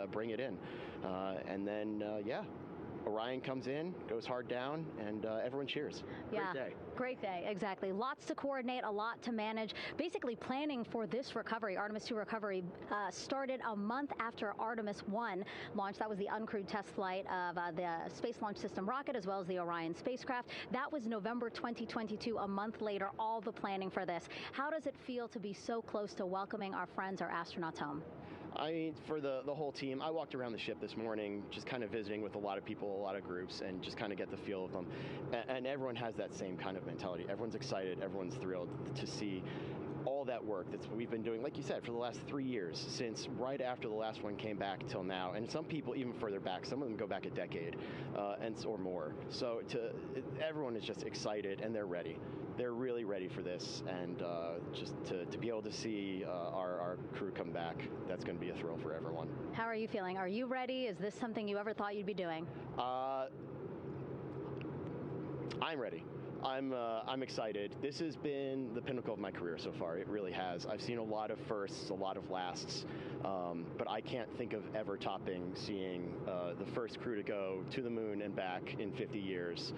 bring it in. And then, yeah. Orion comes in, goes hard down, and everyone cheers. Yeah, great day. Great day, exactly. Lots to coordinate, a lot to manage. Basically planning for this recovery, Artemis 2 recovery, started a month after Artemis 1 launched. That was the uncrewed test flight of the Space Launch System rocket as well as the Orion spacecraft. That was November 2022, a month later, all the planning for this. How does it feel to be so close to welcoming our friends, our astronauts home? I mean, for the whole team, I walked around the ship this morning, just kind of visiting with a lot of people, a lot of groups, and just kind of get the feel of them. And everyone has that same kind of mentality. Everyone's excited, everyone's thrilled to see all that work that we've been doing, like you said, for the last 3 years, since right after the last one came back till now. And some people even further back, some of them go back a decade or more. So everyone is just excited and they're ready. They're really ready for this, and just to be able to see our crew come back, that's going to be a thrill for everyone. How are you feeling? Are you ready? Is this something you ever thought you'd be doing? I'm ready. I'm excited. This has been the pinnacle of my career so far. It really has. I've seen a lot of firsts, a lot of lasts, but I can't think of ever topping seeing the first crew to go to the moon and back in 50 years,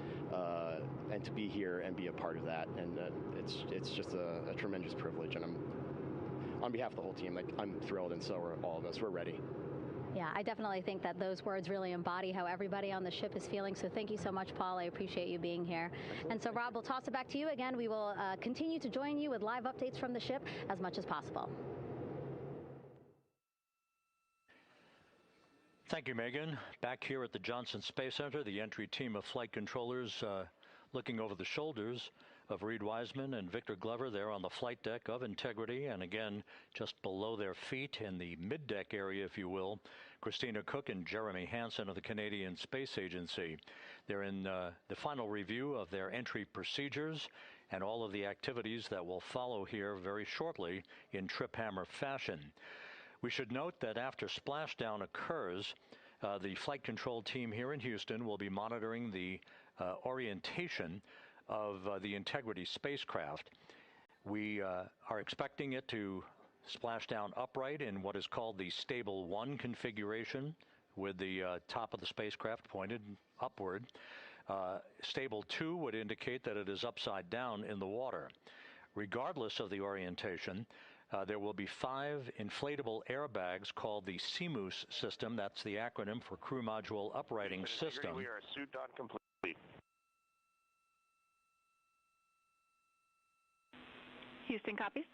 and to be here and be a part of that. And it's just a tremendous privilege. And on behalf of the whole team, I'm thrilled, and so are all of us. We're ready. Yeah, I definitely think that those words really embody how everybody on the ship is feeling. So thank you so much, Paul. I appreciate you being here. And so, Rob, we'll toss it back to you again. We will continue to join you with live updates from the ship as much as possible. Thank you, Megan. Back here at the Johnson Space Center, the entry team of flight controllers looking over the shoulders of Reed Wiseman and Victor Glover there on the flight deck of Integrity, and again, just below their feet in the mid-deck area, if you will, Christina Cook and Jeremy Hansen of the Canadian Space Agency. They're in the final review of their entry procedures and all of the activities that will follow here very shortly in trip hammer fashion. We should note that after splashdown occurs, the flight control team here in Houston will be monitoring the orientation of the Integrity spacecraft. We are expecting it to splash down upright in what is called the Stable 1 configuration, with the top of the spacecraft pointed upward. Stable 2 would indicate that it is upside down in the water. Regardless of the orientation, there will be 5 inflatable airbags called the CMOOS system. That's the acronym for Crew Module Uprighting System. We are suit on complete. Houston copies.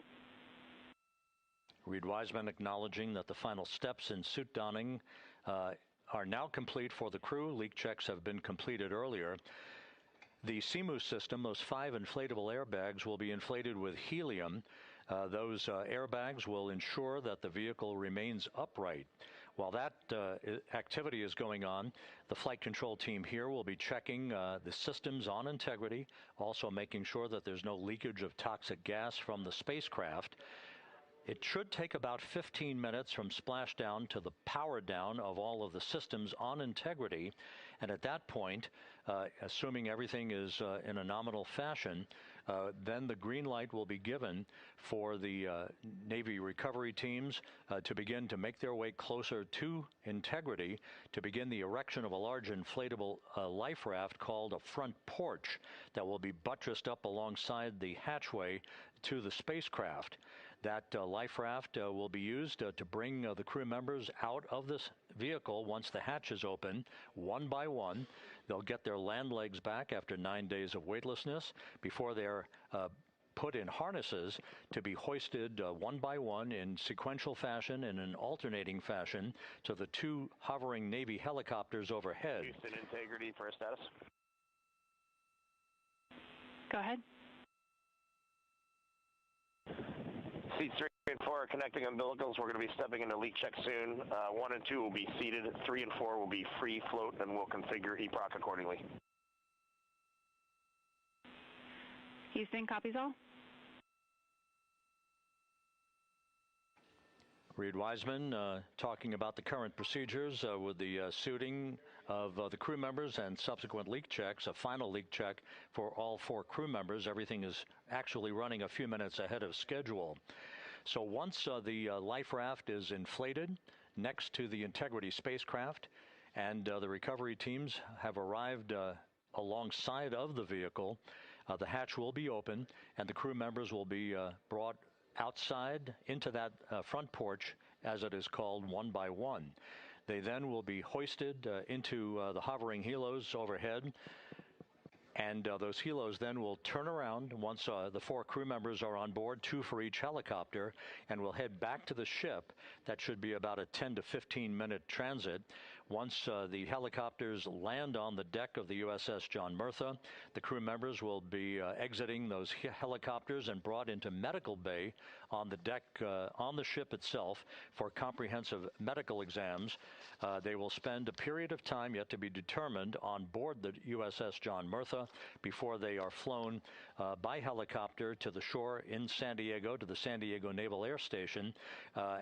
Reed Wiseman acknowledging that the final steps in suit donning are now complete for the crew. Leak checks have been completed earlier. The CMOOS system, those 5 inflatable airbags, will be inflated with helium. Those airbags will ensure that the vehicle remains upright. While that activity is going on, the flight control team here will be checking the systems on Integrity, also making sure that there's no leakage of toxic gas from the spacecraft. It should take about 15 minutes from splashdown to the power down of all of the systems on Integrity. And at that point, assuming everything is in a nominal fashion, then the green light will be given for the Navy recovery teams to begin to make their way closer to Integrity to begin the erection of a large inflatable life raft called a front porch that will be buttressed up alongside the hatchway to the spacecraft. That life raft will be used to bring the crew members out of this vehicle once the hatch is open, one by one. They'll get their land legs back after 9 days of weightlessness before they're put in harnesses to be hoisted one by one in sequential fashion and in alternating fashion to the 2 hovering Navy helicopters overhead. Houston Integrity for a status. Go ahead. Seats 3 and 4 are connecting umbilicals. We're going to be stepping into leak check soon. 1 and 2 will be seated. 3 and 4 will be free float, and we'll configure EPROC accordingly. Houston, copies all. Reed Wiseman talking about the current procedures with the suiting of the crew members and subsequent leak checks, a final leak check for all 4 crew members. Everything is actually running a few minutes ahead of schedule. So once the life raft is inflated, next to the Integrity spacecraft, and the recovery teams have arrived alongside of the vehicle. The hatch will be open, and the crew members will be brought outside into that front porch, as it is called, one by one. They then will be hoisted into the hovering helos overhead, and those helos then will turn around once the 4 crew members are on board, 2 for each helicopter, and will head back to the ship. That should be about a 10 to 15-minute transit. Once the helicopters land on the deck of the USS John Murtha, the crew members will be exiting those helicopters and brought into medical bay on the deck on the ship itself for comprehensive medical exams. They will spend a period of time yet to be determined on board the USS John Murtha before they are flown by helicopter to the shore in San Diego, to the San Diego Naval Air Station,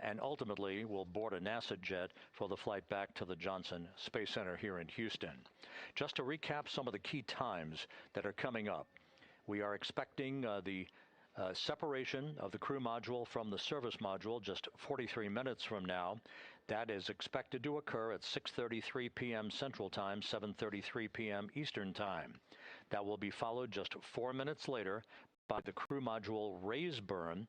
and ultimately will board a NASA jet for the flight back to the Johnson Space Center here in Houston. Just to recap some of the key times that are coming up, we are expecting the separation of the crew module from the service module just 43 minutes from now. That is expected to occur at 6:33 p.m. Central Time, 7:33 p.m. Eastern Time. That will be followed just 4 minutes later by the crew module raise burn,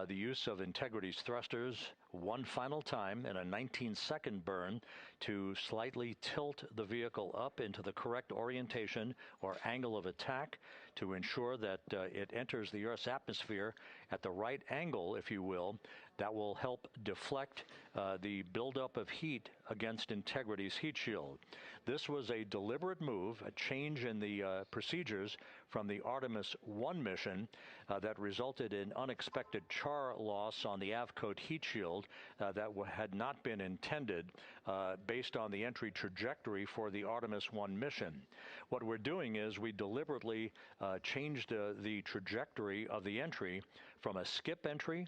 the use of Integrity's thrusters one final time in a 19-second burn to slightly tilt the vehicle up into the correct orientation or angle of attack to ensure that it enters the Earth's atmosphere at the right angle, if you will. That will help deflect the buildup of heat against Integrity's heat shield. This was a deliberate move, a change in the procedures from the Artemis 1 mission that resulted in unexpected char loss on the Avcode heat shield that had not been intended based on the entry trajectory for the Artemis 1 mission. What we're doing is we deliberately changed the trajectory of the entry from a skip entry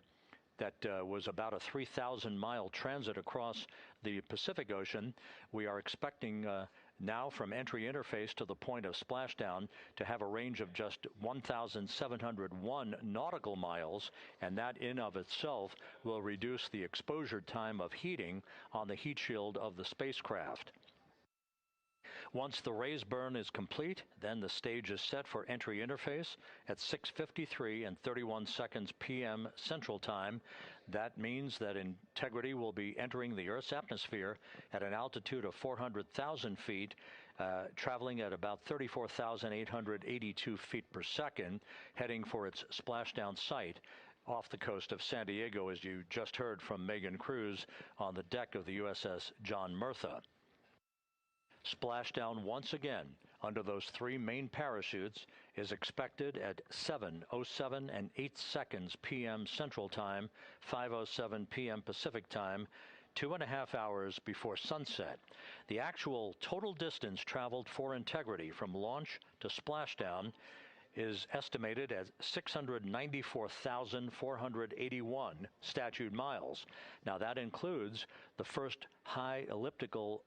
that was about a 3,000-mile transit across the Pacific Ocean. We are expecting now from entry interface to the point of splashdown to have a range of just 1,701 nautical miles, and that in of itself will reduce the exposure time of heating on the heat shield of the spacecraft. Once the raise burn is complete, then the stage is set for entry interface at 6:53 and 31 seconds p.m. Central Time. That means that Integrity will be entering the Earth's atmosphere at an altitude of 400,000 feet, traveling at about 34,882 feet per second, heading for its splashdown site off the coast of San Diego, as you just heard from Megan Cruz on the deck of the USS John Murtha. Splashdown once again under those 3 main parachutes is expected at 7:07 and 8 seconds p.m. Central Time, 5:07 p.m. Pacific Time, 2.5 hours before sunset. The actual total distance traveled for Integrity from launch to splashdown is estimated at 694,481 statute miles. Now that includes the first high elliptical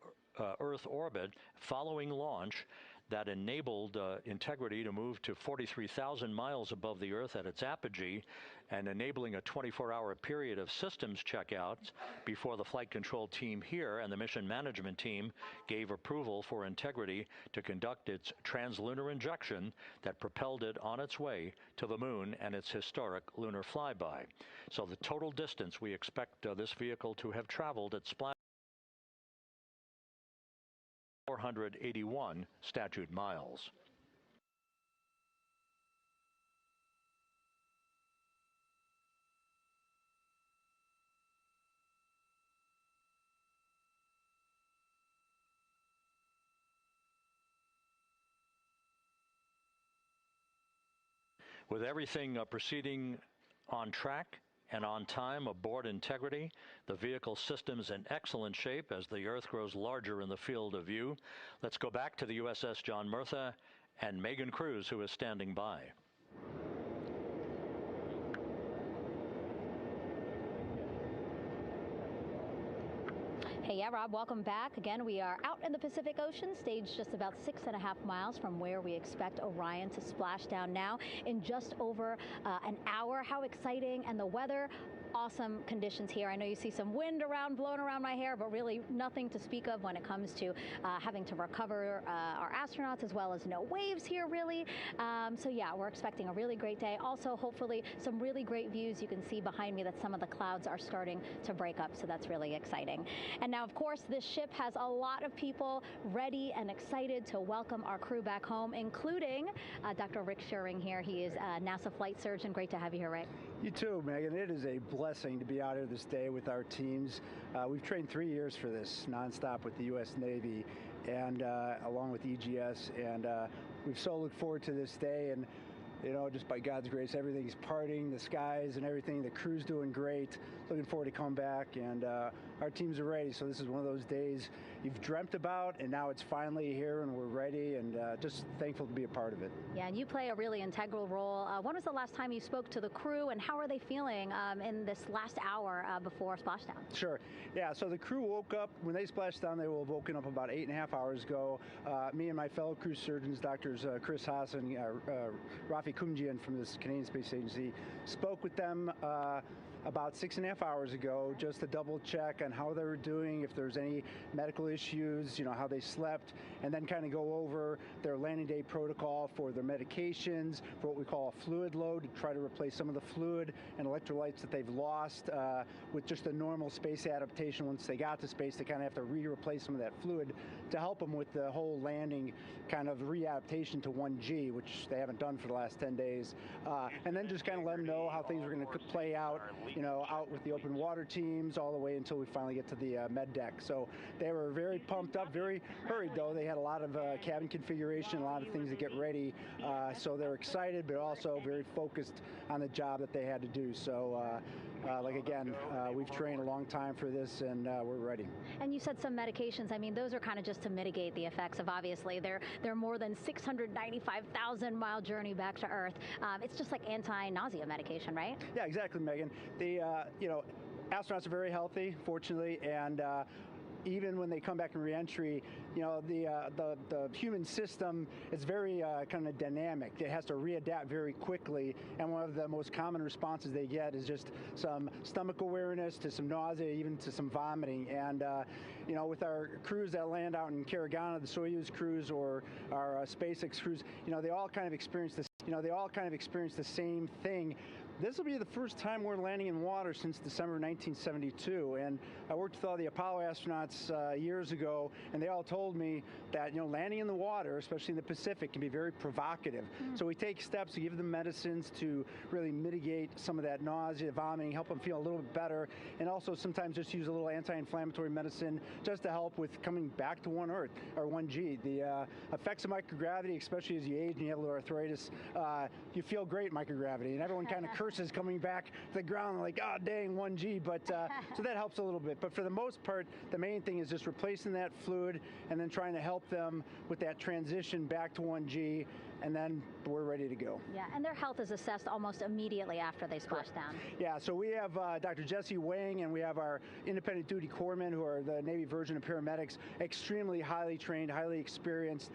Earth orbit following launch that enabled Integrity to move to 43,000 miles above the Earth at its apogee, and enabling a 24-hour period of systems checkouts before the flight control team here and the mission management team gave approval for Integrity to conduct its translunar injection that propelled it on its way to the moon and its historic lunar flyby. So the total distance we expect this vehicle to have traveled at splash 481 statute miles. With everything proceeding on track and on time aboard Integrity, the vehicle system's in excellent shape as the Earth grows larger in the field of view. Let's go back to the USS John Murtha and Megan Cruz, who is standing by. Hey, yeah, Rob, welcome back. Again, we are out in the Pacific Ocean, staged just about 6.5 miles from where we expect Orion to splash down now in just over an hour. How exciting, and the weather awesome conditions here. I know you see some wind blowing around my hair, but really nothing to speak of when it comes to having to recover our astronauts, as well as no waves here, really. So yeah, we're expecting a really great day. Also, hopefully, some really great views. You can see behind me that some of the clouds are starting to break up, so that's really exciting. And now, of course, this ship has a lot of people ready and excited to welcome our crew back home, including Dr. Rick Schuring here. He is a NASA flight surgeon. Great to have you here, Rick. You too, Megan. It is a blessing to be out here this day with our teams. We've trained 3 years for this nonstop with the U.S. Navy and along with EGS, and we've so looked forward to this day. And you know, just by God's grace, everything's parting, the skies and everything. The crew's doing great. Looking forward to come back, and our teams are ready. So this is one of those days you've dreamt about, and now it's finally here, and we're ready, and just thankful to be a part of it. Yeah, and you play a really integral role. When was the last time you spoke to the crew, and how are they feeling in this last hour before splashdown? Sure. Yeah, so the crew woke up, when they splashed down, they were woken up about 8.5 hours ago. Me and my fellow crew surgeons, Doctors Chris Haas and Rafi Kumjian from the Canadian Space Agency, spoke with them about 6.5 hours ago, just to double check on how they were doing, if there's any medical issues, you know, how they slept, and then kind of go over their landing day protocol for their medications, for what we call a fluid load, to try to replace some of the fluid and electrolytes that they've lost with just a normal space adaptation. Once they got to space, they kind of have to replace some of that fluid to help them with the whole landing kind of readaptation to 1G, which they haven't done for the last 10 days. And then just kind of let them know how things are going to play out, you know, out with the open water teams all the way until we finally get to the med deck. So they were very pumped up, very hurried though. They had a lot of cabin configuration, a lot of things to get ready. So they're excited, but also very focused on the job that they had to do. So like again, we've trained a long time for this, and we're ready. And you said some medications. I mean, those are kind of just to mitigate the effects of, obviously, their more than 695,000 mile journey back to Earth. It's just like anti-nausea medication, right? Yeah, exactly, Megan. The you know, astronauts are very healthy, fortunately, and even when they come back in reentry, you know, the human system is very kind of dynamic. It has to readapt very quickly, and one of the most common responses they get is just some stomach awareness, to some nausea, even to some vomiting. And you know, with our crews that land out in Karagana, the Soyuz crews or our SpaceX crews, you know, they all kind of experience this. You know, they all kind of experience the same thing. This will be the first time we're landing in water since December 1972, and I worked with all the Apollo astronauts years ago, and they all told me that, you know, landing in the water, especially in the Pacific, can be very provocative. So we take steps to give them medicines to really mitigate some of that nausea, vomiting, help them feel a little bit better, and also sometimes just use a little anti-inflammatory medicine just to help with coming back to 1 Earth, or 1G. The effects of microgravity, especially as you age and you have a little arthritis, you feel great in microgravity, and everyone kind of curses coming back to the ground like, oh, dang, 1G, but so that helps a little bit. But for the most part, the main thing is just replacing that fluid and then trying to help them with that transition back to 1G, and then we're ready to go. Yeah, and their health is assessed almost immediately after they splash down. Yeah, so we have Dr. Jesse Wang, and we have our independent duty corpsmen, who are the Navy version of paramedics, extremely highly trained, highly experienced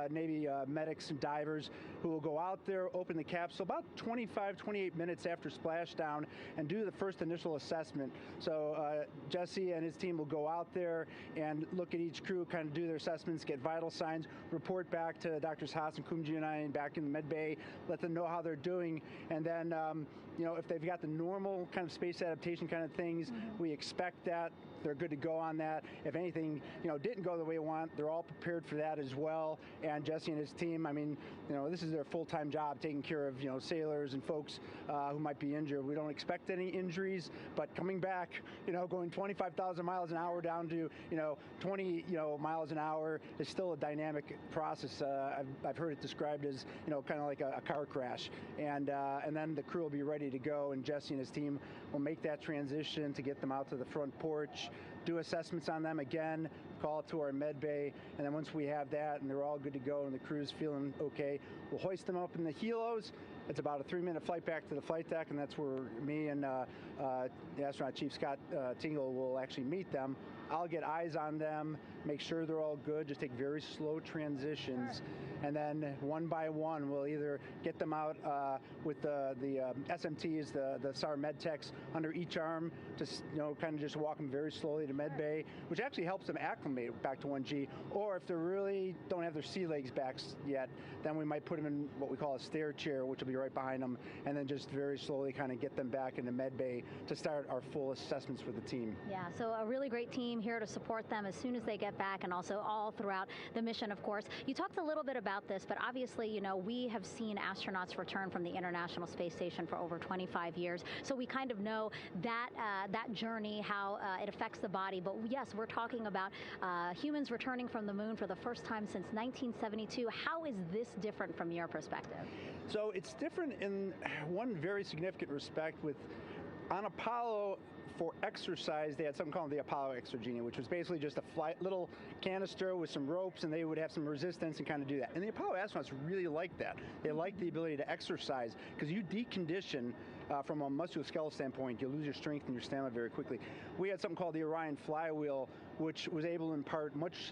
Navy medics and divers, who will go out there, open the capsule about 25, 28 minutes after splashdown and do the first initial assessment. So Jesse and his team will go out there and look at each crew, kind of do their assessments, get vital signs, report back to Drs. Haas and Kumji and I back in the med bay, let them know how they're doing, and then you know, if they've got the normal kind of space adaptation kind of things, we expect that. They're good to go on that. If anything, you know, didn't go the way we want, they're all prepared for that as well. And Jesse and his team, I mean, you know, this is their full-time job, taking care of, you know, sailors and folks who might be injured. We don't expect any injuries, but coming back, you know, going 25,000 miles an hour down to, you know, 20, you know, miles an hour is still a dynamic process. I've heard it described as, you know, kind of like a car crash. And then the crew will be ready to go, and Jesse and his team will make that transition to get them out to the front porch, do assessments on them again, call it to our med bay, and then once we have that and they're all good to go and the crew's feeling okay, we'll hoist them up in the helos. It's about a 3-minute flight back to the flight deck, and that's where me and the astronaut chief, Scott Tingle, will actually meet them. I'll get eyes on them, make sure they're all good, just take very slow transitions. And then one by one, we'll either get them out with the SMTs, the SAR MedTechs under each arm, just kind of just walk them very slowly to med bay, which actually helps them acclimate back to 1G. Or if they really don't have their sea legs back yet, then we might put them in what we call a stair chair, which will be right behind them, and then just very slowly kind of get them back into med bay to start our full assessments for the team. Yeah, so a really great team here to support them as soon as they get back, and also all throughout the mission, of course. You talked a little bit about this, but obviously, we have seen astronauts return from the International Space Station for over 25 years, so we kind of know that that journey, how it affects the body. But yes, we're talking about humans returning from the moon for the first time since 1972. How is this different from your perspective? So it's different in one very significant respect. On Apollo, for exercise, they had something called the Apollo Exergenia, which was basically just a little canister with some ropes, and they would have some resistance and kind of do that. And the Apollo astronauts really liked that. They liked the ability to exercise, because you decondition from a musculoskeletal standpoint, you lose your strength and your stamina very quickly. We had something called the Orion flywheel, which was able to impart much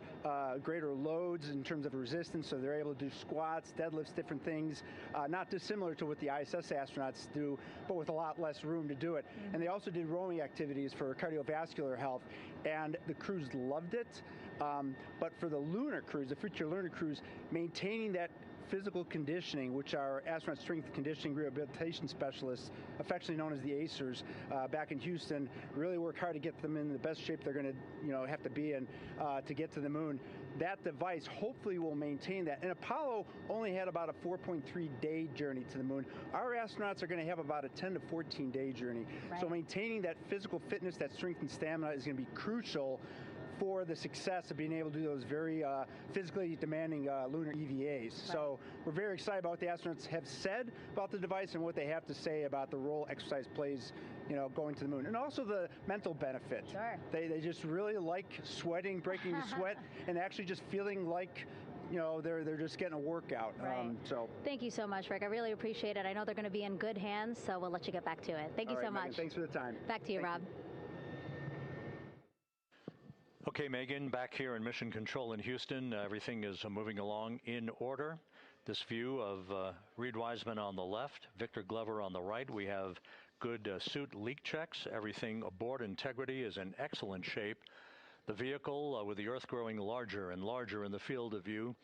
greater loads in terms of resistance, so they're able to do squats, deadlifts, different things, not dissimilar to what the ISS astronauts do, but with a lot less room to do it. And they also did rowing activities for cardiovascular health, and the crews loved it. But for the lunar crews, the future lunar crews, maintaining that physical conditioning, which our astronaut strength conditioning rehabilitation specialists, affectionately known as the ACERs, back in Houston, really work hard to get them in the best shape they're going to have to be in to get to the moon. That device hopefully will maintain that. And Apollo only had about a 4.3-day journey to the moon. Our astronauts are going to have about a 10 to 14-day journey. Right. So maintaining that physical fitness, that strength and stamina is going to be crucial for the success of being able to do those very physically demanding lunar EVAs. Right. So we're very excited about what the astronauts have said about the device and what they have to say about the role exercise plays, going to the moon. And also the mental benefit. Sure. They just really like sweating, breaking the sweat, and actually just feeling like they're just getting a workout. Right. Thank you so much, Rick. I really appreciate it. I know they're going to be in good hands, so we'll let you get back to it. Thank you so much. Megan, thanks for the time. Back to you, Rob. Okay, Megan, back here in Mission Control in Houston, everything is moving along in order. This view of Reed Wiseman on the left, Victor Glover on the right. We have good suit leak checks. Everything aboard integrity is in excellent shape. The vehicle, with the Earth growing larger and larger in the field of view,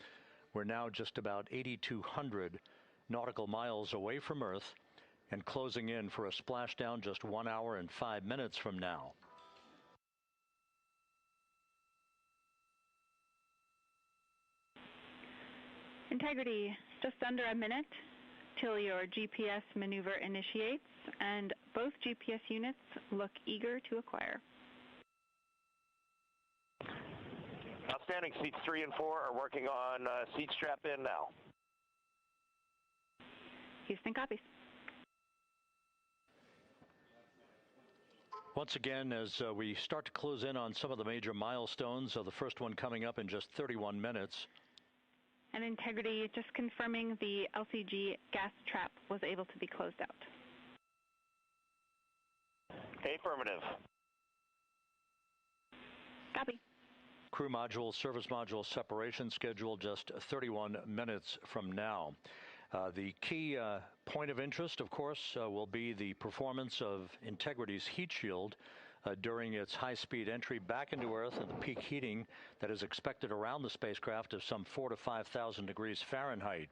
we're now just about 8,200 nautical miles away from Earth and closing in for a splashdown just 1 hour and 5 minutes from now. Integrity, just under a minute till your GPS maneuver initiates, and both GPS units look eager to acquire. Outstanding. Seats 3 and 4 are working on seat strap in now. Houston copies. Once again, as we start to close in on some of the major milestones, the first one coming up in just 31 minutes. And Integrity, just confirming the LCG gas trap was able to be closed out. Affirmative. Copy. Crew module, service module separation scheduled just 31 minutes from now. The key point of interest, of course, will be the performance of Integrity's heat shield during its high-speed entry back into Earth and the peak heating that is expected around the spacecraft of some 4,000 to 5,000 degrees Fahrenheit.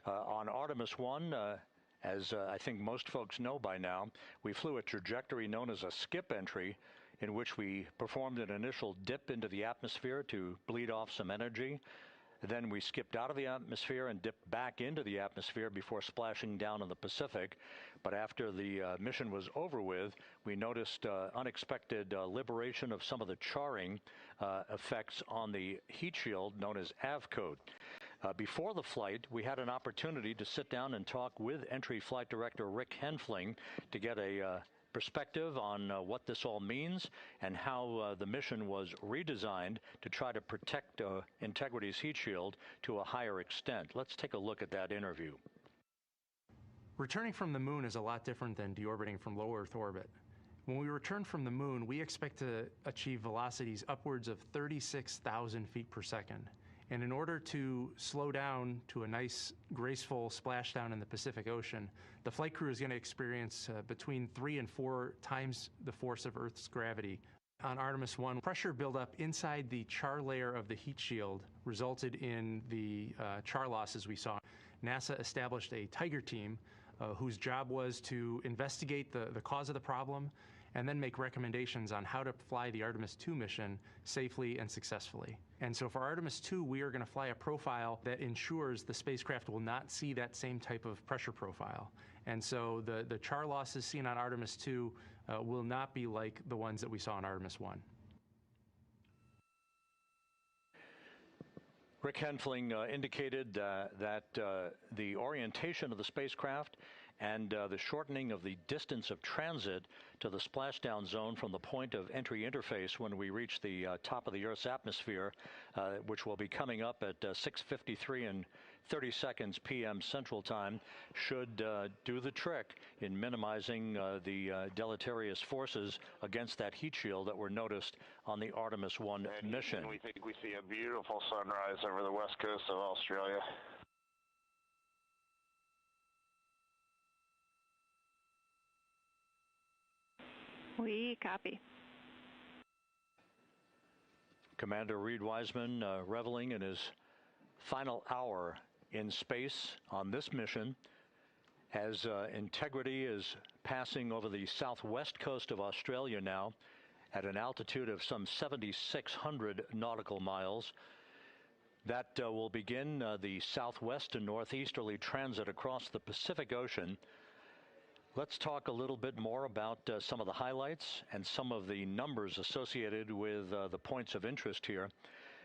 On Artemis 1, as I think most folks know by now, we flew a trajectory known as a skip entry, in which we performed an initial dip into the atmosphere to bleed off some energy. Then we skipped out of the atmosphere and dipped back into the atmosphere before splashing down in the Pacific. But after the mission was over with, we noticed unexpected liberation of some of the charring effects on the heat shield known as AVCOAT. Before the flight, we had an opportunity to sit down and talk with Entry Flight Director Rick Henfling to get a perspective on what this all means and how the mission was redesigned to try to protect Integrity's heat shield to a higher extent. Let's take a look at that interview. Returning from the moon is a lot different than deorbiting from low Earth orbit. When we return from the moon, we expect to achieve velocities upwards of 36,000 feet per second. And in order to slow down to a nice, graceful splashdown in the Pacific Ocean, the flight crew is going to experience between 3 and 4 times the force of Earth's gravity. On Artemis 1, pressure buildup inside the char layer of the heat shield resulted in the char losses we saw. NASA established a Tiger team whose job was to investigate the cause of the problem and then make recommendations on how to fly the Artemis 2 mission safely and successfully. And so for Artemis 2, we are going to fly a profile that ensures the spacecraft will not see that same type of pressure profile. And so the char losses seen on Artemis 2 will not be like the ones that we saw on Artemis 1. Rick Henfling indicated that the orientation of the spacecraft and the shortening of the distance of transit to the splashdown zone from the point of entry interface when we reach the top of the Earth's atmosphere, which will be coming up at 6:53 and 30 seconds p.m. Central Time, should do the trick in minimizing the deleterious forces against that heat shield that were noticed on the Artemis 1 mission. We think we see a beautiful sunrise over the west coast of Australia. We copy. Commander Reed Wiseman reveling in his final hour in space on this mission as Integrity is passing over the southwest coast of Australia now at an altitude of some 7,600 nautical miles. That will begin the southwest and northeasterly transit across the Pacific Ocean. Let's talk a little bit more about some of the highlights and some of the numbers associated with the points of interest here.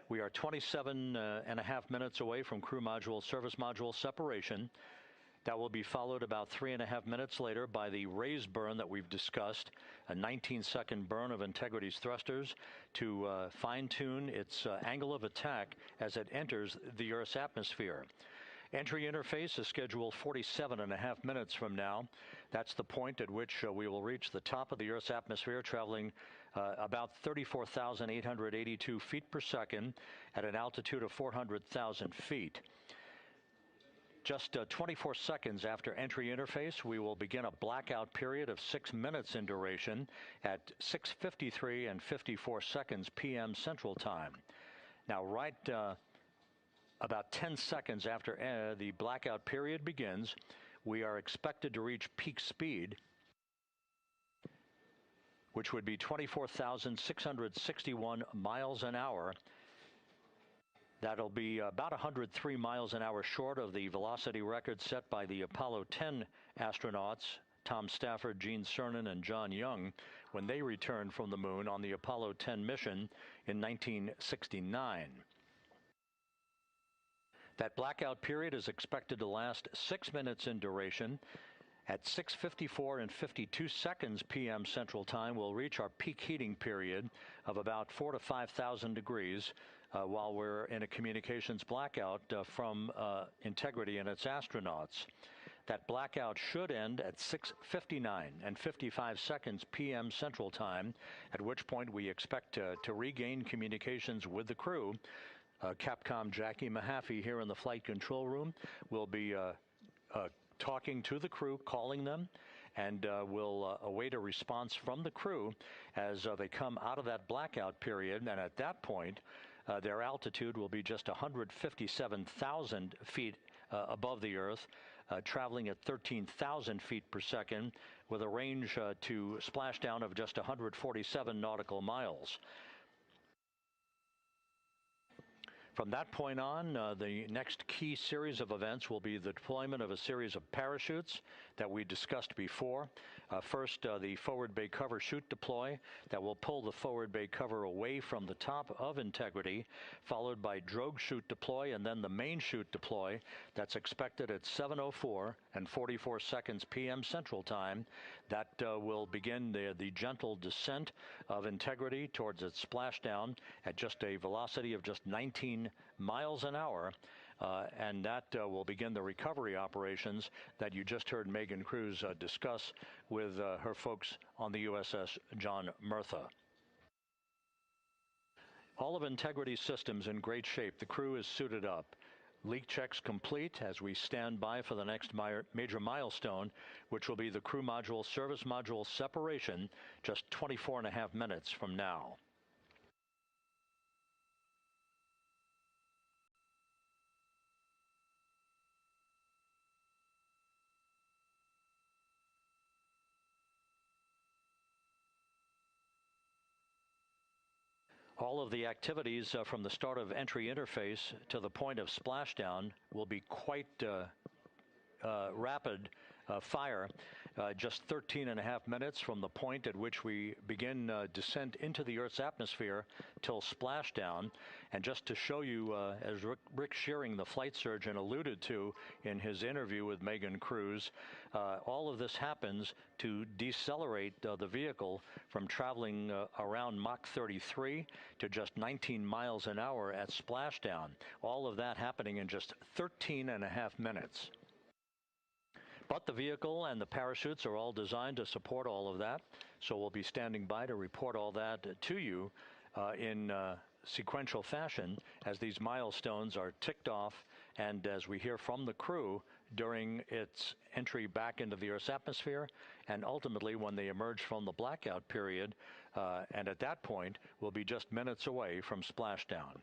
We are 27 and a half minutes away from crew module, service module separation. That will be followed about 3.5 minutes later by the raise burn that we've discussed, a 19-second burn of Integrity's thrusters to fine-tune its angle of attack as it enters the Earth's atmosphere. Entry interface is scheduled 47.5 minutes from now. That's the point at which we will reach the top of the Earth's atmosphere, traveling about 34,882 feet per second at an altitude of 400,000 feet. Just 24 seconds after entry interface, we will begin a blackout period of 6 minutes in duration at 6:53 and 54 seconds p.m. Central Time. Now, right about 10 seconds after the blackout period begins, we are expected to reach peak speed, which would be 24,661 miles an hour. That'll be about 103 miles an hour short of the velocity record set by the Apollo 10 astronauts, Tom Stafford, Gene Cernan, and John Young, when they returned from the moon on the Apollo 10 mission in 1969. That blackout period is expected to last 6 minutes in duration. At 6:54 and 52 seconds p.m. Central Time, we'll reach our peak heating period of about 4,000 to 5,000 degrees while we're in a communications blackout from Integrity and its astronauts. That blackout should end at 6:59 and 55 seconds p.m. Central Time, at which point we expect to regain communications with the crew. Capcom Jackie Mahaffey here in the flight control room will be talking to the crew, calling them, and we'll await a response from the crew as they come out of that blackout period. And at that point, their altitude will be just 157,000 feet above the Earth, traveling at 13,000 feet per second with a range to splashdown of just 147 nautical miles. From that point on, the next key series of events will be the deployment of a series of parachutes that we discussed before. First, the forward bay cover chute deploy that will pull the forward bay cover away from the top of Integrity, followed by drogue chute deploy and then the main chute deploy that's expected at 7:04 and 44 seconds p.m. Central Time. That will begin the gentle descent of Integrity towards its splashdown at just a velocity of just 19 miles an hour and that will begin the recovery operations that you just heard Megan Cruz discuss with her folks on the USS John Murtha. All of Integrity's systems in great shape. The crew is suited up. Leak checks complete as we stand by for the next major milestone, which will be the crew module service module separation just 24.5 minutes from now. All of the activities from the start of entry interface to the point of splashdown will be quite rapid fire, just 13.5 minutes from the point at which we begin descent into the Earth's atmosphere till splashdown. And just to show you, as Rick Shearing, the flight surgeon, alluded to in his interview with Megan Cruz, all of this happens to decelerate the vehicle from traveling around Mach 33 to just 19 miles an hour at splashdown. All of that happening in just 13.5 minutes. But the vehicle and the parachutes are all designed to support all of that, so we'll be standing by to report all that to you in sequential fashion as these milestones are ticked off and as we hear from the crew during its entry back into the Earth's atmosphere and ultimately when they emerge from the blackout period, and at that point we'll be just minutes away from splashdown.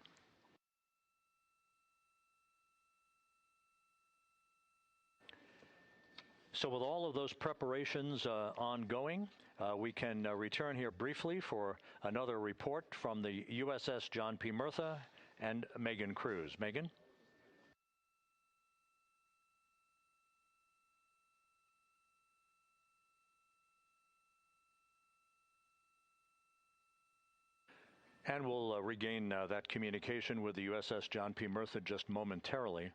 So with all of those preparations ongoing, we can return here briefly for another report from the USS John P. Murtha and Megan Cruz. Megan? And we'll regain that communication with the USS John P. Murtha just momentarily.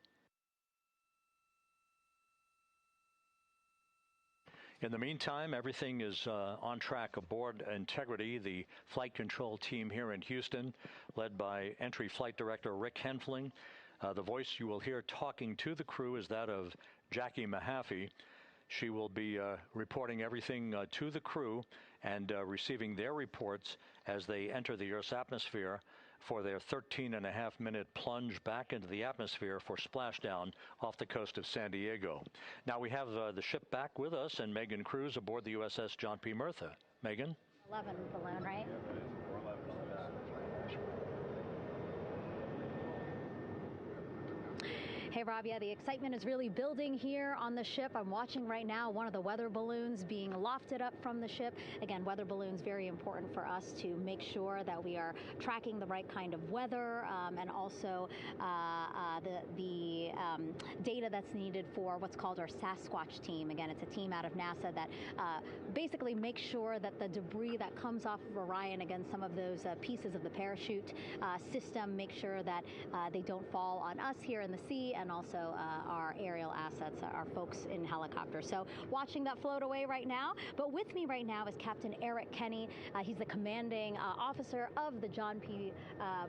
In the meantime, everything is on track aboard Integrity, the flight control team here in Houston, led by Entry Flight Director Rick Henfling. The voice you will hear talking to the crew is that of Jackie Mahaffey. She will be reporting everything to the crew and receiving their reports as they enter the Earth's atmosphere for their 13.5-minute plunge back into the atmosphere for splashdown off the coast of San Diego. Now we have the ship back with us and Megan Cruz aboard the USS John P. Murtha. Megan? 11 balloon, right? Hey, Rob, yeah, the excitement is really building here on the ship. I'm watching right now one of the weather balloons being lofted up from the ship. Again, weather balloons, very important for us to make sure that we are tracking the right kind of weather and also the data that's needed for what's called our Sasquatch team. Again, it's a team out of NASA that basically makes sure that the debris that comes off of Orion, again, some of those pieces of the parachute system, make sure that they don't fall on us here in the sea, and also our aerial assets, our folks in helicopters. So watching that float away right now. But with me right now is Captain Eric Kenny. He's the commanding officer of the John P.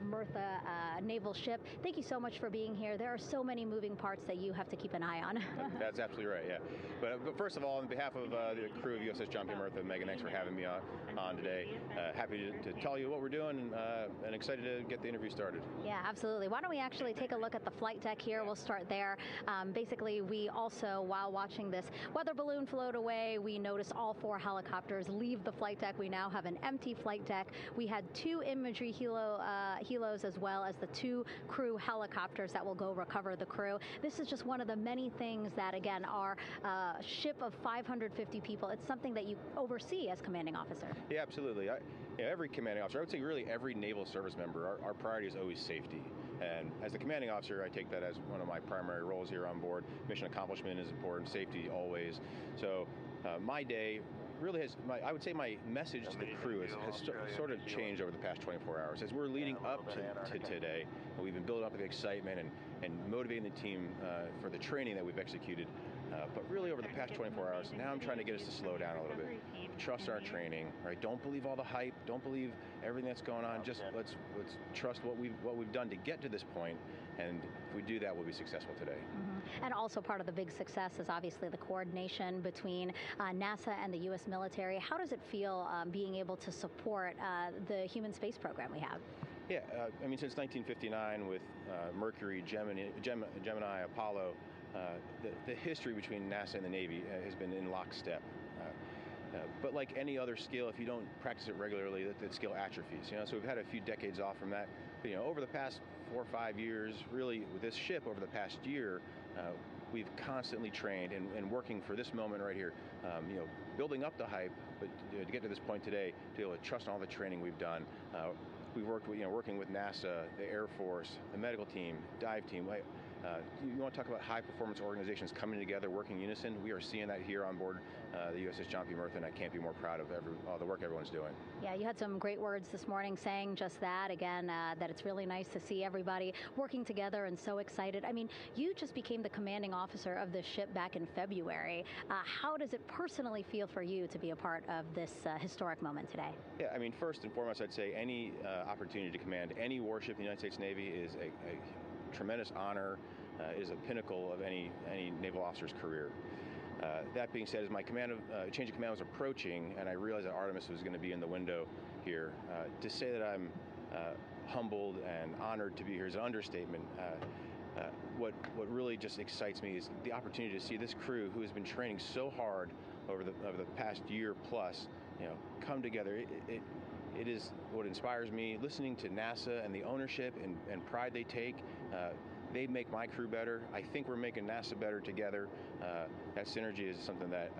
Murtha naval ship. Thank you so much for being here. There are so many moving parts that you have to keep an eye on. That's absolutely right, yeah. But first of all, on behalf of the crew of USS John P. Murtha, Megan, thanks for having me on today. Happy to tell you what we're doing and excited to get the interview started. Yeah, absolutely. Why don't we actually take a look at the flight deck here? We'll start there. Basically, we also, while watching this weather balloon float away, we noticed all 4 helicopters leave the flight deck. We now have an empty flight deck. We had 2 imagery helos as well as the 2 crew helicopters that will go recover the crew. This is just one of the many things that, again, our ship of 550 people, it's something that you oversee as commanding officer. Yeah, absolutely. Every commanding officer, I would say really every naval service member, our priority is always safety. And as the commanding officer, I take that as one of my primary roles here on board. Mission accomplishment is important, safety always. So my day really has, I would say my message to the crew has sort of changed over the past 24 hours. As we're leading up to today, we've been building up the excitement and motivating the team for the training that we've executed. But really over the past 24 hours, now I'm trying to get us to slow down a little bit. Trust our training, right? Don't believe all the hype. Don't believe everything that's going on. Just let's trust what we've done to get to this point, and if we do that, we'll be successful today. And also part of the big success is obviously the coordination between NASA and the U.S. military. How does it feel being able to support the human space program we have? Yeah, I mean, since 1959 with Mercury, Gemini, Apollo, the history between NASA and the Navy has been in lockstep. But like any other skill, if you don't practice it regularly, that skill atrophies. So we've had a few decades off from that. But, over the past 4 or 5 years, really with this ship over the past year, we've constantly trained and working for this moment right here. Building up the hype, but to get to this point today, to be able to trust all the training we've done. We've worked with, working with NASA, the Air Force, the medical team, dive team. You want to talk about high-performance organizations coming together, working in unison? We are seeing that here on board the USS John P. Murtha, and I can't be more proud of all the work everyone's doing. Yeah, you had some great words this morning saying just that, again, that it's really nice to see everybody working together and so excited. I mean, you just became the commanding officer of this ship back in February. How does it personally feel for you to be a part of this historic moment today? Yeah, I mean, first and foremost, I'd say any opportunity to command any warship in the United States Navy is a tremendous honor, is a pinnacle of any naval officer's career. That being said, as my change of command was approaching, and I realized that Artemis was going to be in the window here, to say that I'm humbled and honored to be here is an understatement. What really just excites me is the opportunity to see this crew, who has been training so hard over the past year plus, come together. It is what inspires me. Listening to NASA and the ownership and pride they take. They make my crew better. I think we're making NASA better together. That synergy is something that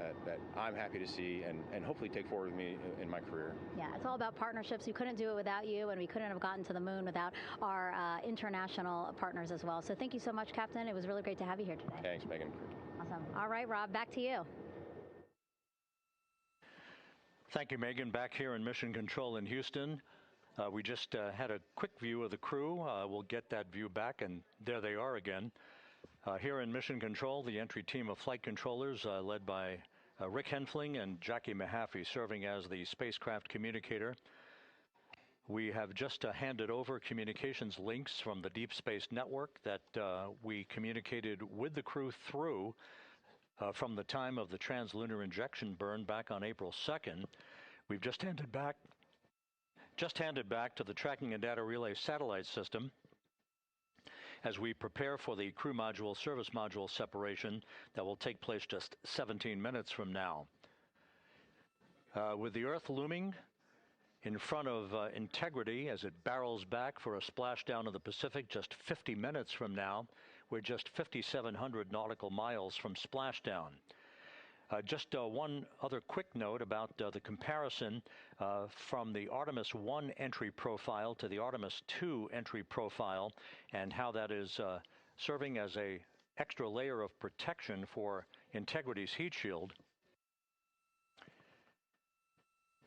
I'm happy to see and hopefully take forward with me in my career. Yeah, it's all about partnerships. We couldn't do it without you, and we couldn't have gotten to the moon without our international partners as well. So thank you so much, Captain. It was really great to have you here today. Thanks, Megan. Awesome. All right, Rob, back to you. Thank you, Megan. Back here in Mission Control in Houston. We just had a quick view of the crew. We'll get that view back, and there they are again. Here in Mission Control, the entry team of flight controllers led by Rick Henfling and Jackie Mahaffey serving as the spacecraft communicator. We have just handed over communications links from the Deep Space Network that we communicated with the crew through from the time of the translunar injection burn back on April 2nd. We've just handed back to the Tracking and Data Relay satellite system as we prepare for the crew module service module separation that will take place just 17 minutes from now. With the Earth looming in front of Integrity as it barrels back for a splashdown of the Pacific just 50 minutes from now, we're just 5,700 nautical miles from splashdown. Just one other quick note about the comparison from the Artemis 1 entry profile to the Artemis 2 entry profile and how that is serving as an extra layer of protection for Integrity's heat shield.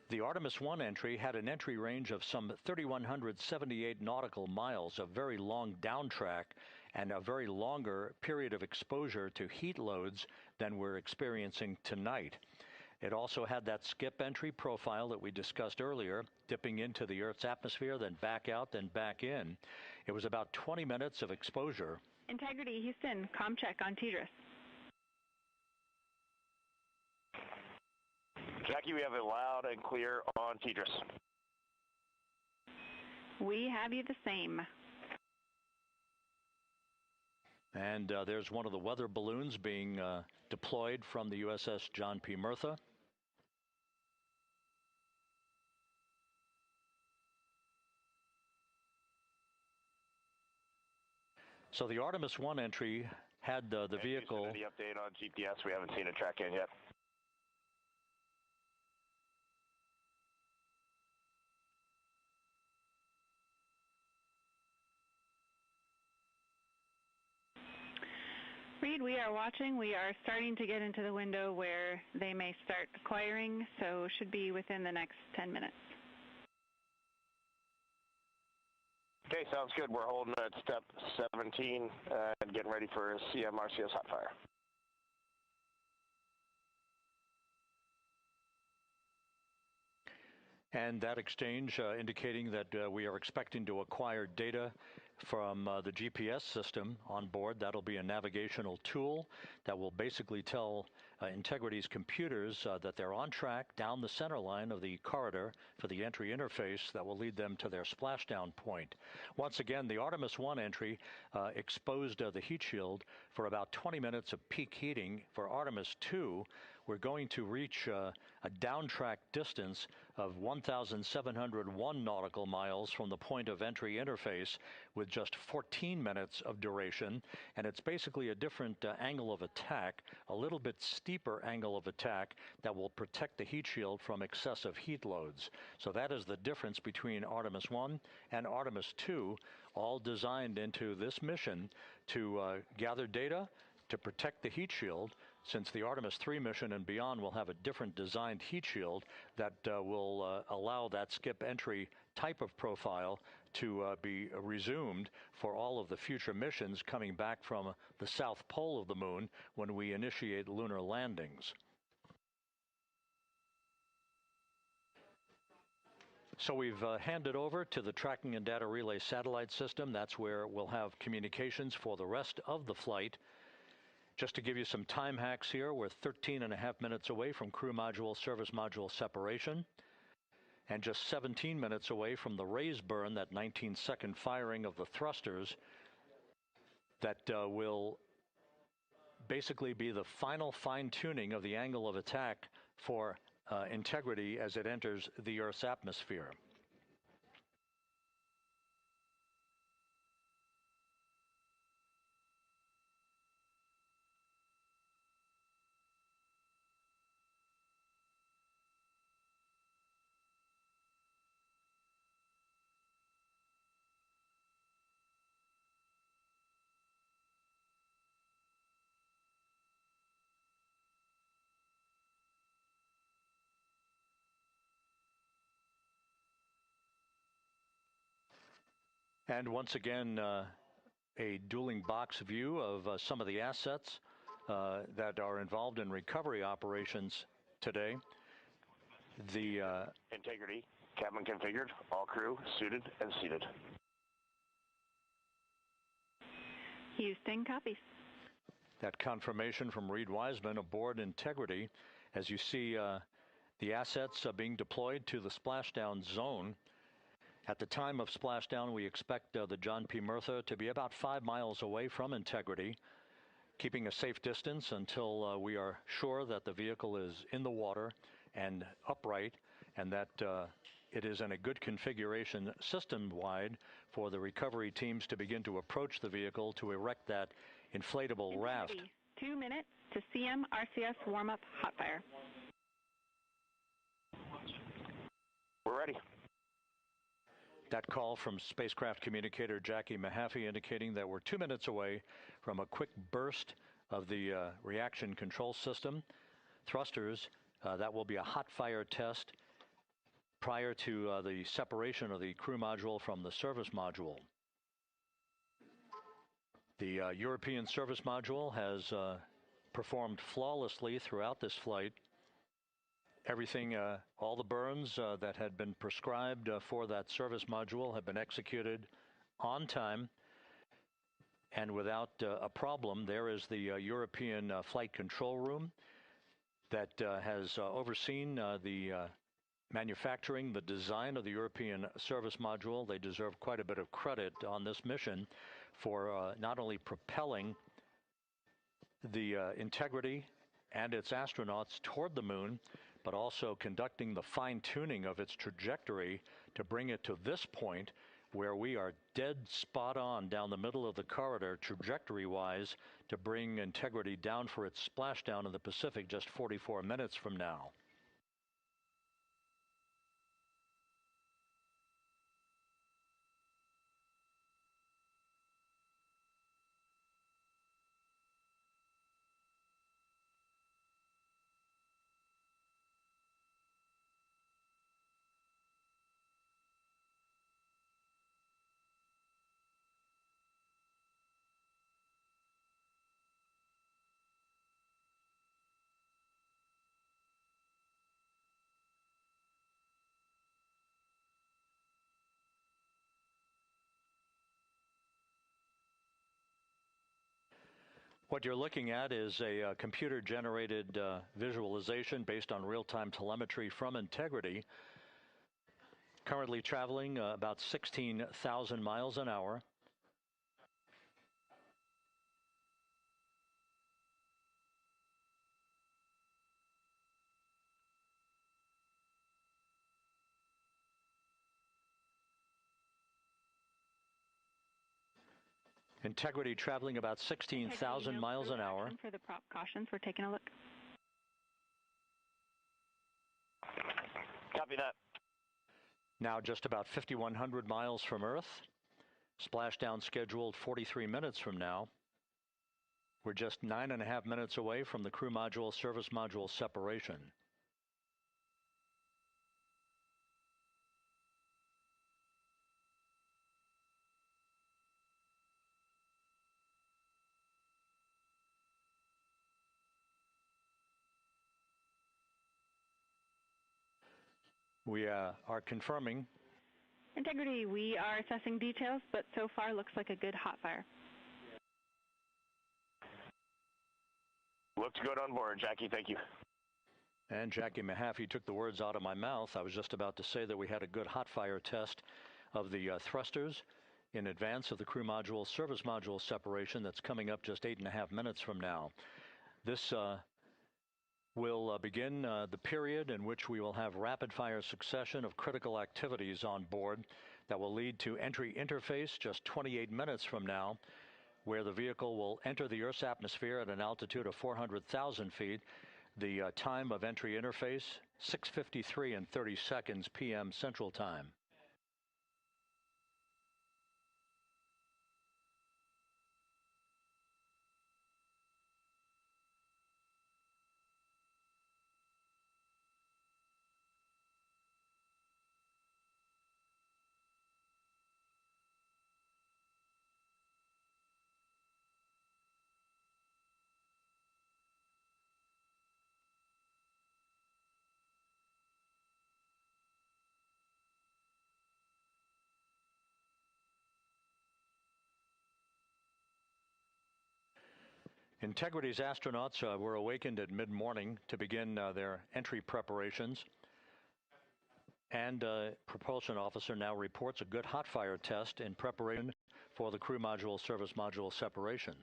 The Artemis 1 entry had an entry range of some 3,178 nautical miles, a very long downtrack, and a very longer period of exposure to heat loads than we're experiencing tonight. It also had that skip entry profile that we discussed earlier, dipping into the Earth's atmosphere, then back out, then back in. It was about 20 minutes of exposure. Integrity, Houston, comm check on TDRS. Jackie, we have it loud and clear on TDRS. We have you the same. And there's one of the weather balloons being deployed from the USS John P. Murtha. So the Artemis 1 entry had the vehicle. The update on GPS, we haven't seen it track in yet. Reed, we are watching. We are starting to get into the window where they may start acquiring, so should be within the next 10 minutes. Okay, sounds good. We're holding at step 17 and getting ready for CM RCS hot fire. And that exchange indicating that we are expecting to acquire data from the GPS system on board. That'll be a navigational tool that will basically tell Integrity's computers that they're on track down the center line of the corridor for the entry interface that will lead them to their splashdown point. Once again, the Artemis 1 entry exposed the heat shield for about 20 minutes of peak heating. For Artemis 2, we're going to reach a downtrack distance of 1,701 nautical miles from the point of entry interface with just 14 minutes of duration. And it's basically a different angle of attack, a little bit steeper angle of attack that will protect the heat shield from excessive heat loads. So that is the difference between Artemis 1 and Artemis 2, all designed into this mission to gather data, to protect the heat shield, since the Artemis 3 mission and beyond will have a different designed heat shield that will allow that skip entry type of profile to be resumed for all of the future missions coming back from the south pole of the moon when we initiate lunar landings. So we've handed over to the tracking and data relay satellite system. That's where we'll have communications for the rest of the flight. Just to give you some time hacks here, we're 13.5 minutes away from crew module, service module separation, and just 17 minutes away from the raise burn, that 19-second firing of the thrusters that will basically be the final fine-tuning of the angle of attack for Integrity as it enters the Earth's atmosphere. And once again, a dueling box view of some of the assets that are involved in recovery operations today. The Integrity, cabin configured, all crew suited and seated. Houston copies. That confirmation from Reed Wiseman aboard Integrity, as you see the assets being deployed to the splashdown zone. At the time of splashdown, we expect the John P. Murtha to be about 5 miles away from Integrity, keeping a safe distance until we are sure that the vehicle is in the water and upright, and that it is in a good configuration system-wide for the recovery teams to begin to approach the vehicle to erect that inflatable raft. 2 minutes to CM RCS warm-up hot fire. We're ready. That call from spacecraft communicator Jackie Mahaffey indicating that we're 2 minutes away from a quick burst of the reaction control system. Thrusters, that will be a hot fire test prior to the separation of the crew module from the service module. The European service module has performed flawlessly throughout this flight. Everything, all the burns that had been prescribed for that service module have been executed on time and without a problem. There is the European flight control room that has overseen the manufacturing, the design of the European service module. They deserve quite a bit of credit on this mission for not only propelling the Integrity and its astronauts toward the moon, but also conducting the fine-tuning of its trajectory to bring it to this point where we are dead spot on down the middle of the corridor trajectory-wise to bring Integrity down for its splashdown in the Pacific just 44 minutes from now. What you're looking at is a computer-generated visualization based on real-time telemetry from Integrity. Currently traveling about 16,000 miles an hour. Integrity traveling about 16,000 miles an hour. For the prop cautions, we're taking a look. Copy that. Now just about 5,100 miles from Earth. Splashdown scheduled 43 minutes from now. We're just 9.5 minutes away from the crew module service module separation. We are confirming. Integrity, we are assessing details, but so far looks like a good hot fire. Looks good on board, Jackie. Thank you. And Jackie Mahaffey took the words out of my mouth. I was just about to say that we had a good hot fire test of the thrusters in advance of the crew module service module separation that's coming up just 8.5 minutes from now. This will begin the period in which we will have rapid-fire succession of critical activities on board that will lead to entry interface just 28 minutes from now, where the vehicle will enter the Earth's atmosphere at an altitude of 400,000 feet. The time of entry interface, 6:53 and 30 seconds p.m. Central Time. Integrity's astronauts were awakened at mid-morning to begin their entry preparations. And propulsion officer now reports a good hot fire test in preparation for the crew module service module separation.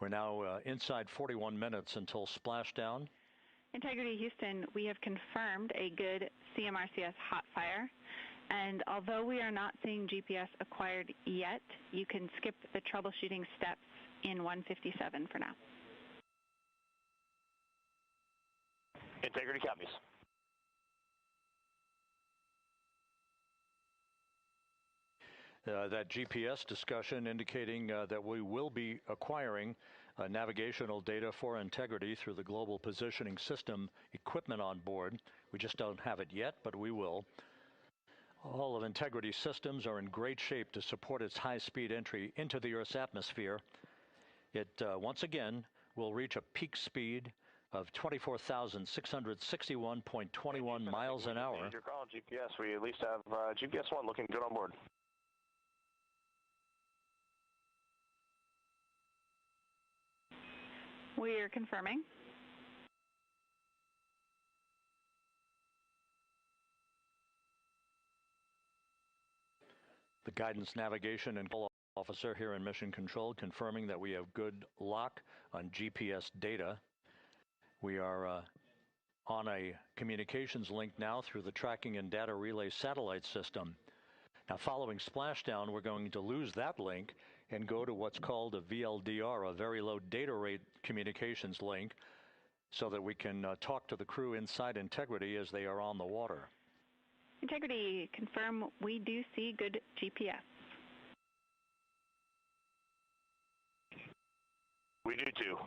We're now inside 41 minutes until splashdown. Integrity Houston, we have confirmed a good CMRCS hot fire, and although we are not seeing GPS acquired yet, you can skip the troubleshooting steps in 157 for now. Integrity copies. That GPS discussion indicating that we will be acquiring navigational data for Integrity through the Global Positioning System equipment on board. We just don't have it yet, but we will. All of Integrity's systems are in great shape to support its high-speed entry into the Earth's atmosphere. It, once again, will reach a peak speed of 24,661.21 miles an hour. You're calling GPS. We at least have GPS 1 looking good on board. We are confirming. The guidance, navigation, and control officer here in Mission Control confirming that we have good lock on GPS data. We are on a communications link now through the tracking and data relay satellite system. Now, following splashdown, we're going to lose that link and go to what's called a VLDR, a very low data rate communications link, so that we can talk to the crew inside Integrity as they are on the water. Integrity, confirm we do see good GPS. We do too,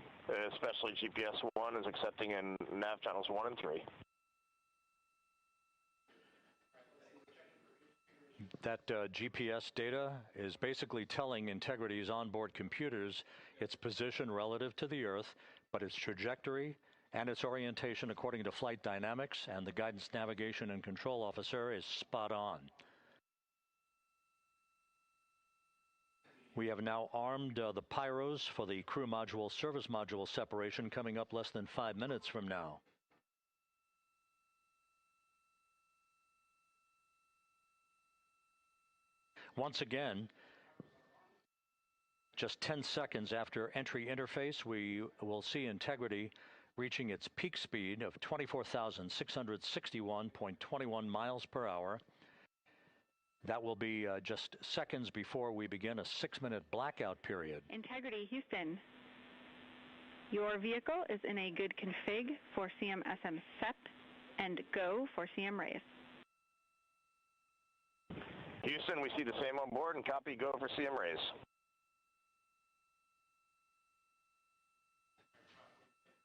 especially GPS 1 is accepting in nav channels 1 and 3. That GPS data is basically telling Integrity's onboard computers its position relative to the Earth, but its trajectory and its orientation according to flight dynamics, and the guidance, navigation, and control officer is spot on. We have now armed the pyros for the crew module service module separation coming up less than 5 minutes from now. Once again, just 10 seconds after entry interface, we will see Integrity reaching its peak speed of 24,661.21 miles per hour. That will be just seconds before we begin a 6-minute blackout period. Integrity, Houston. Your vehicle is in a good config for CM-SM SEP and go for CM raise. Houston, we see the same on board and copy go for CM raise.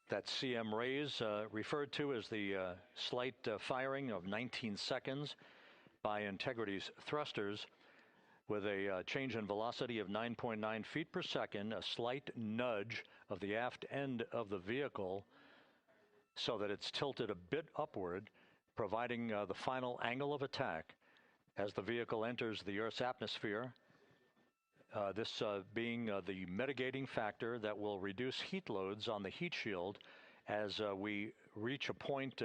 That CM raise referred to as the slight firing of 19 seconds by Integrity's thrusters with a change in velocity of 9.9 feet per second, a slight nudge of the aft end of the vehicle so that it's tilted a bit upward, providing the final angle of attack as the vehicle enters the Earth's atmosphere, this being the mitigating factor that will reduce heat loads on the heat shield as we reach a point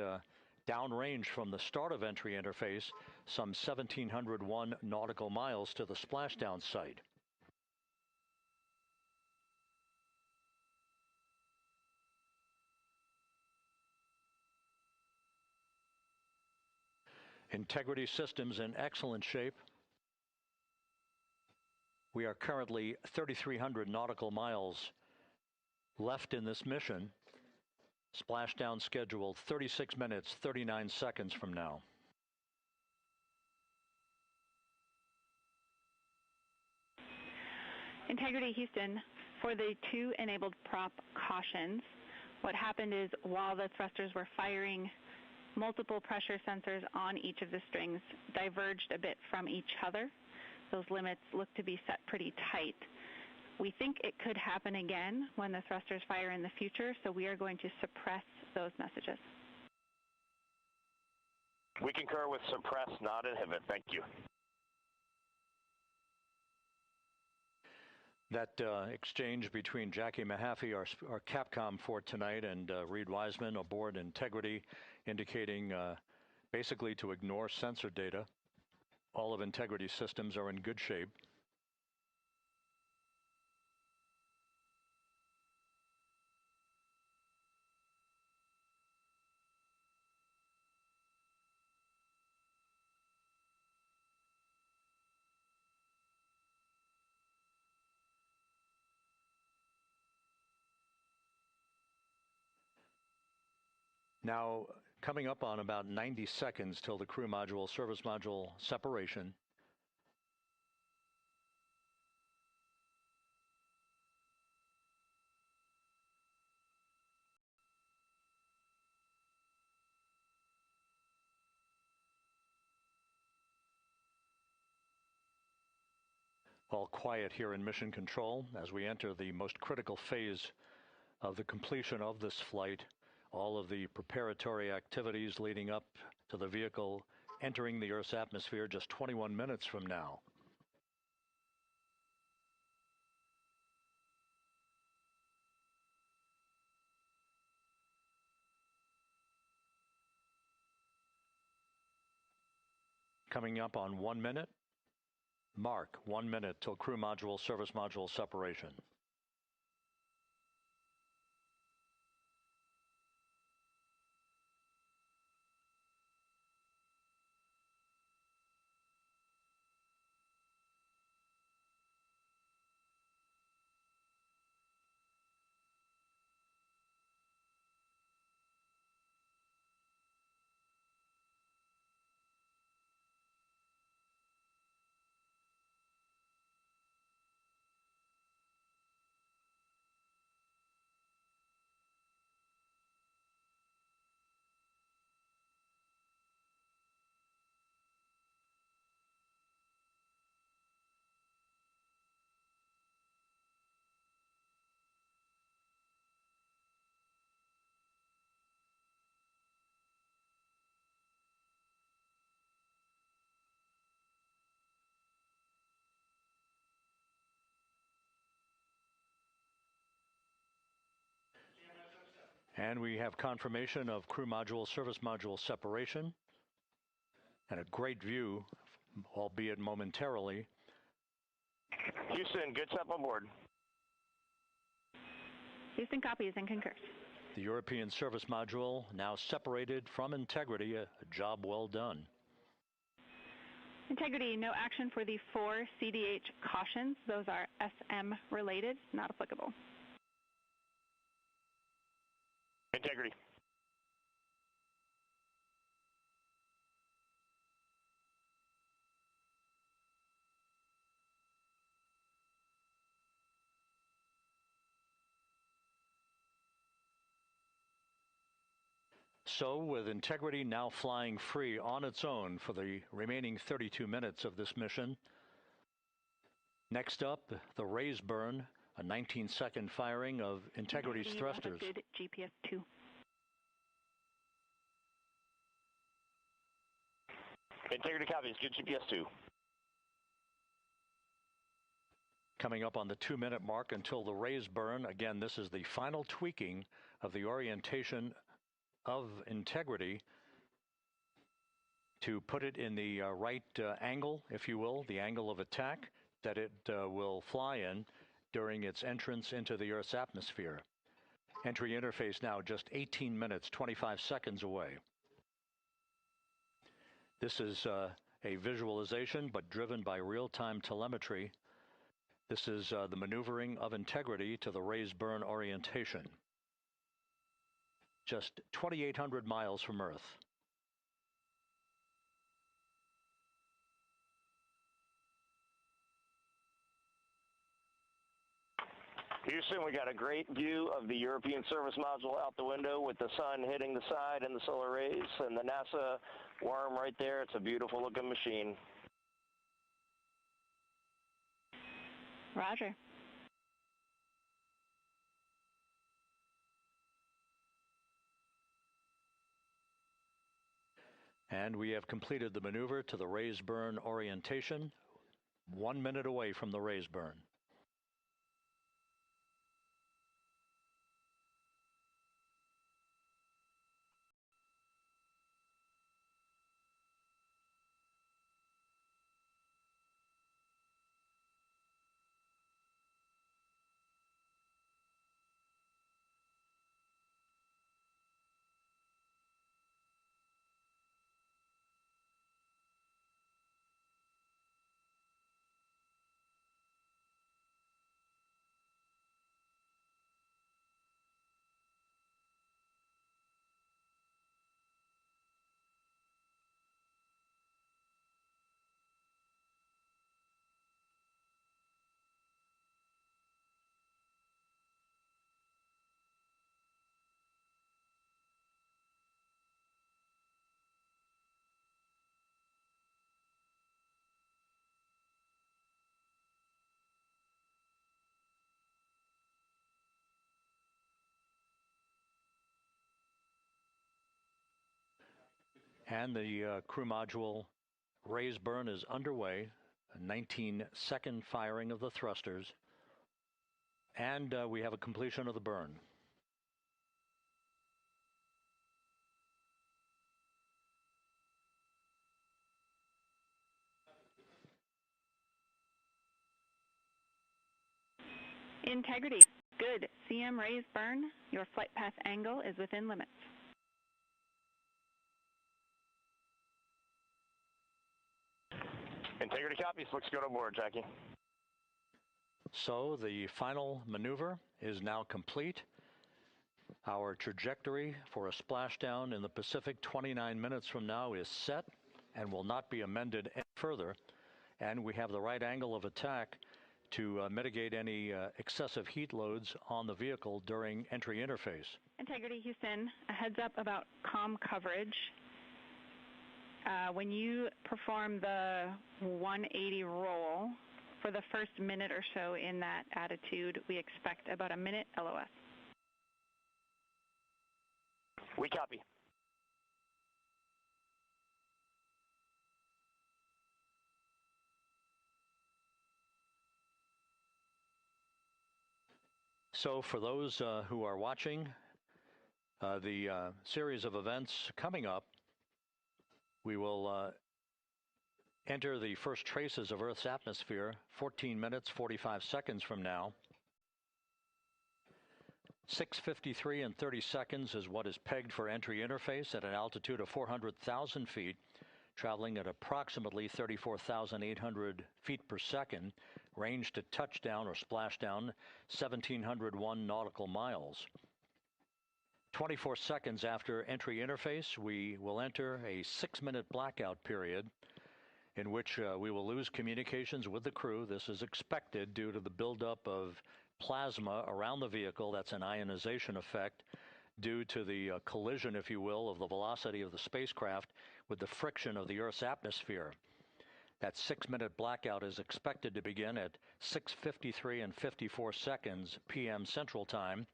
downrange from the start of entry interface, some 1,701 nautical miles to the splashdown site. Integrity systems in excellent shape. We are currently 3,300 nautical miles left in this mission. Splashdown scheduled 36 minutes, 39 seconds from now. Integrity, Houston. For the 2 enabled prop cautions, what happened is while the thrusters were firing, multiple pressure sensors on each of the strings diverged a bit from each other. Those limits look to be set pretty tight. We think it could happen again when the thrusters fire in the future, so we are going to suppress those messages. We concur with suppress, not inhibit. Thank you. That exchange between Jackie Mahaffey, our Capcom for tonight, and Reed Wiseman aboard Integrity, indicating basically to ignore sensor data. All of Integrity systems are in good shape. Now, coming up on about 90 seconds till the crew module, service module separation. All quiet here in Mission Control as we enter the most critical phase of the completion of this flight. All of the preparatory activities leading up to the vehicle entering the Earth's atmosphere just 21 minutes from now. Coming up on 1 minute. Mark 1 minute till crew module, service module separation. And we have confirmation of crew module, service module separation, and a great view, albeit momentarily. Houston, good step on board. Houston copies and concurs. The European service module now separated from Integrity, a job well done. Integrity, no action for the 4 CDH cautions. Those are SM related, not applicable. Integrity. So, with Integrity now flying free on its own for the remaining 32 minutes of this mission, next up, the raise burn, a 19-second firing of Integrity's thrusters. Good GPS 2. Integrity copies, good GPS 2. Coming up on the 2-minute mark until the raise burn. Again, this is the final tweaking of the orientation of Integrity to put it in the right angle, if you will, the angle of attack that it will fly in during its entrance into the Earth's atmosphere. Entry interface now just 18 minutes, 25 seconds away. This is a visualization, but driven by real-time telemetry. This is the maneuvering of Integrity to the raise burn orientation. Just 2,800 miles from Earth. Houston, we got a great view of the European service module out the window with the sun hitting the side and the solar rays and the NASA worm right there. It's a beautiful looking machine. Roger. And we have completed the maneuver to the raise burn orientation, 1 minute away from the raise burn. And the crew module raise burn is underway, a 19-second firing of the thrusters, and we have a completion of the burn. Integrity, good. CM raise burn. Your flight path angle is within limits. Integrity copies. Looks good on board, Jackie. So the final maneuver is now complete. Our trajectory for a splashdown in the Pacific 29 minutes from now is set and will not be amended any further. And we have the right angle of attack to mitigate any excessive heat loads on the vehicle during entry interface. Integrity, Houston, a heads up about comm coverage. When you perform the 180 roll, for the first minute or so in that attitude, we expect about a minute LOS. We copy. So for those who are watching, The series of events coming up, we will enter the first traces of Earth's atmosphere 14 minutes, 45 seconds from now. 6:53 and 30 seconds is what is pegged for entry interface at an altitude of 400,000 feet, traveling at approximately 34,800 feet per second, range to touchdown or splashdown 1,701 nautical miles. 24 seconds after entry interface, we will enter a 6-minute blackout period in which we will lose communications with the crew. This is expected due to the buildup of plasma around the vehicle. That's an ionization effect due to the collision, if you will, of the velocity of the spacecraft with the friction of the Earth's atmosphere. That 6-minute blackout is expected to begin at 6:53 and 54 seconds p.m. Central Time.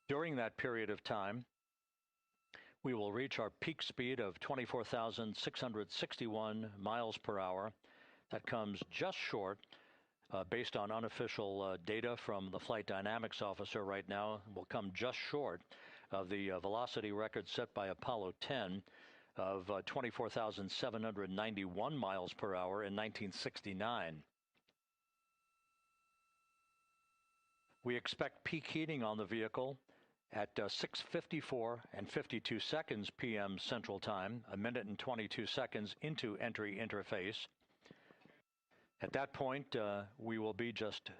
During that period of time, we will reach our peak speed of 24,661 miles per hour. That comes just short, based on unofficial data from the flight dynamics officer right now, will come just short of the velocity record set by Apollo 10 of 24,791 miles per hour in 1969. We expect peak heating on the vehicle at 6:54 and 52 seconds p.m. Central Time, a minute and 22 seconds into entry interface. At that point, we will be just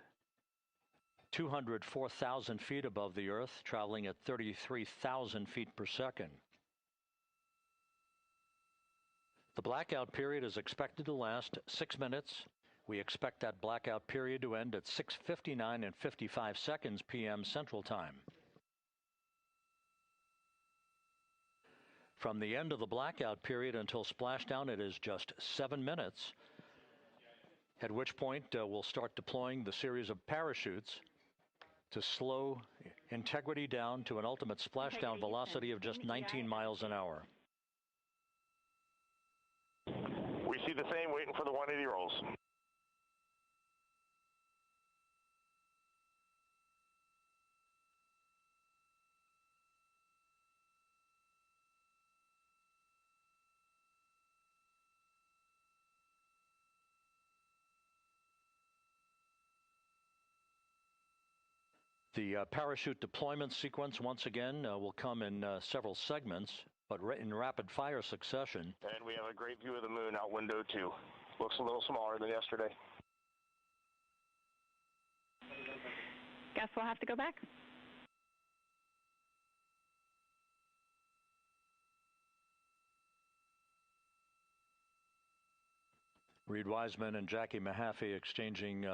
204,000 feet above the Earth, traveling at 33,000 feet per second. The blackout period is expected to last 6 minutes. We expect that blackout period to end at 6:59 and 55 seconds p.m. Central Time. From the end of the blackout period until splashdown, it is just 7 minutes, at which point we'll start deploying the series of parachutes to slow integrity down to an ultimate splashdown velocity of just 19 miles an hour. We see the same, waiting for the 180 rolls. The parachute deployment sequence, once again, will come in several segments, but in rapid-fire succession. And we have a great view of the moon out window, too. Looks a little smaller than yesterday. Guess we'll have to go back. Reed Wiseman and Jackie Mahaffey exchanging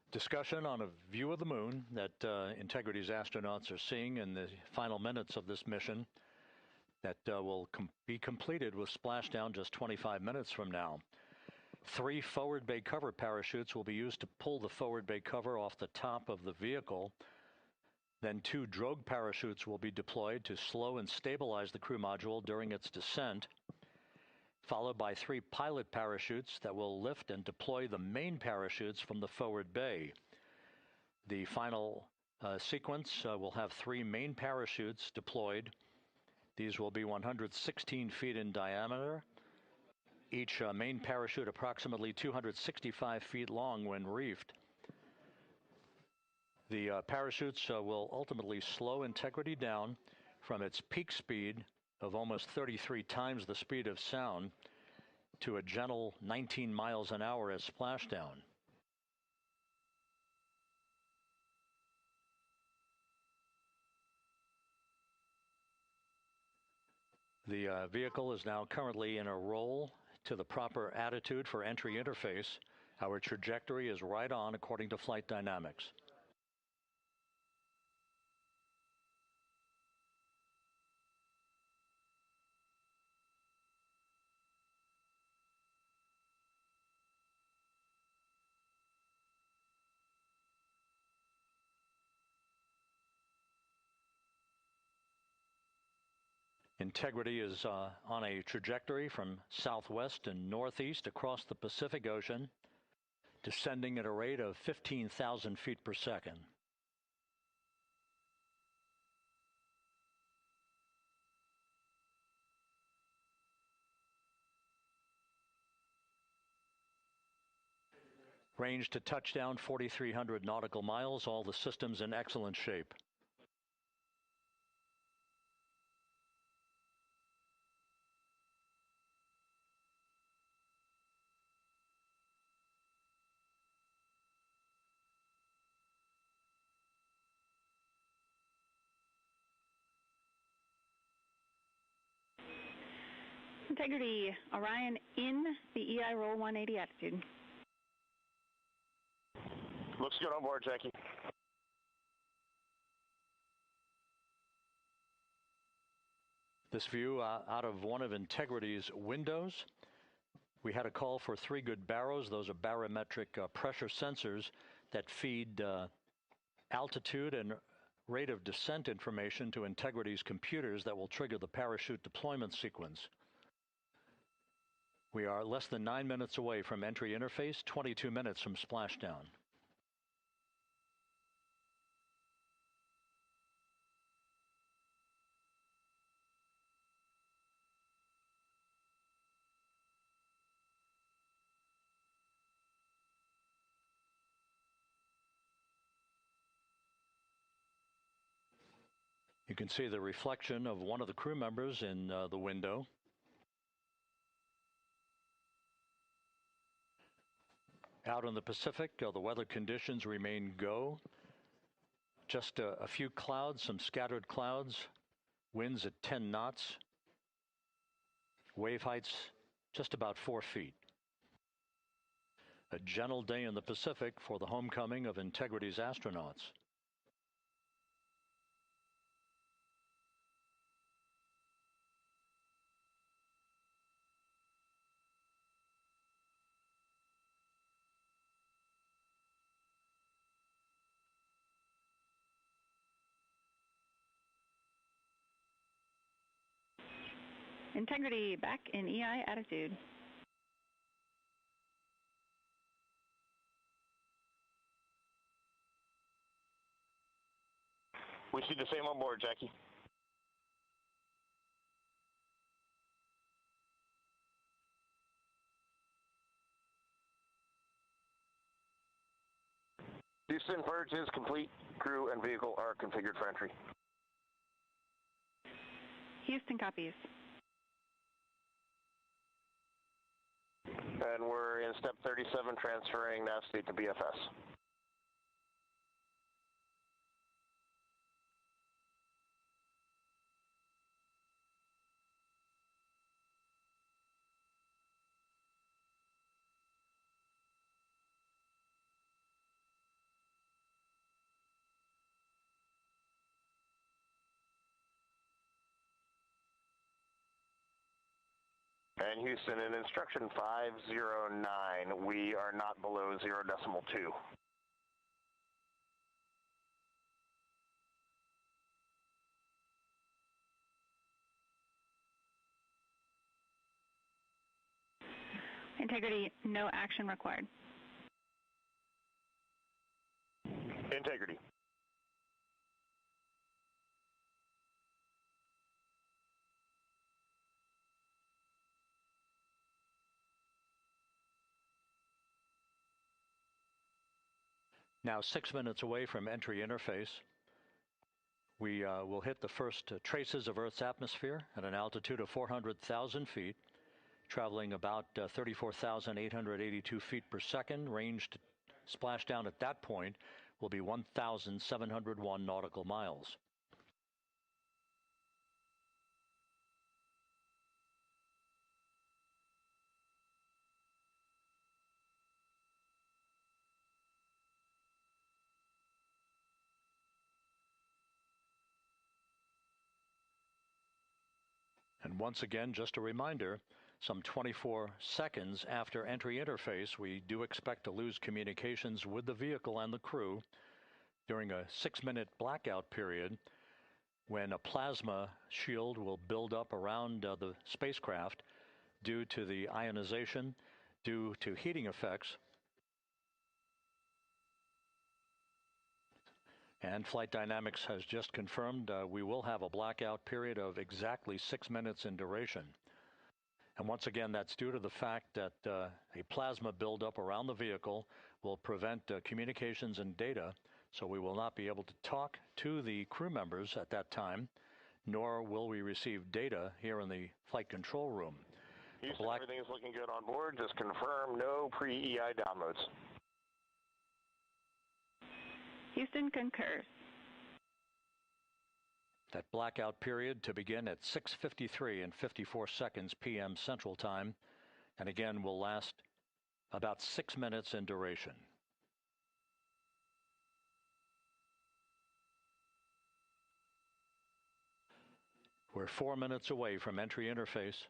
discussion on a view of the moon that Integrity's astronauts are seeing in the final minutes of this mission that will be completed with splashdown just 25 minutes from now. 3 forward bay cover parachutes will be used to pull the forward bay cover off the top of the vehicle. Then 2 drogue parachutes will be deployed to slow and stabilize the crew module during its descent, followed by 3 pilot parachutes that will lift and deploy the main parachutes from the forward bay. The final sequence will have 3 main parachutes deployed. These will be 116 feet in diameter, each main parachute approximately 265 feet long when reefed. The parachutes will ultimately slow Integrity down from its peak speed of almost 33 times the speed of sound to a gentle 19 miles an hour at splashdown. The vehicle is now currently in a roll to the proper attitude for entry interface. Our trajectory is right on according to flight dynamics. Integrity is on a trajectory from southwest and northeast across the Pacific Ocean, descending at a rate of 15,000 feet per second. Range to touchdown 4,300 nautical miles, all the systems in excellent shape. Integrity, Orion in the EI roll 180 attitude. Looks good on board, Jackie. This view out of one of Integrity's windows. We had a call for 3 good barrows. Those are barometric pressure sensors that feed altitude and rate of descent information to Integrity's computers that will trigger the parachute deployment sequence. We are less than 9 minutes away from entry interface, 22 minutes from splashdown. You can see the reflection of one of the crew members in the window. Out in the Pacific, the weather conditions remain go. Just a few clouds, some scattered clouds, winds at 10 knots, wave heights just about 4 feet. A gentle day in the Pacific for the homecoming of Integrity's astronauts. Integrity back in EI attitude. We see the same on board, Jackie. Houston, purge is complete. Crew and vehicle are configured for entry. Houston copies. And we're in step 37, transferring nav state to BFS. And Houston, in instruction 509, we are not below 0.2. Integrity, no action required. Integrity. Now 6 minutes away from entry interface. We will hit the first traces of Earth's atmosphere at an altitude of 400,000 feet, traveling about 34,882 feet per second. Range to splashdown at that point will be 1,701 nautical miles. And once again, just a reminder, some 24 seconds after entry interface, we do expect to lose communications with the vehicle and the crew during a 6-minute blackout period when a plasma shield will build up around the spacecraft due to the ionization, due to heating effects. And Flight Dynamics has just confirmed we will have a blackout period of exactly 6 minutes in duration. And once again, that's due to the fact that a plasma buildup around the vehicle will prevent communications and data, so we will not be able to talk to the crew members at that time, nor will we receive data here in the flight control room. Houston, everything is looking good on board. Just confirm no pre-EI downloads. Houston concurs. That blackout period to begin at 6:53 and 54 seconds p.m. Central Time, and again will last about 6 minutes in duration. We're 4 minutes away from entry interface.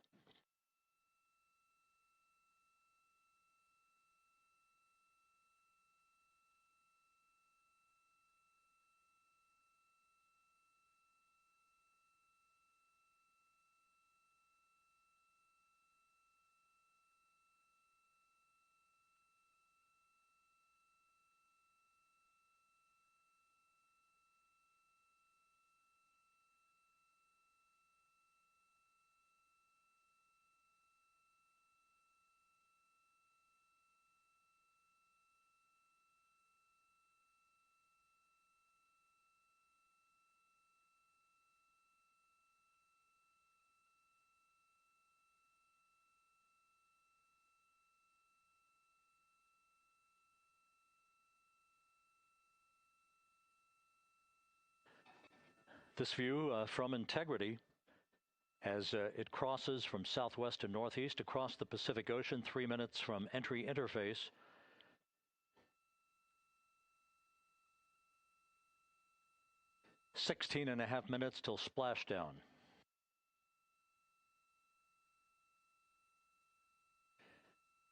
This view from Integrity as it crosses from southwest to northeast across the Pacific Ocean, 3 minutes from entry interface. "16.5 minutes till splashdown.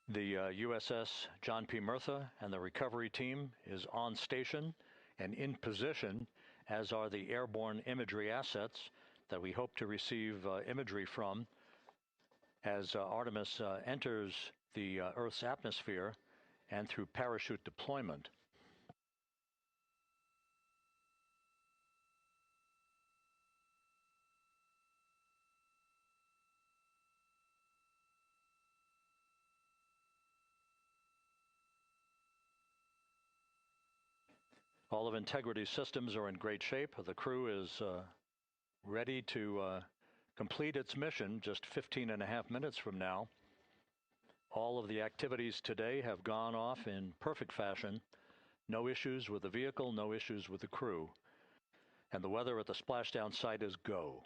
The USS John P. Murtha and the recovery team is on station and in position, as are the airborne imagery assets that we hope to receive imagery from as Artemis enters the Earth's atmosphere and through parachute deployment. All of Integrity's systems are in great shape. The crew is ready to complete its mission just 15.5 minutes from now. All of the activities today have gone off in perfect fashion. No issues with the vehicle, no issues with the crew. And the weather at the splashdown site is go.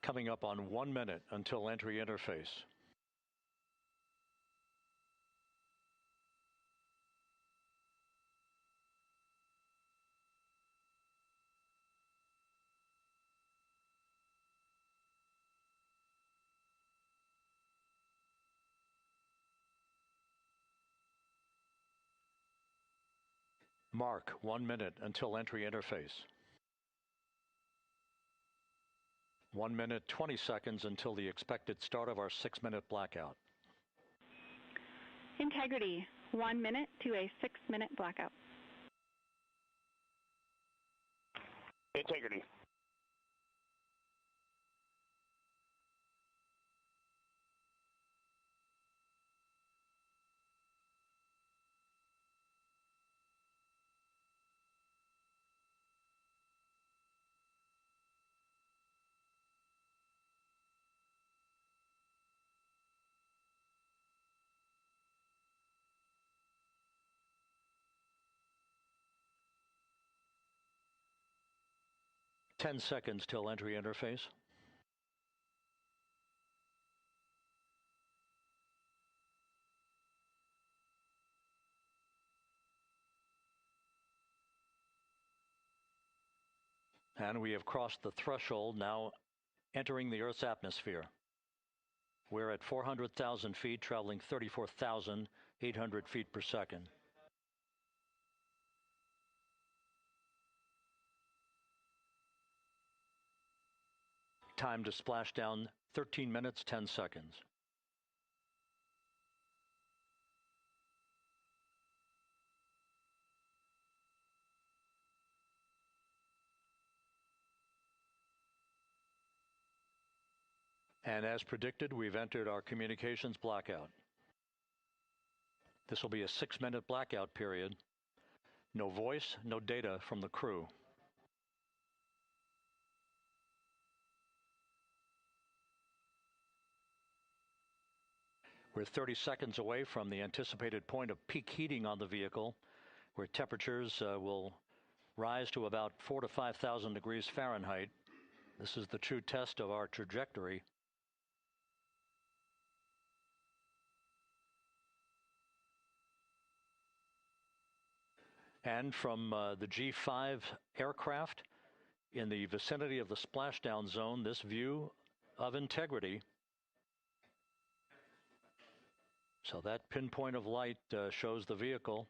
Coming up on 1 minute until entry interface. Mark 1 minute until entry interface. 1 minute, 20 seconds until the expected start of our 6-minute blackout. Integrity, 1 minute to a 6-minute blackout. Integrity. Ten seconds till entry interface. And we have crossed the threshold, now entering the Earth's atmosphere. We're at 400,000 feet, traveling 34,800 feet per second. Time to splashdown, 13 minutes, 10 seconds. And as predicted, we've entered our communications blackout. This will be a 6-minute blackout period. No voice, no data from the crew. We're 30 seconds away from the anticipated point of peak heating on the vehicle, where temperatures will rise to about 4,000 to 5,000 degrees Fahrenheit. This is the true test of our trajectory. And from the G5 aircraft in the vicinity of the splashdown zone, this view of integrity. So that pinpoint of light shows the vehicle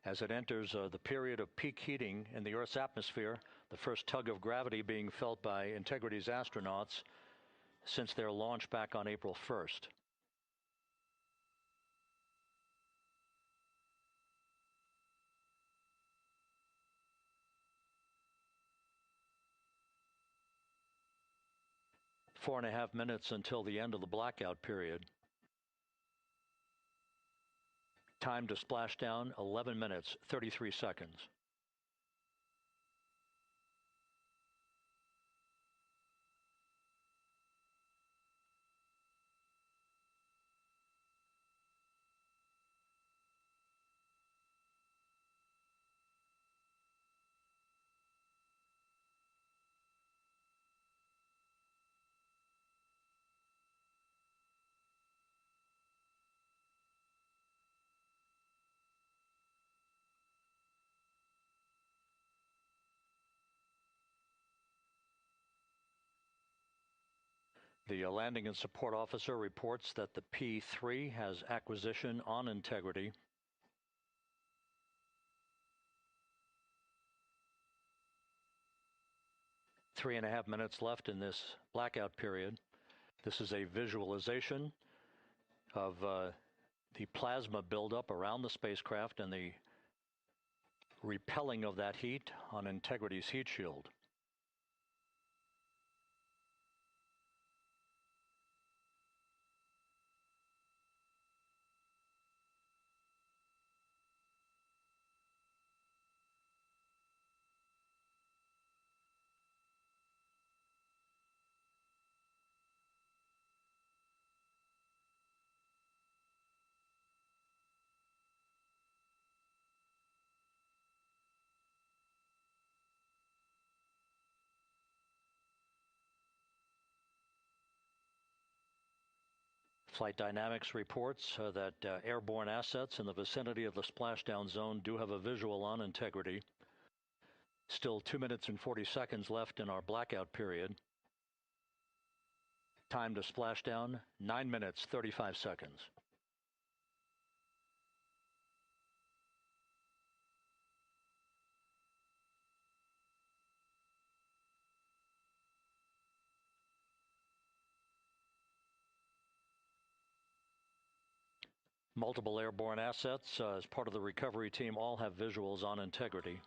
as it enters the period of peak heating in the Earth's atmosphere, the first tug of gravity being felt by Integrity's astronauts since their launch back on April 1st. Four and a half minutes until the end of the blackout period. Time to splashdown, 11 minutes, 33 seconds. The landing and support officer reports that the P3 has acquisition on integrity. Three and a half minutes left in this blackout period. This is a visualization of the plasma buildup around the spacecraft and the repelling of that heat on Integrity's heat shield. Flight Dynamics reports that airborne assets in the vicinity of the splashdown zone do have a visual on integrity. Still 2 minutes and 40 seconds left in our blackout period. Time to splashdown, 9 minutes, 35 seconds. Multiple airborne assets as part of the recovery team all have visuals on integrity.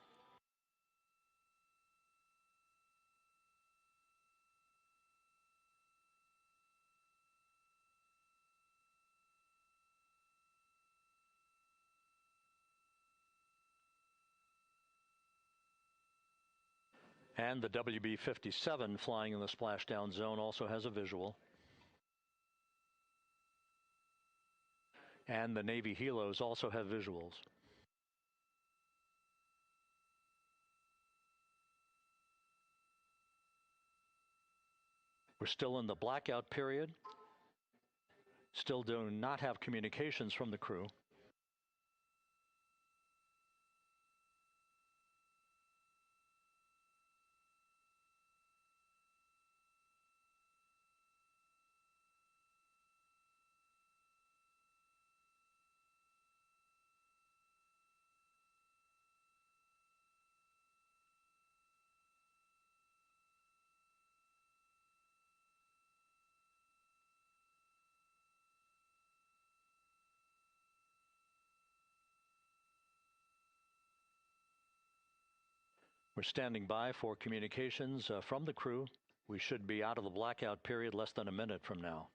And the WB-57 flying in the splashdown zone also has a visual. And the Navy helos also have visuals. We're still in the blackout period. Still do not have communications from the crew. We're standing by for communications from the crew. We should be out of the blackout period less than a minute from now.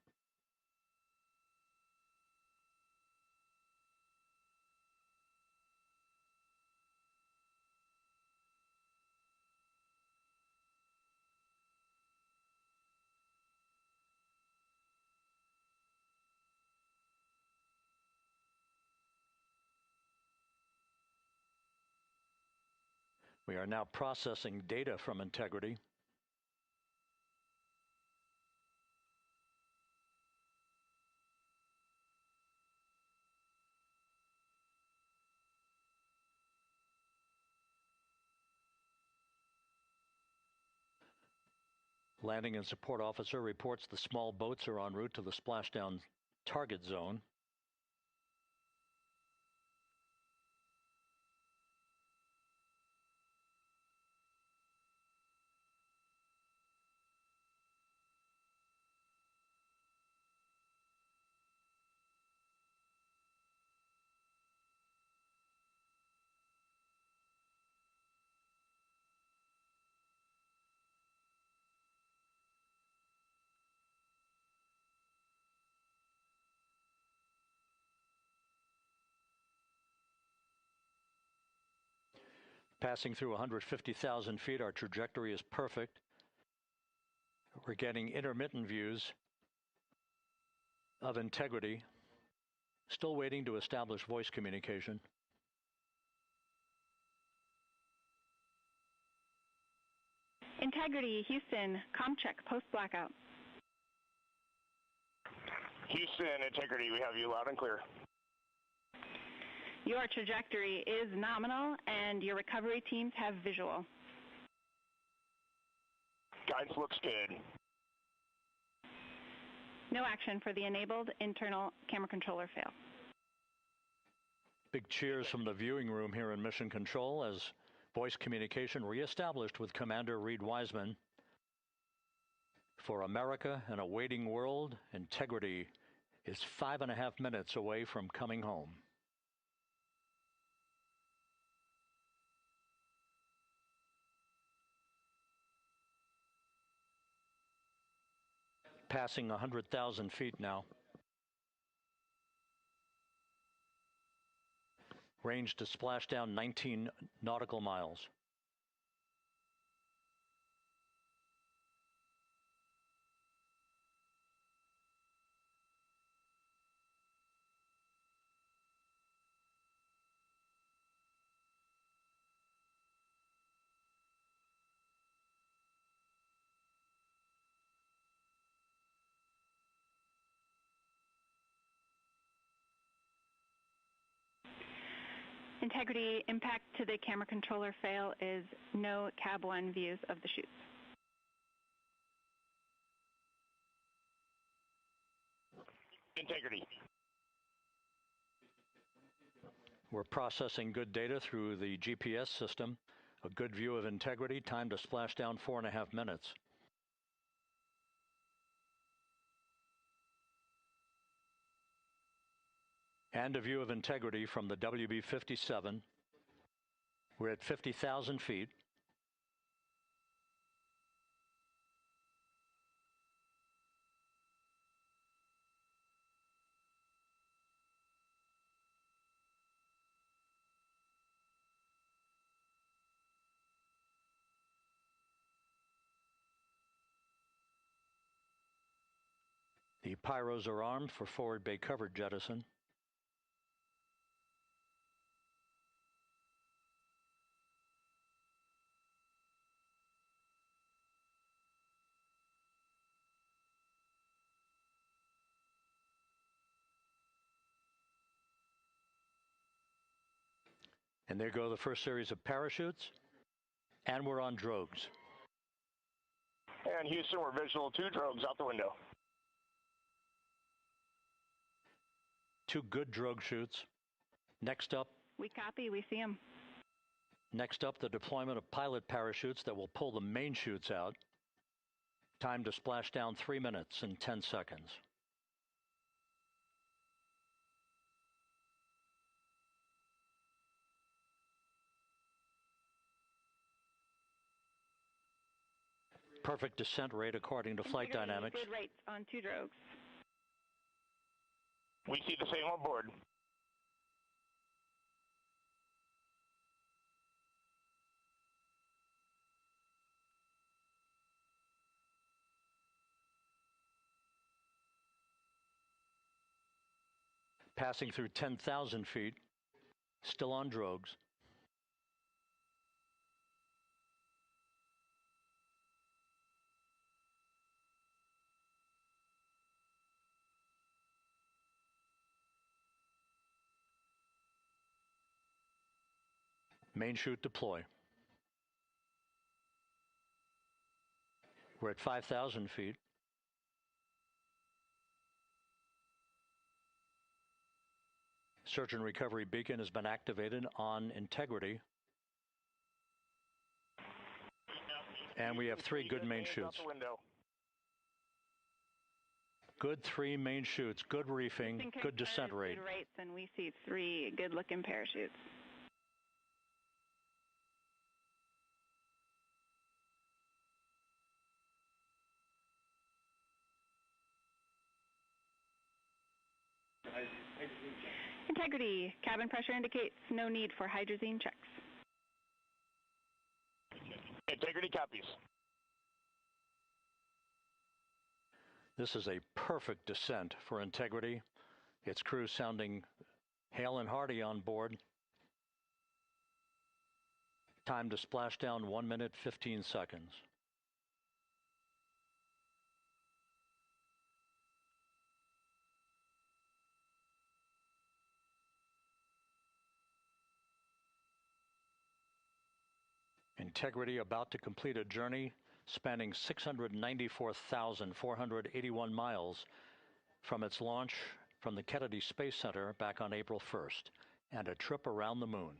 We are now processing data from Integrity. Landing and support officer reports the small boats are en route to the splashdown target zone. Passing through 150,000 feet, our trajectory is perfect. We're getting intermittent views of Integrity. Still waiting to establish voice communication. Integrity, Houston, comm check, post-blackout. Houston, Integrity, we have you loud and clear. Your trajectory is nominal, and your recovery teams have visual. Guidance looks good. No action for the enabled internal camera controller fail. Big cheers from the viewing room here in Mission Control as voice communication reestablished with Commander Reed Wiseman. For America and a waiting world, Integrity is 5.5 minutes away from coming home. Passing 100,000 feet now. Range to splashdown 19 nautical miles. Integrity, impact to the camera controller fail is no cab 1 views of the chutes. Integrity. We're processing good data through the GPS system. A good view of Integrity, time to splashdown 4.5 minutes. And a view of Integrity from the WB-57. We're at 50,000 feet. The pyros are armed for forward bay covered jettison. And there go the first series of parachutes, and we're on drogues. And Houston, we're visual 2 drogues out the window. 2 good drogue chutes. Next up. We copy, we see them. Next up, the deployment of pilot parachutes that will pull the main chutes out. Time to splash down 3 minutes and 10 seconds. Perfect descent rate according to flight dynamics. Good rates on 2 drogues. We see the same on board. Passing through 10,000 feet, still on drogues. Main chute deploy. We're at 5,000 feet. Search and recovery beacon has been activated on integrity. And we have 3 good main chutes. Good 3 main chutes, good reefing, good descent rate. Good rates, and we see 3 good-looking parachutes. Integrity. Cabin pressure indicates no need for hydrazine checks. Integrity copies. This is a perfect descent for integrity. Its crew sounding hale and hearty on board. Time to splash down 1 minute, 15 seconds. Integrity about to complete a journey spanning 694,481 miles from its launch from the Kennedy Space Center back on April 1st, and a trip around the moon.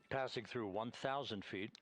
Passing through 1,000 feet.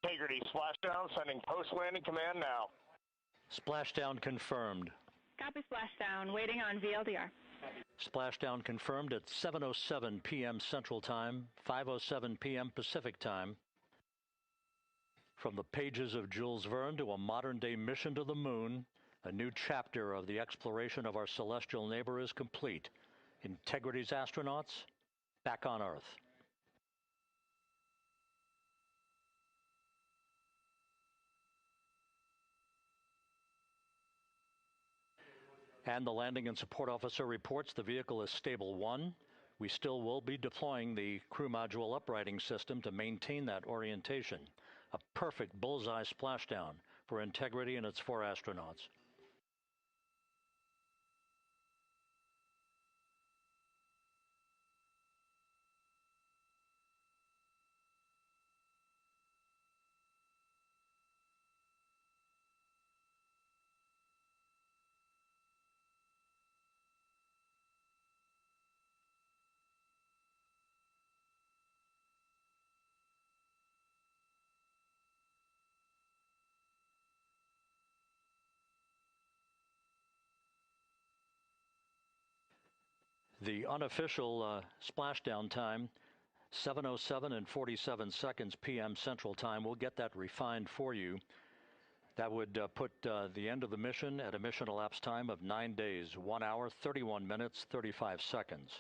Integrity, splashdown, sending post-landing command now. Splashdown confirmed. Copy splashdown, waiting on VLDR. Splashdown confirmed at 7:07 p.m. Central Time, 5:07 p.m. Pacific Time. From the pages of Jules Verne to a modern-day mission to the moon, a new chapter of the exploration of our celestial neighbor is complete. Integrity's astronauts back on Earth. And the landing and support officer reports the vehicle is stable 1. We still will be deploying the crew module uprighting system to maintain that orientation. A perfect bullseye splashdown for Integrity and its 4 astronauts. The unofficial splashdown time, 7:07 and 47 seconds p.m. Central Time. We'll get that refined for you. That would put the end of the mission at a mission elapsed time of 9 days, 1 hour, 31 minutes, 35 seconds.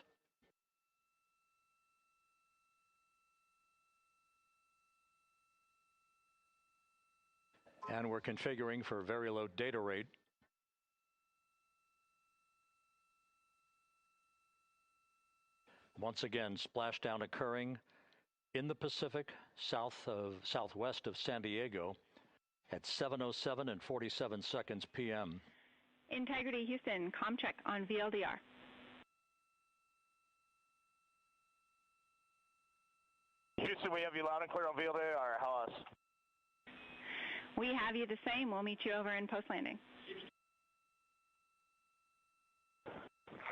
And we're configuring for very low data rate. Once again, splashdown occurring in the Pacific, southwest of San Diego at 7:07 and 47 seconds p.m. Integrity Houston, comm check on VLDR. Houston, we have you loud and clear on VLDR. How else? We have you the same. We'll meet you over in post-landing.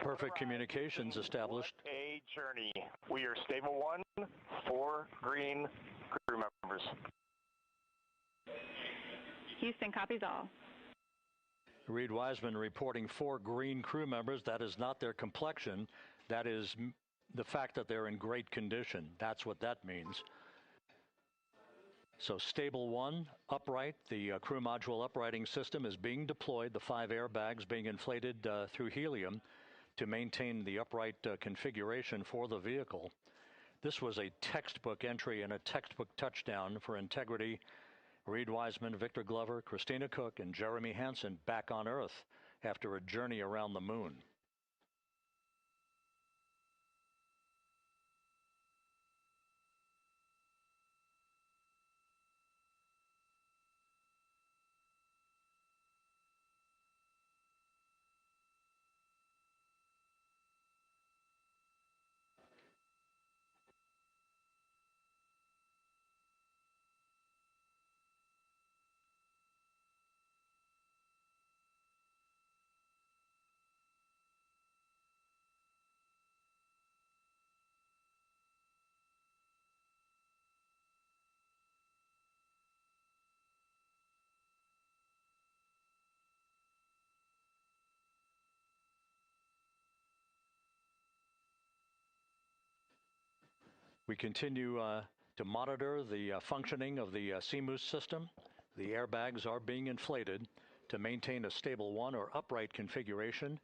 Perfect communications established. What a journey. We are stable 1, 4 green crew members. Houston copies all. Reed Wiseman reporting 4 green crew members. That is not their complexion. That is the fact that they're in great condition. That's what that means. So stable 1, upright. The crew module uprighting system is being deployed. The 5 airbags being inflated through helium to maintain the upright configuration for the vehicle. This was a textbook entry and a textbook touchdown for integrity. Reed Wiseman, Victor Glover, Christina Cook, and Jeremy Hansen back on Earth after a journey around the moon. We continue to monitor the functioning of the CMOOS system. The airbags are being inflated to maintain a stable 1 or upright configuration.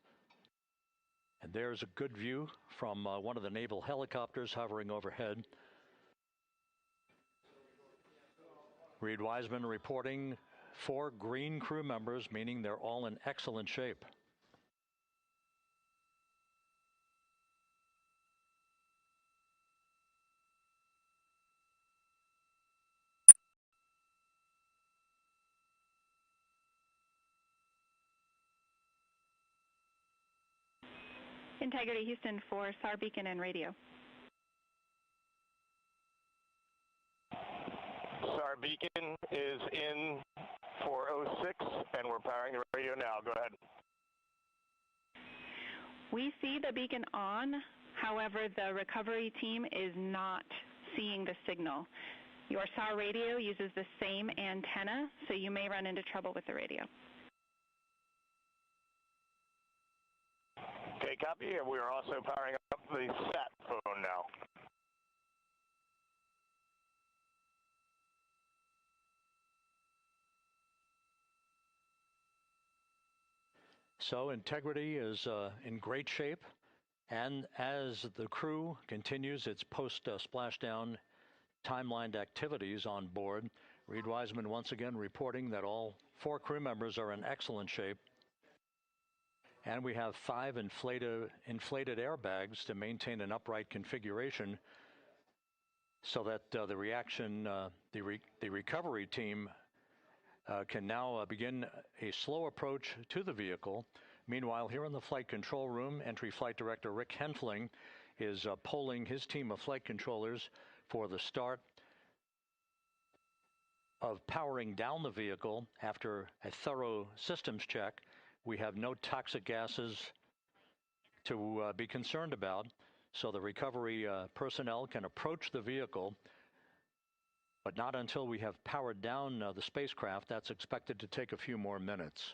And there's a good view from one of the naval helicopters hovering overhead. Reed Wiseman reporting 4 green crew members, meaning they're all in excellent shape. Integrity Houston for SAR beacon and radio. SAR beacon is in for 06, and we're powering the radio now. Go ahead. We see the beacon on. However, the recovery team is not seeing the signal. Your SAR radio uses the same antenna, so you may run into trouble with the radio. Okay, copy. And we are also powering up the sat phone now. So integrity is in great shape, and as the crew continues its post-splashdown timelined activities on board, Reed Wiseman once again reporting that all 4 crew members are in excellent shape. And we have 5 inflated airbags to maintain an upright configuration so that the recovery team can now begin a slow approach to the vehicle. Meanwhile, here in the flight control room, entry flight director Rick Henfling is polling his team of flight controllers for the start of powering down the vehicle after a thorough systems check. We have no toxic gases to be concerned about, so the recovery personnel can approach the vehicle, but not until we have powered down the spacecraft. That's expected to take a few more minutes.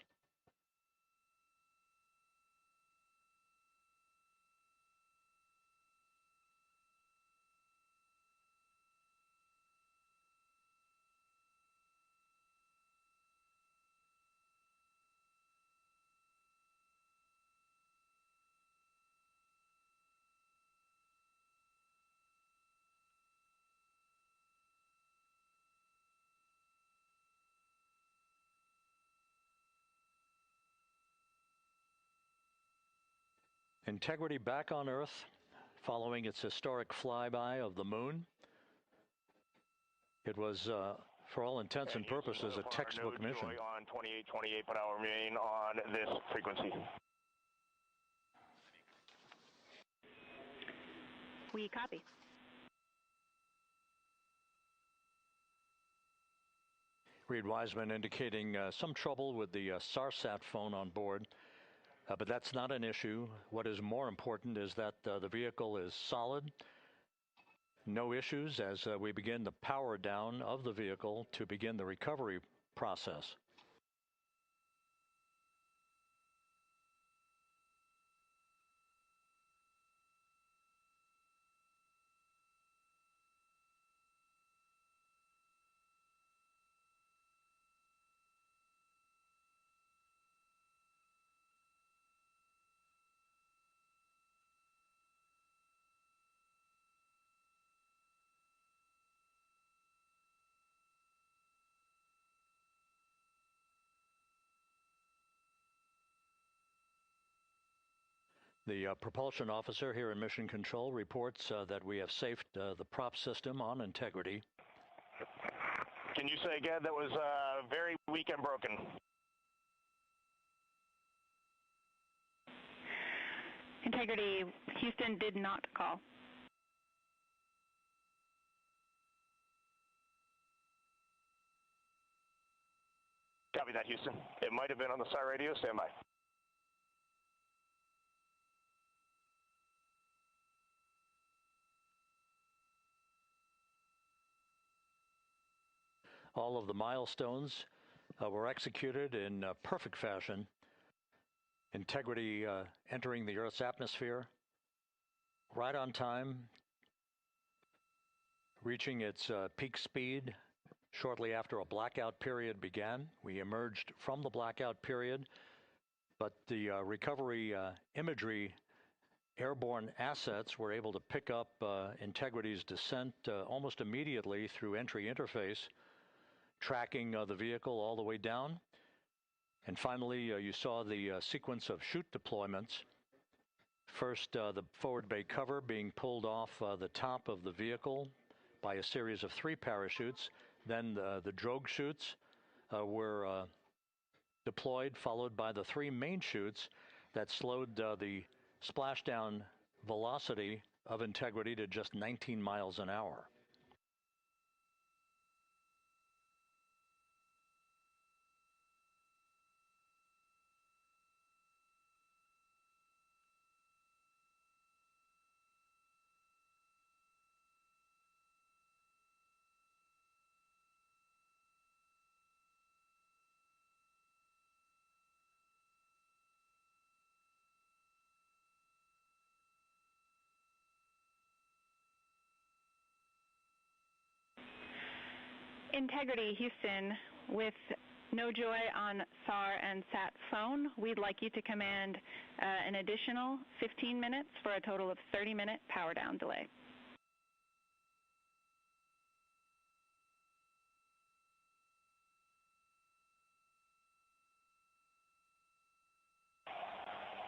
Integrity back on Earth following its historic flyby of the moon. It was, for all intents and purposes, a textbook mission. On 2828, but I'll remain on this frequency. We copy. Reed Wiseman indicating some trouble with the SARSAT phone on board. But that's not an issue. What is more important is that the vehicle is solid. No issues as we begin the power down of the vehicle to begin the recovery process. The propulsion officer here in Mission Control reports that we have safed the prop system on integrity. Can you say again? That was very weak and broken. Integrity, Houston did not call. Copy that, Houston. It might have been on the SAR radio. Stand by. All of the milestones were executed in perfect fashion. Integrity entering the Earth's atmosphere right on time, reaching its peak speed shortly after a blackout period began. We emerged from the blackout period, but the recovery imagery airborne assets were able to pick up Integrity's descent almost immediately through entry interface, tracking the vehicle all the way down. And finally, you saw the sequence of chute deployments. First, the forward bay cover being pulled off the top of the vehicle by a series of 3 parachutes. Then the drogue chutes were deployed, followed by the 3 main chutes that slowed the splashdown velocity of Integrity to just 19 miles an hour. Integrity, Houston, with no joy on SAR and SAT phone, we'd like you to command an additional 15 minutes for a total of 30-minute power down delay.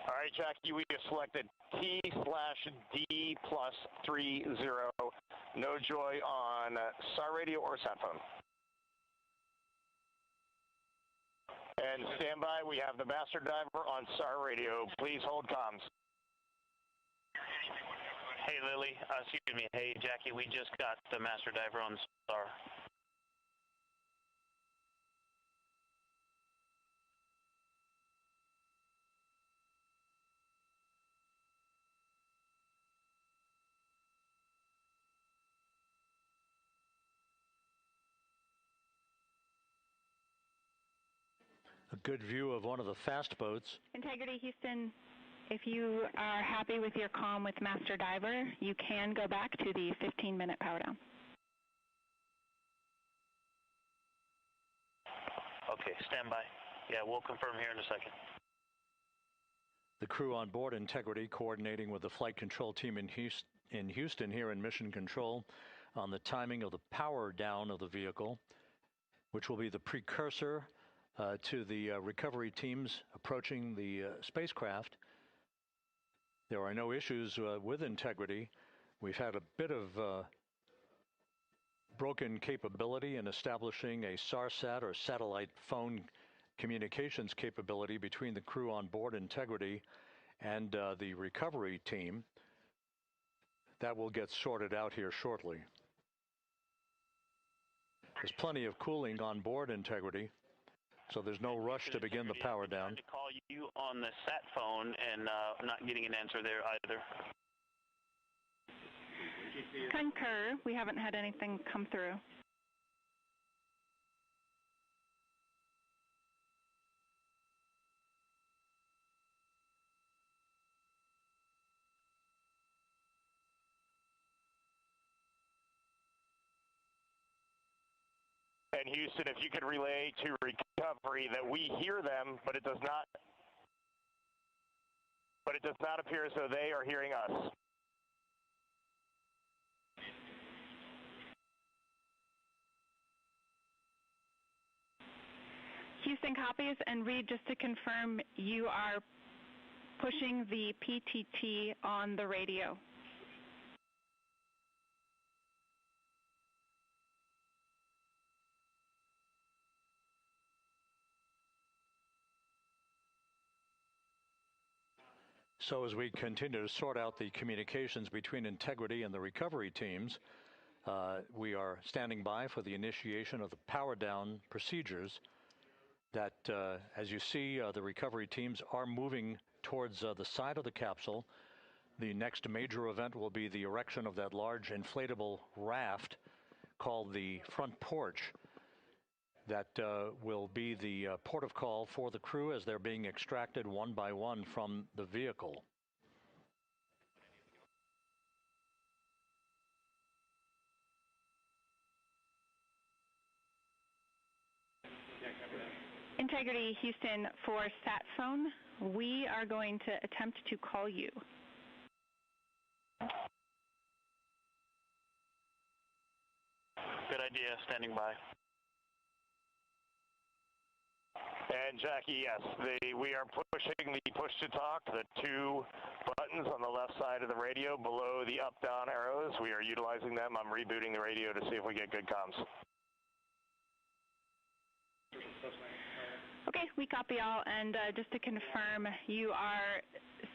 All right, Jackie, we have selected T/D+30. No joy on SAR radio or sat phone. And stand by, we have the master diver on SAR radio. Please hold comms. Hey, Lily, excuse me. Hey, Jackie, we just got the master diver on SAR. A good view of one of the fast boats. Integrity, Houston, if you are happy with your comm with master diver, you can go back to the 15-minute power down. Okay, stand by. Yeah, we'll confirm here in a second. The crew on board Integrity coordinating with the flight control team in Houston here in Mission Control on the timing of the power down of the vehicle, which will be the precursor to the recovery teams approaching the spacecraft. There are no issues with integrity. We've had a bit of broken capability in establishing a SARSAT or satellite phone communications capability between the crew on board Integrity and the recovery team. That will get sorted out here shortly. There's plenty of cooling on board Integrity, so there's no rush to begin the power down. To call you on the sat phone and not getting an answer there either. Concur. We haven't had anything come through. And Houston, if you could relay to recovery that we hear them, but it does not appear as though they are hearing us. Houston copies, and Reed, just to confirm, you are pushing the PTT on the radio. So as we continue to sort out the communications between Integrity and the recovery teams, we are standing by for the initiation of the power down procedures that, as you see, the recovery teams are moving towards the side of the capsule. The next major event will be the erection of that large inflatable raft called the front porch. That will be the port of call for the crew as they're being extracted one by one from the vehicle. Integrity, Houston, for sat phone, we are going to attempt to call you. Good idea, standing by. And Jackie, yes, we are pushing the push to talk, the two buttons on the left side of the radio below the up-down arrows. We are utilizing them. I'm rebooting the radio to see if we get good comms. Okay, we copy all, and just to confirm, you are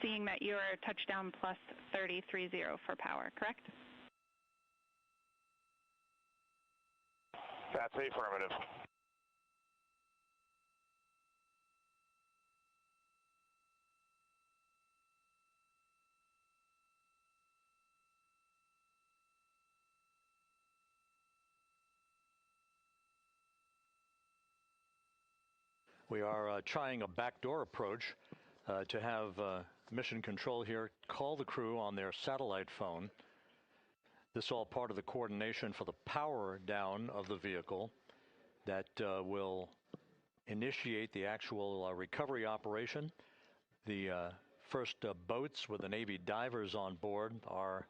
seeing that you are touchdown plus 3030 for power, correct? That's the affirmative. We are trying a backdoor approach to have mission control here call the crew on their satellite phone. This is all part of the coordination for the power down of the vehicle that will initiate the actual recovery operation. The first boats with the Navy divers on board are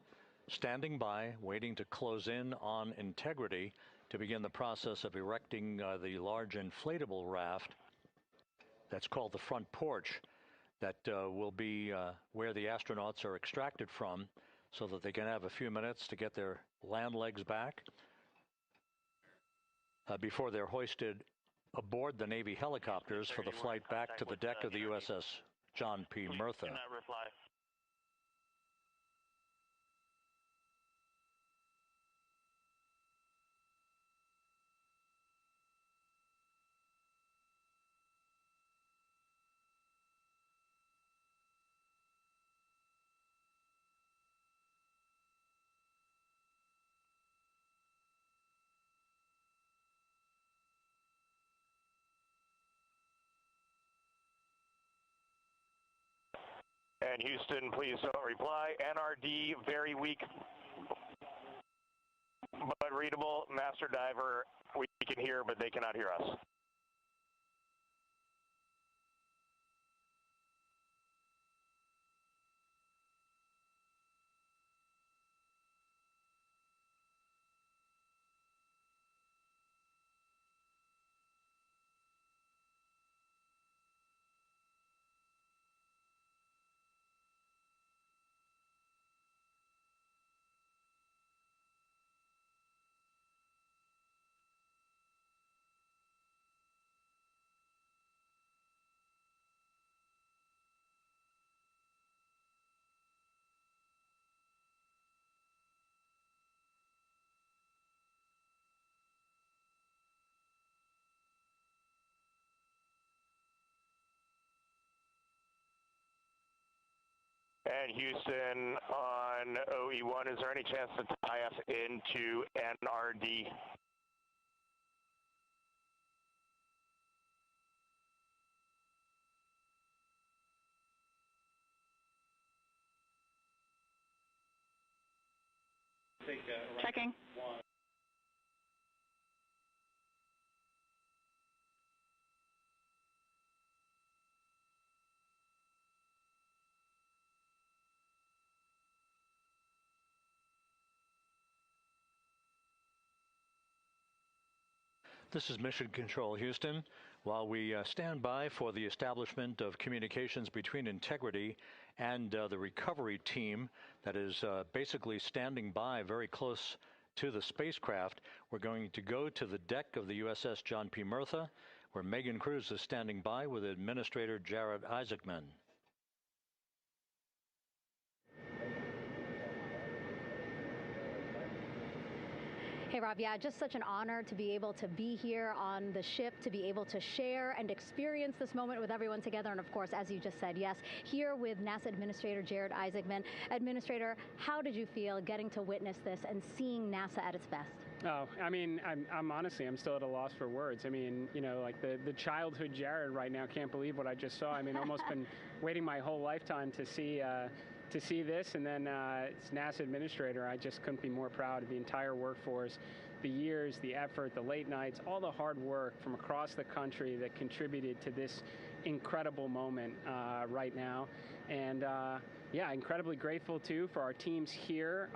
standing by, waiting to close in on Integrity to begin the process of erecting the large inflatable raft that's called the front porch that will be where the astronauts are extracted from so that they can have a few minutes to get their land legs back before they're hoisted aboard the Navy helicopters for the flight back to the deck of the USS John P. Murtha. And Houston, please don't reply. NRD, very weak, but readable. Master diver, we can hear, but they cannot hear us. And Houston on OE1, is there any chance to tie us into NRD? Checking. This is Mission Control, Houston. While we stand by for the establishment of communications between Integrity and the recovery team that is basically standing by very close to the spacecraft, we're going to go to the deck of the USS John P. Murtha, where Megan Cruz is standing by with Administrator Jared Isaacman. Hey, Rob, yeah, just such an honor to be able to be here on the ship, to be able to share and experience this moment with everyone together. And of course, as you just said, yes, here with NASA Administrator Jared Isaacman. Administrator, how did you feel getting to witness this and seeing NASA at its best? Oh, I mean, I'm honestly, I'm still at a loss for words. I mean, you know, like the childhood Jared right now can't believe what I just saw. I mean, almost been waiting my whole lifetime to see this, and then it's NASA Administrator. I just couldn't be more proud of the entire workforce, the years, the effort, the late nights, all the hard work from across the country that contributed to this incredible moment right now. And yeah, incredibly grateful too for our teams here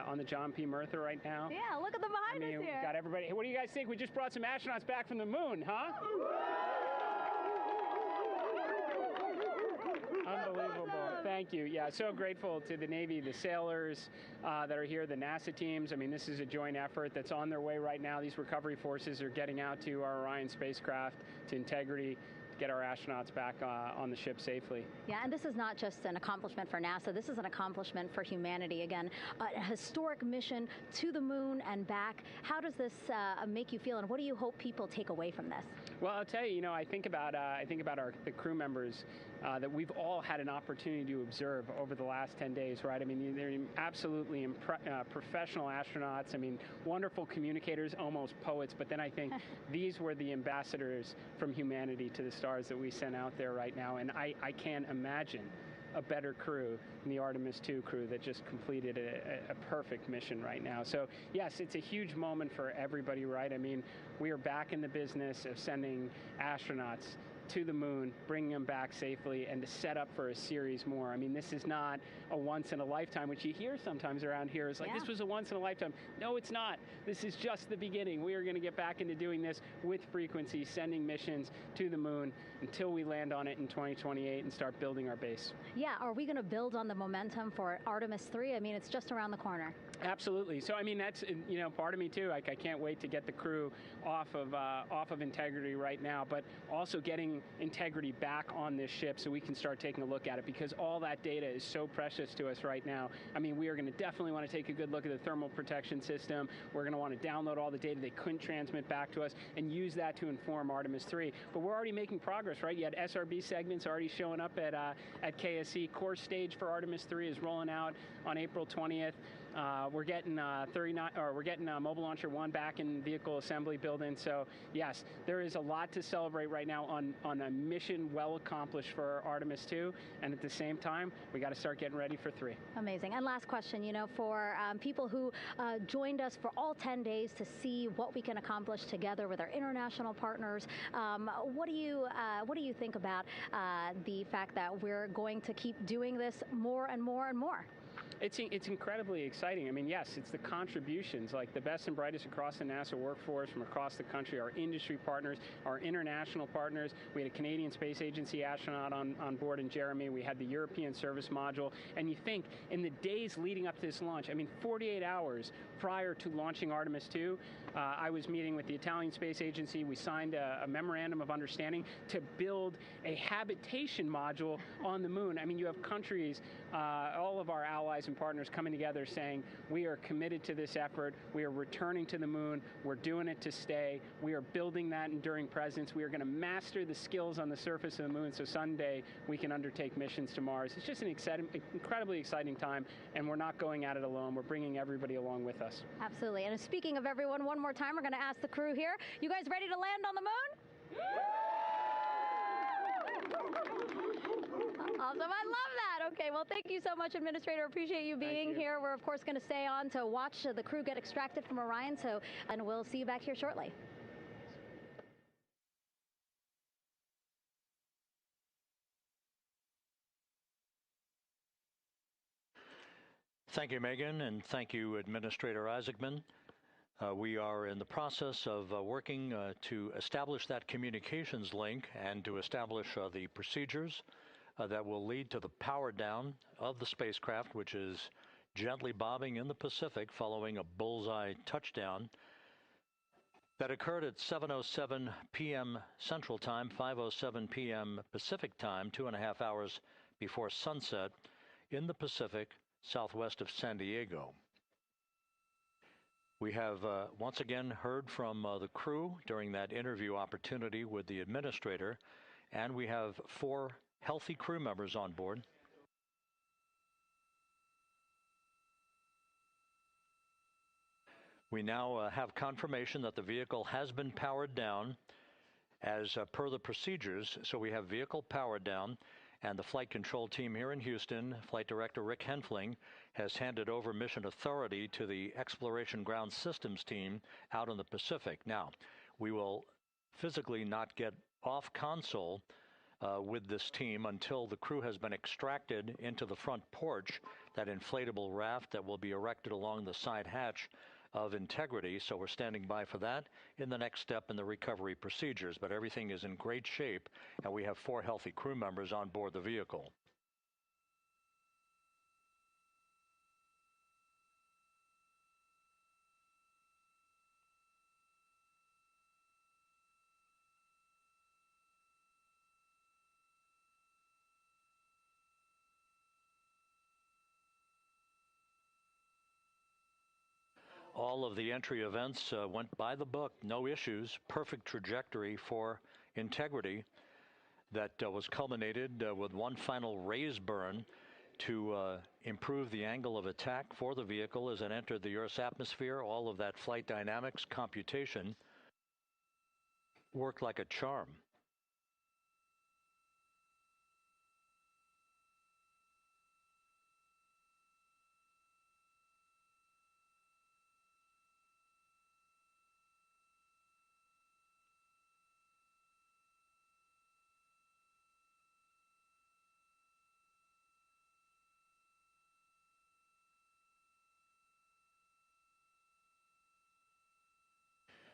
on the John P. Murtha right now. Yeah, look at them behind us here. Got everybody. Hey, what do you guys think? We just brought some astronauts back from the moon, huh? Unbelievable. Thank you. Yeah, so grateful to the Navy, the sailors that are here, the NASA teams. I mean, this is a joint effort that's on their way right now. These recovery forces are getting out to our Orion spacecraft, to Integrity, get our astronauts back on the ship safely. Yeah, and this is not just an accomplishment for NASA. This is an accomplishment for humanity. Again, a historic mission to the moon and back. How does this make you feel, and what do you hope people take away from this? Well, I'll tell you, you know, I think about the crew members that we've all had an opportunity to observe over the last 10 days, right? I mean, they're absolutely professional astronauts. I mean, wonderful communicators, almost poets. But then I think these were the ambassadors from humanity to the stars that we sent out there right now. And I can't imagine a better crew than the Artemis II crew that just completed a perfect mission right now. So yes, it's a huge moment for everybody, right? I mean, we are back in the business of sending astronauts to the moon, bringing them back safely, and to set up for a series more. I mean, this is not a once in a lifetime, which you hear sometimes around here. It's like, this was a once in a lifetime. No, it's not. This is just the beginning. We are going to get back into doing this with frequency, sending missions to the moon until we land on it in 2028 and start building our base. Yeah, are we going to build on the momentum for Artemis 3? I mean, it's just around the corner. Absolutely. So, I mean, that's, you know, part of me too. Like, I can't wait to get the crew off of Integrity right now, but also getting Integrity back on this ship so we can start taking a look at it, because all that data is so precious to us right now. I mean, we are going to definitely want to take a good look at the thermal protection system. We're going to want to download all the data they couldn't transmit back to us and use that to inform Artemis 3. But we're already making progress, right? You had SRB segments already showing up at KSC. Core stage for Artemis 3 is rolling out on April 20th. We're getting Mobile Launcher 1 back in vehicle assembly building. So yes, there is a lot to celebrate right now on a mission well accomplished for Artemis 2, and at the same time, we got to start getting ready for 3. Amazing. And last question, you know, for people who joined us for all 10 days to see what we can accomplish together with our international partners, what do you think about the fact that we're going to keep doing this more and more and more? It's incredibly exciting. I mean, yes, it's the contributions, like the best and brightest across the NASA workforce from across the country, our industry partners, our international partners. We had a Canadian Space Agency astronaut on board in Jeremy. We had the European service module. And you think, in the days leading up to this launch, I mean, 48 hours prior to launching Artemis 2, I was meeting with the Italian Space Agency. We signed a memorandum of understanding to build a habitation module on the moon. I mean, you have countries, all of our allies allies and partners coming together saying, we are committed to this effort, we are returning to the moon, we're doing it to stay, we are building that enduring presence, we are going to master the skills on the surface of the moon so someday we can undertake missions to Mars. It's just an incredibly exciting time, and we're not going at it alone. We're bringing everybody along with us. Absolutely. And speaking of everyone, one more time, we're going to ask the crew here, you guys ready to land on the moon? Awesome. I love that. Okay, well, thank you so much, Administrator. Appreciate you being here. We're, of course, going to stay on to watch the crew get extracted from Orion, and we'll see you back here shortly. Thank you, Megan, and thank you, Administrator Isaacman. We are in the process of working to establish that communications link and to establish the procedures that will lead to the power down of the spacecraft, which is gently bobbing in the Pacific following a bullseye touchdown that occurred at 7:07 p.m. Central Time, 5:07 p.m. Pacific Time, 2.5 hours before sunset in the Pacific, southwest of San Diego. We have once again heard from the crew during that interview opportunity with the administrator, and we have 4 healthy crew members on board. We now have confirmation that the vehicle has been powered down as per the procedures. So we have vehicle powered down, and the flight control team here in Houston, Flight Director Rick Henfling, has handed over mission authority to the Exploration Ground Systems team out in the Pacific. Now, we will physically not get off console with this team until the crew has been extracted into the front porch, that inflatable raft that will be erected along the side hatch of Integrity. So we're standing by for that in the next step in the recovery procedures. But everything is in great shape, and we have 4 healthy crew members on board the vehicle. All of the entry events went by the book, no issues, perfect trajectory for Integrity that was culminated with one final raise burn to improve the angle of attack for the vehicle as it entered the Earth's atmosphere. All of that flight dynamics computation worked like a charm.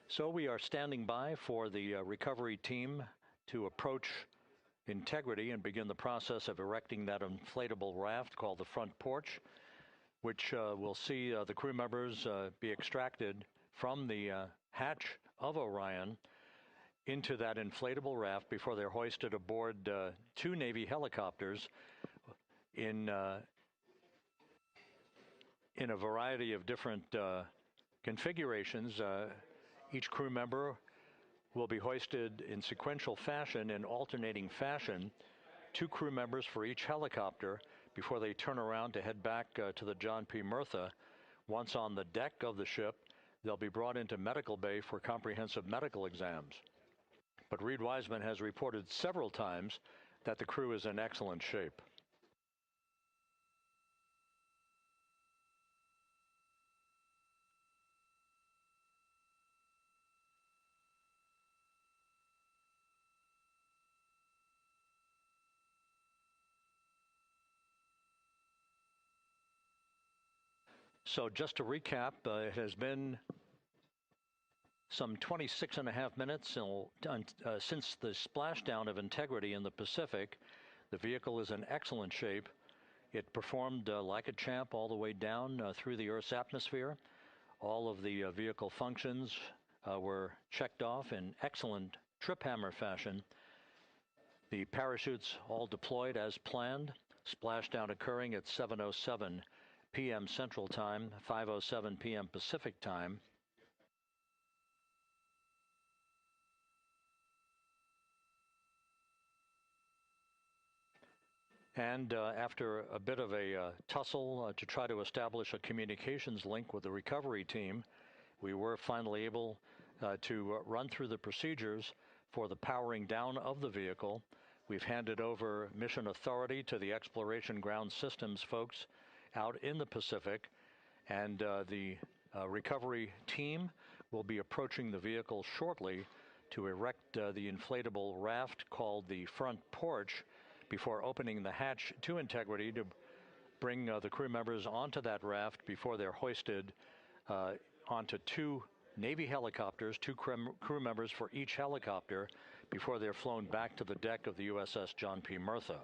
So we are standing by for the recovery team to approach Integrity and begin the process of erecting that inflatable raft called the front porch, which will see the crew members be extracted from the hatch of Orion into that inflatable raft before they're hoisted aboard 2 Navy helicopters in a variety of different configurations. Each crew member will be hoisted in sequential fashion, in alternating fashion, 2 crew members for each helicopter before they turn around to head back to the John P. Murtha. Once on the deck of the ship, they'll be brought into medical bay for comprehensive medical exams. But Reed Wiseman has reported several times that the crew is in excellent shape. So just to recap, it has been some 26.5 minutes since the splashdown of Integrity in the Pacific. The vehicle is in excellent shape. It performed like a champ all the way down through the Earth's atmosphere. All of the vehicle functions were checked off in excellent trip hammer fashion. The parachutes all deployed as planned. Splashdown occurring at 7:07 p.m. Central Time, 5:07 p.m. Pacific Time. And after a bit of a tussle to try to establish a communications link with the recovery team, we were finally able to run through the procedures for the powering down of the vehicle. We've handed over mission authority to the Exploration Ground Systems folks out in the Pacific, and the recovery team will be approaching the vehicle shortly to erect the inflatable raft called the front porch before opening the hatch to Integrity to bring the crew members onto that raft before they're hoisted onto two Navy helicopters, two crew members for each helicopter, before they're flown back to the deck of the USS John P. Murtha.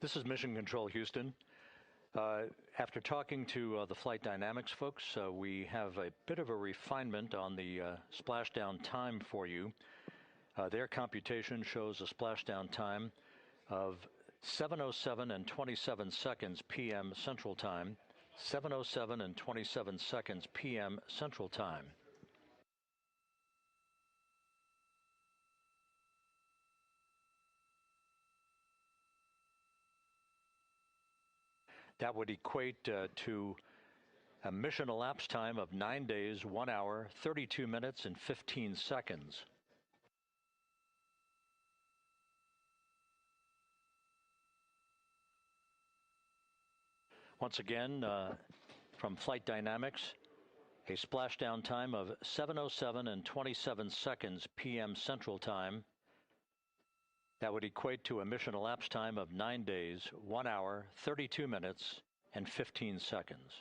This is Mission Control Houston. After talking to the flight dynamics folks, we have a bit of a refinement on the splashdown time for you. Their computation shows a splashdown time of 7:07 and 27 seconds p.m. Central Time, 7:07 and 27 seconds p.m. Central Time. That would equate to a mission elapsed time of 9 days, 1 hour, 32 minutes, and 15 seconds. Once again, from Flight Dynamics, a splashdown time of 7:07 and 27 seconds p.m. Central Time. That would equate to a mission elapsed time of 9 days, 1 hour, 32 minutes, and 15 seconds.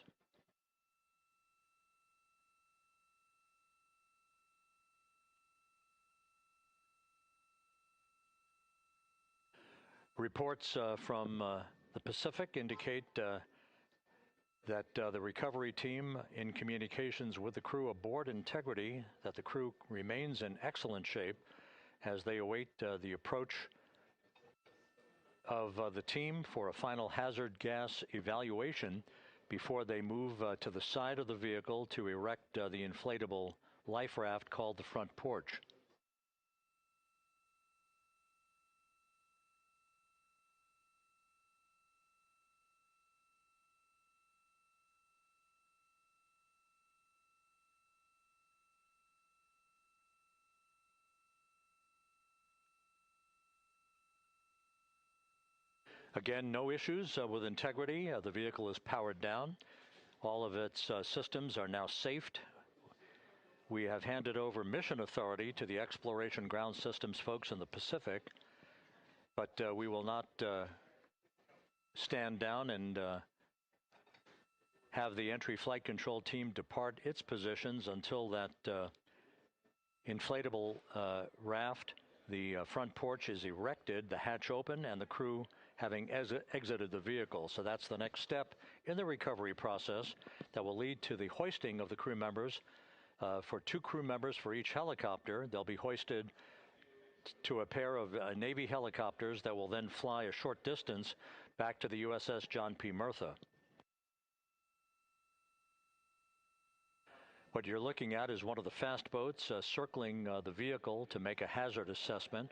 Reports from the Pacific indicate that the recovery team, in communications with the crew aboard Integrity, that the crew remains in excellent shape as they await the approach of the team for a final hazard gas evaluation before they move to the side of the vehicle to erect the inflatable life raft called the front porch. Again, no issues with Integrity. The vehicle is powered down. All of its systems are now safed. We have handed over mission authority to the Exploration Ground Systems folks in the Pacific, but we will not stand down and have the entry flight control team depart its positions until that inflatable raft, the front porch, is erected, the hatch open, and the crew having exited the vehicle. So that's the next step in the recovery process that will lead to the hoisting of the crew members. For 2 crew members for each helicopter, they'll be hoisted to a pair of Navy helicopters that will then fly a short distance back to the USS John P. Murtha. What you're looking at is one of the fast boats circling the vehicle to make a hazard assessment.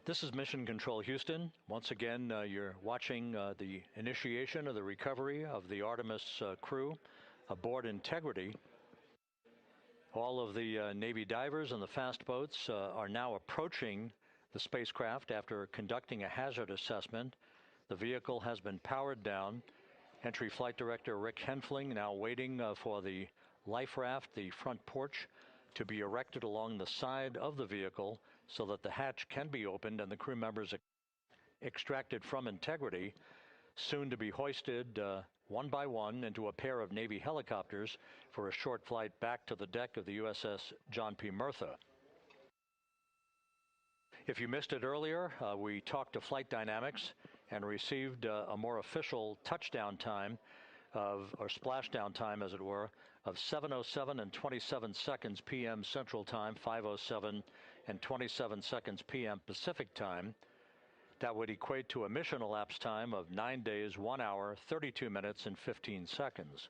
This is Mission Control Houston. Once again, you're watching the initiation of the recovery of the Artemis crew aboard Integrity. All of the Navy divers and the fast boats are now approaching the spacecraft after conducting a hazard assessment. The vehicle has been powered down. Entry Flight Director Rick Henfling now waiting for the life raft, the front porch, to be erected along the side of the vehicle so that the hatch can be opened and the crew members extracted from Integrity, soon to be hoisted one by one into a pair of Navy helicopters for a short flight back to the deck of the USS John P. Murtha. If you missed it earlier, we talked to Flight Dynamics and received a more official touchdown time or splashdown time, as it were, of 7:07 and 27 seconds p.m. Central Time, 5:07 and 27 seconds p.m. Pacific Time. That would equate to a mission elapsed time of 9 days, 1 hour, 32 minutes, and 15 seconds.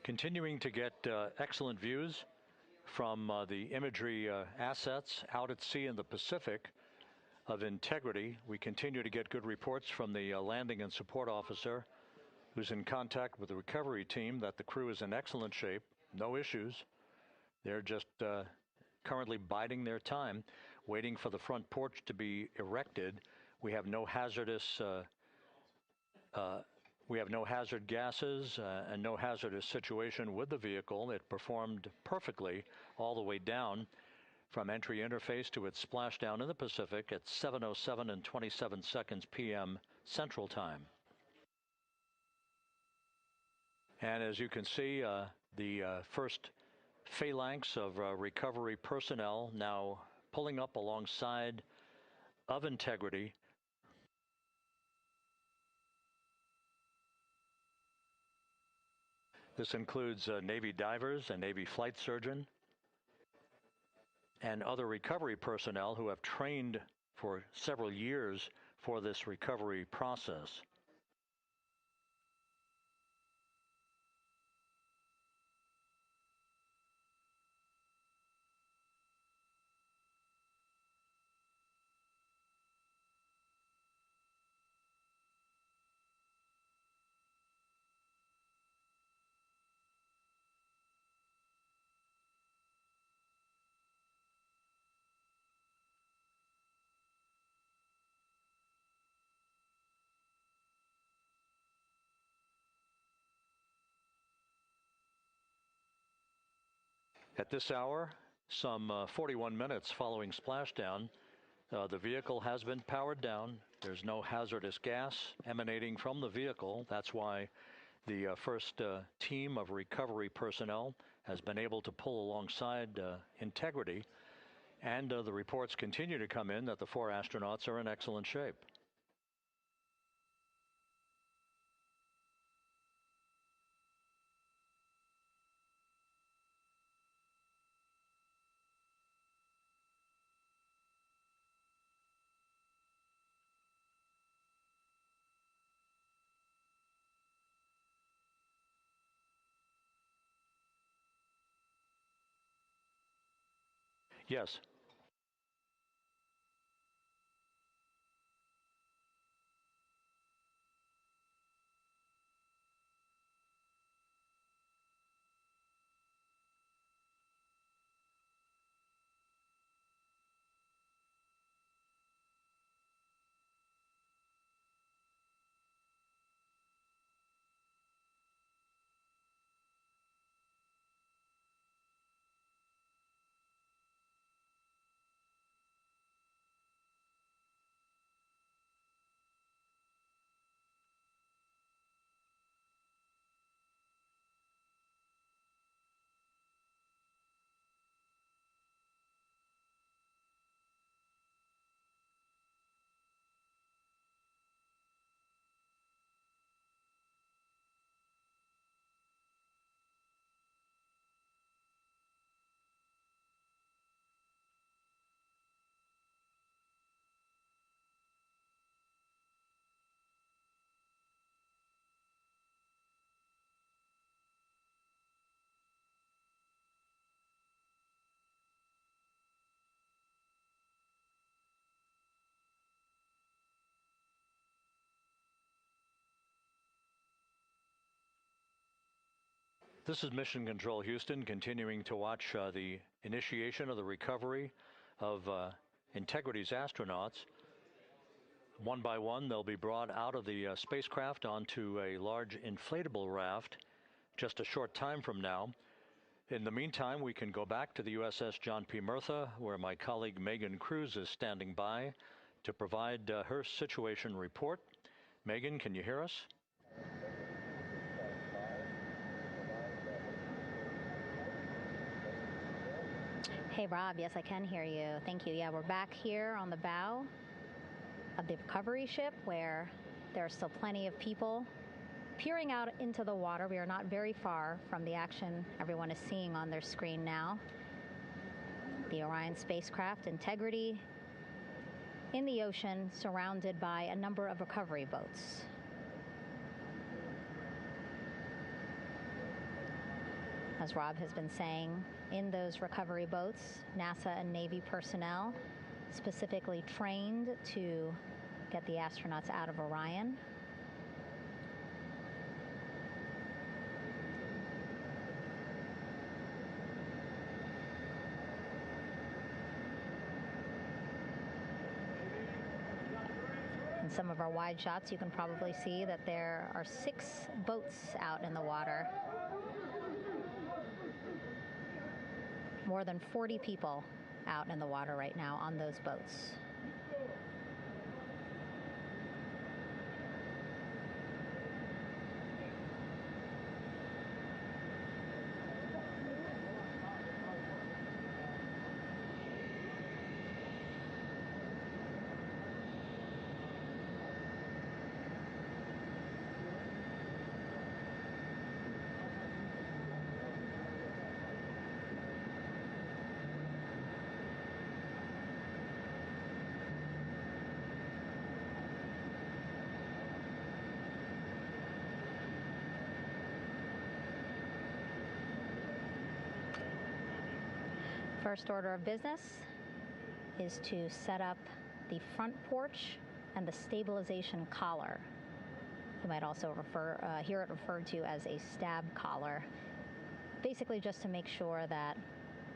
Continuing to get excellent views from the imagery assets out at sea in the Pacific of integrity. We continue to get good reports from the landing and support officer, who's in contact with the recovery team, that the crew is in excellent shape, no issues. They're just currently biding their time, waiting for the front porch to be erected. We have no hazardous hazard gases and no hazardous situation with the vehicle. It performed perfectly all the way down from entry interface to its splashdown in the Pacific at 7:07 and 27 seconds p.m. Central Time. And as you can see, the first phalanx of recovery personnel now pulling up alongside of integrity. This includes Navy divers, a Navy flight surgeon, and other recovery personnel who have trained for several years for this recovery process. At this hour, some 41 minutes following splashdown, The vehicle has been powered down. There's no hazardous gas emanating from the vehicle. That's why the first team of recovery personnel has been able to pull alongside Integrity. And the reports continue to come in that the 4 astronauts are in excellent shape. Yes. This is Mission Control Houston, continuing to watch the initiation of the recovery of Integrity's astronauts. One by one, they'll be brought out of the spacecraft onto a large inflatable raft just a short time from now. In the meantime, we can go back to the USS John P. Murtha, where my colleague Megan Cruz is standing by to provide her situation report. Megan, can you hear us? Hey, Rob. Yes, I can hear you. Thank you. Yeah, we're back here on the bow of the recovery ship where there are still plenty of people peering out into the water. We are not very far from the action everyone is seeing on their screen now. The Orion spacecraft, Integrity, in the ocean, surrounded by a number of recovery boats. As Rob has been saying, in those recovery boats, NASA and Navy personnel specifically trained to get the astronauts out of Orion. In some of our wide shots, you can probably see that there are 6 boats out in the water. More than 40 people out in the water right now on those boats. First order of business is to set up the front porch and the stabilization collar. You might also hear it referred to as a stab collar. Basically just to make sure that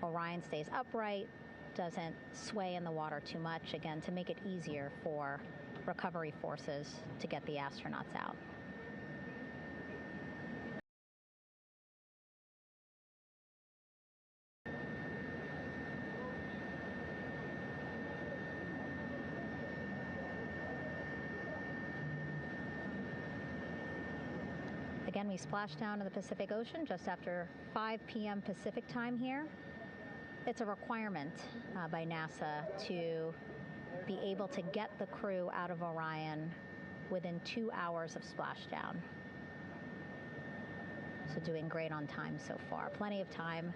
Orion stays upright, doesn't sway in the water too much, again, to make it easier for recovery forces to get the astronauts out. Again, we splashed down in the Pacific Ocean just after 5 p.m. Pacific time here. It's a requirement by NASA to be able to get the crew out of Orion within 2 hours of splashdown. So doing great on time so far. Plenty of time.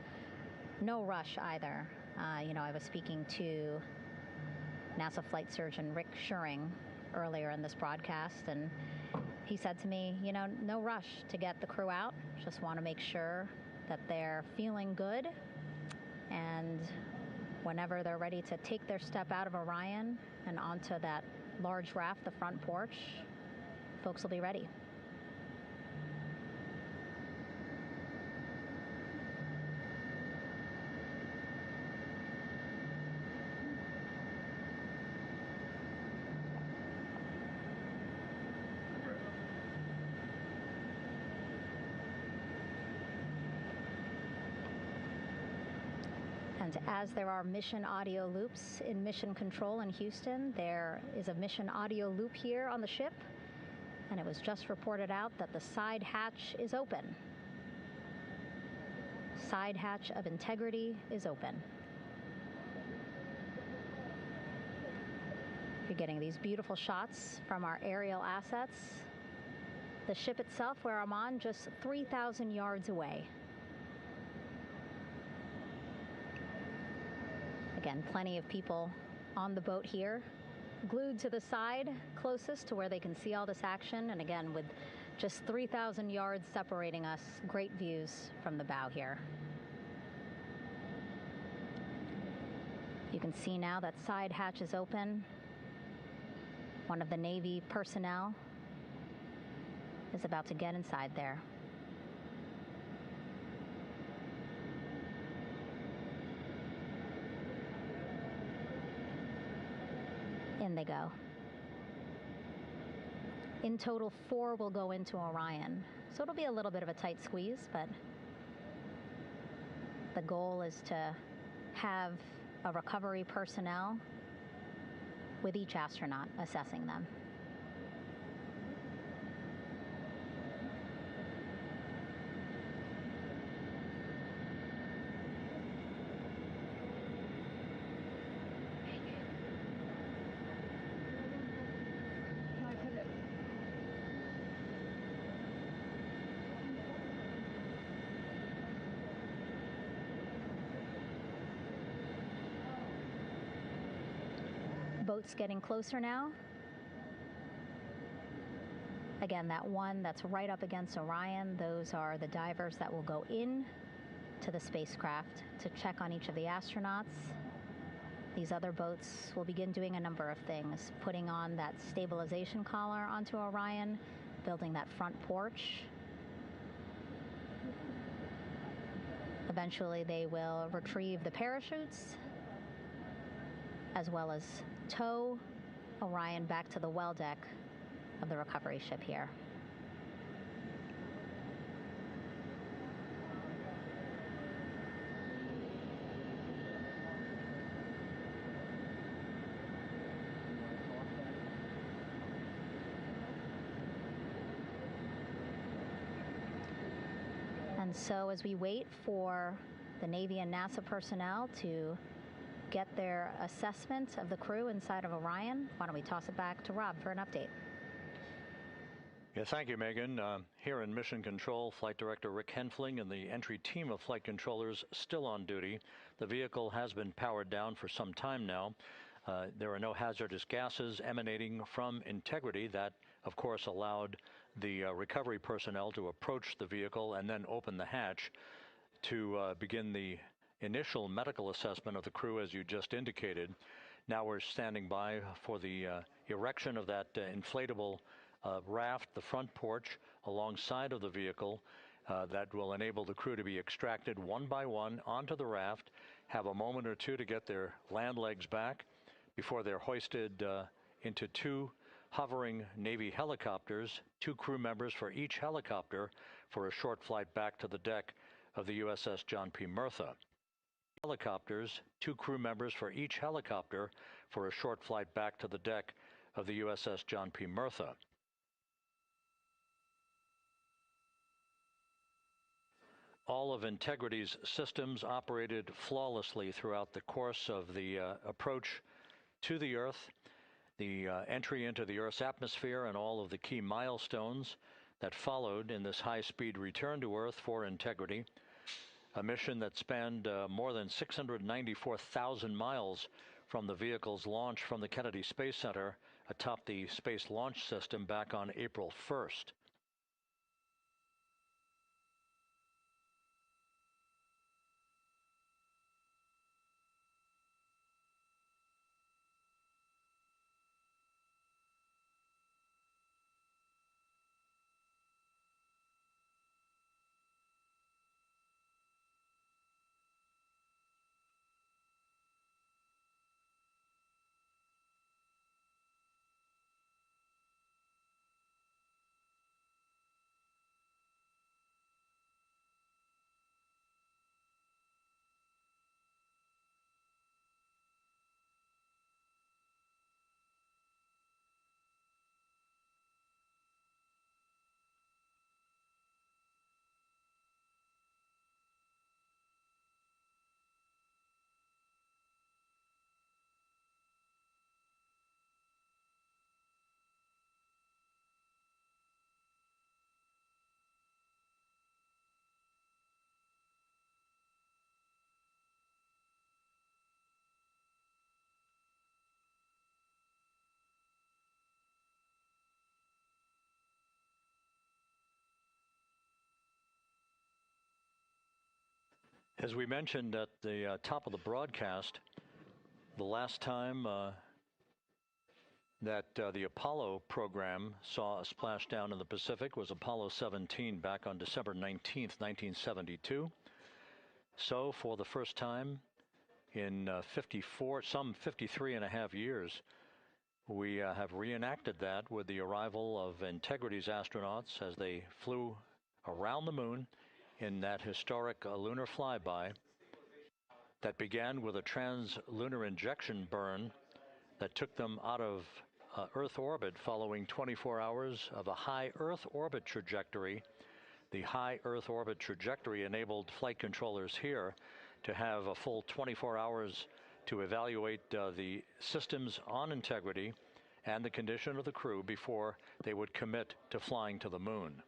No rush either. I was speaking to NASA flight surgeon Rick Schuring earlier in this broadcast, and he said to me, no rush to get the crew out. Just want to make sure that they're feeling good, and whenever they're ready to take their step out of Orion and onto that large raft, the front porch, folks will be ready. And as there are mission audio loops in mission control in Houston, there is a mission audio loop here on the ship, and it was just reported out that the side hatch is open. Side hatch of integrity is open. You're getting these beautiful shots from our aerial assets. The ship itself, where I'm on, just 3,000 yards away. Again, plenty of people on the boat here, glued to the side closest to where they can see all this action. And again, with just 3,000 yards separating us, great views from the bow here. You can see now that side hatch is open. One of the Navy personnel is about to get inside there. In they go. In total, 4 will go into Orion. So it'll be a little bit of a tight squeeze, but the goal is to have a recovery personnel with each astronaut assessing them. Boats getting closer now. Again, that one that's right up against Orion, those are the divers that will go in to the spacecraft to check on each of the astronauts. These other boats will begin doing a number of things, putting on that stabilization collar onto Orion, building that front porch. Eventually, they will retrieve the parachutes, as well as tow Orion back to the well deck of the recovery ship here. And so as we wait for the Navy and NASA personnel to get their assessment of the crew inside of Orion, why don't we toss it back to Rob for an update? Yeah, thank you, Megan. Here in Mission Control, Flight Director Rick Henfling and the entry team of flight controllers still on duty. The vehicle has been powered down for some time now. There are no hazardous gases emanating from integrity. That, of course, allowed the recovery personnel to approach the vehicle and then open the hatch to begin the initial medical assessment of the crew, as you just indicated. Now we're standing by for the erection of that inflatable raft, the front porch, alongside of the vehicle that will enable the crew to be extracted one by one onto the raft, have a moment or two to get their land legs back before they're hoisted into 2 hovering Navy helicopters, 2 crew members for each helicopter, for a short flight back to the deck of the USS John P. Murtha. Helicopters, 2 crew members for each helicopter, for a short flight back to the deck of the USS John P. Murtha. All of Integrity's systems operated flawlessly throughout the course of the approach to the Earth, the entry into the Earth's atmosphere, and all of the key milestones that followed in this high-speed return to Earth for Integrity, a mission that spanned more than 694,000 miles from the vehicle's launch from the Kennedy Space Center atop the Space Launch System back on April 1st. As we mentioned at the top of the broadcast, the last time that the Apollo program saw a splashdown in the Pacific was Apollo 17 back on December 19th, 1972. So for the first time in some 53 and a half years, we have reenacted that with the arrival of Integrity's astronauts as they flew around the moon in that historic lunar flyby that began with a trans-lunar injection burn that took them out of Earth orbit following 24 hours of a high Earth orbit trajectory. The high Earth orbit trajectory enabled flight controllers here to have a full 24 hours to evaluate the systems on Integrity and the condition of the crew before they would commit to flying to the moon.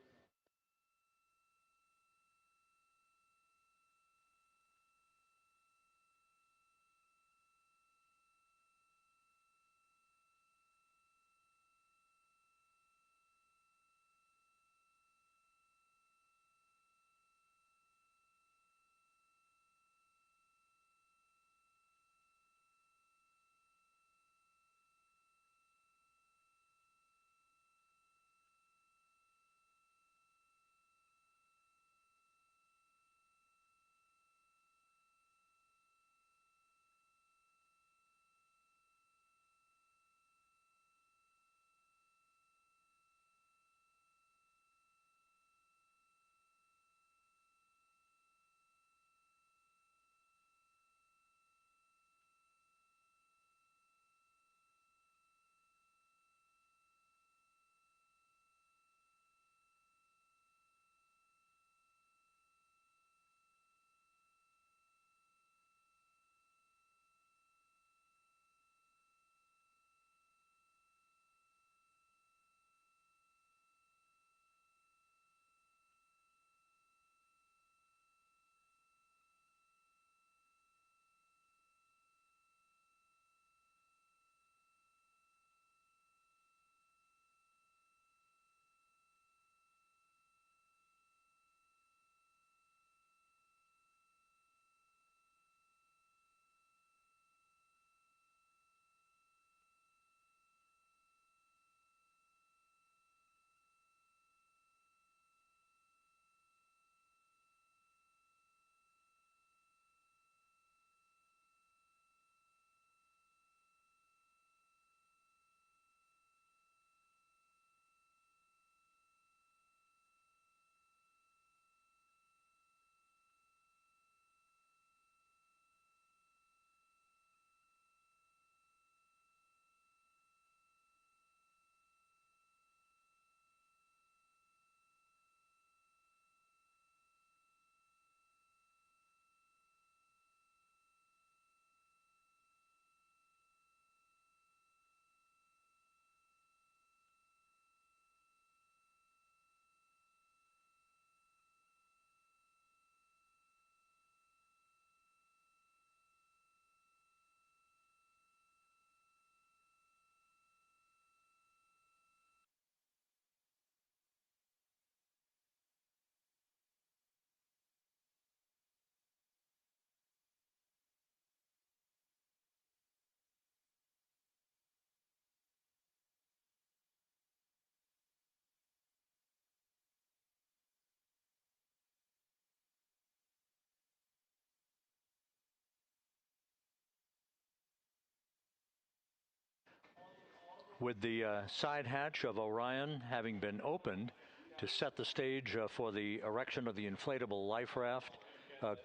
With the side hatch of Orion having been opened to set the stage for the erection of the inflatable life raft,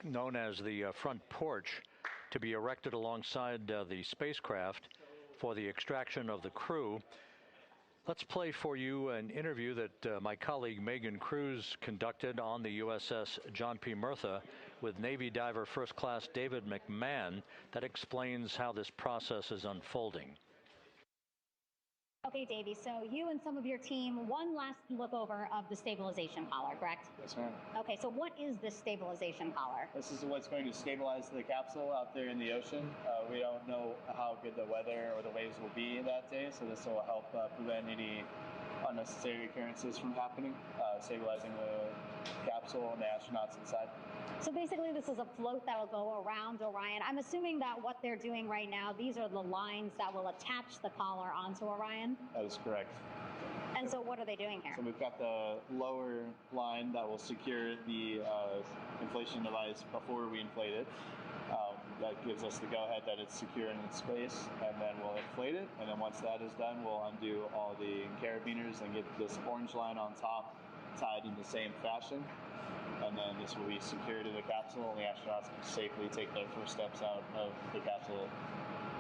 known as the front porch, to be erected alongside the spacecraft for the extraction of the crew. Let's play for you an interview that my colleague Megan Cruz conducted on the USS John P. Murtha with Navy diver First Class David McMahon that explains how this process is unfolding. Okay, Davey, so you and some of your team, one last look over of the stabilization collar, correct? Yes, ma'am. Okay, so what is this stabilization collar? This is what's going to stabilize the capsule out there in the ocean. We don't know how good the weather or the waves will be that day, so this will help prevent any unnecessary occurrences from happening, stabilizing the capsule and the astronauts inside. So basically this is a float that will go around Orion. I'm assuming that what they're doing right now, these are the lines that will attach the collar onto Orion? That is correct. And so what are they doing here? So we've got the lower line that will secure the inflation device before we inflate it. That gives us the go-ahead that it's secure in its space, and then we'll inflate it, and then once that is done, we'll undo all the carabiners and get this orange line on top tied in the same fashion, and then this will be secured to the capsule, and the astronauts can safely take their first steps out of the capsule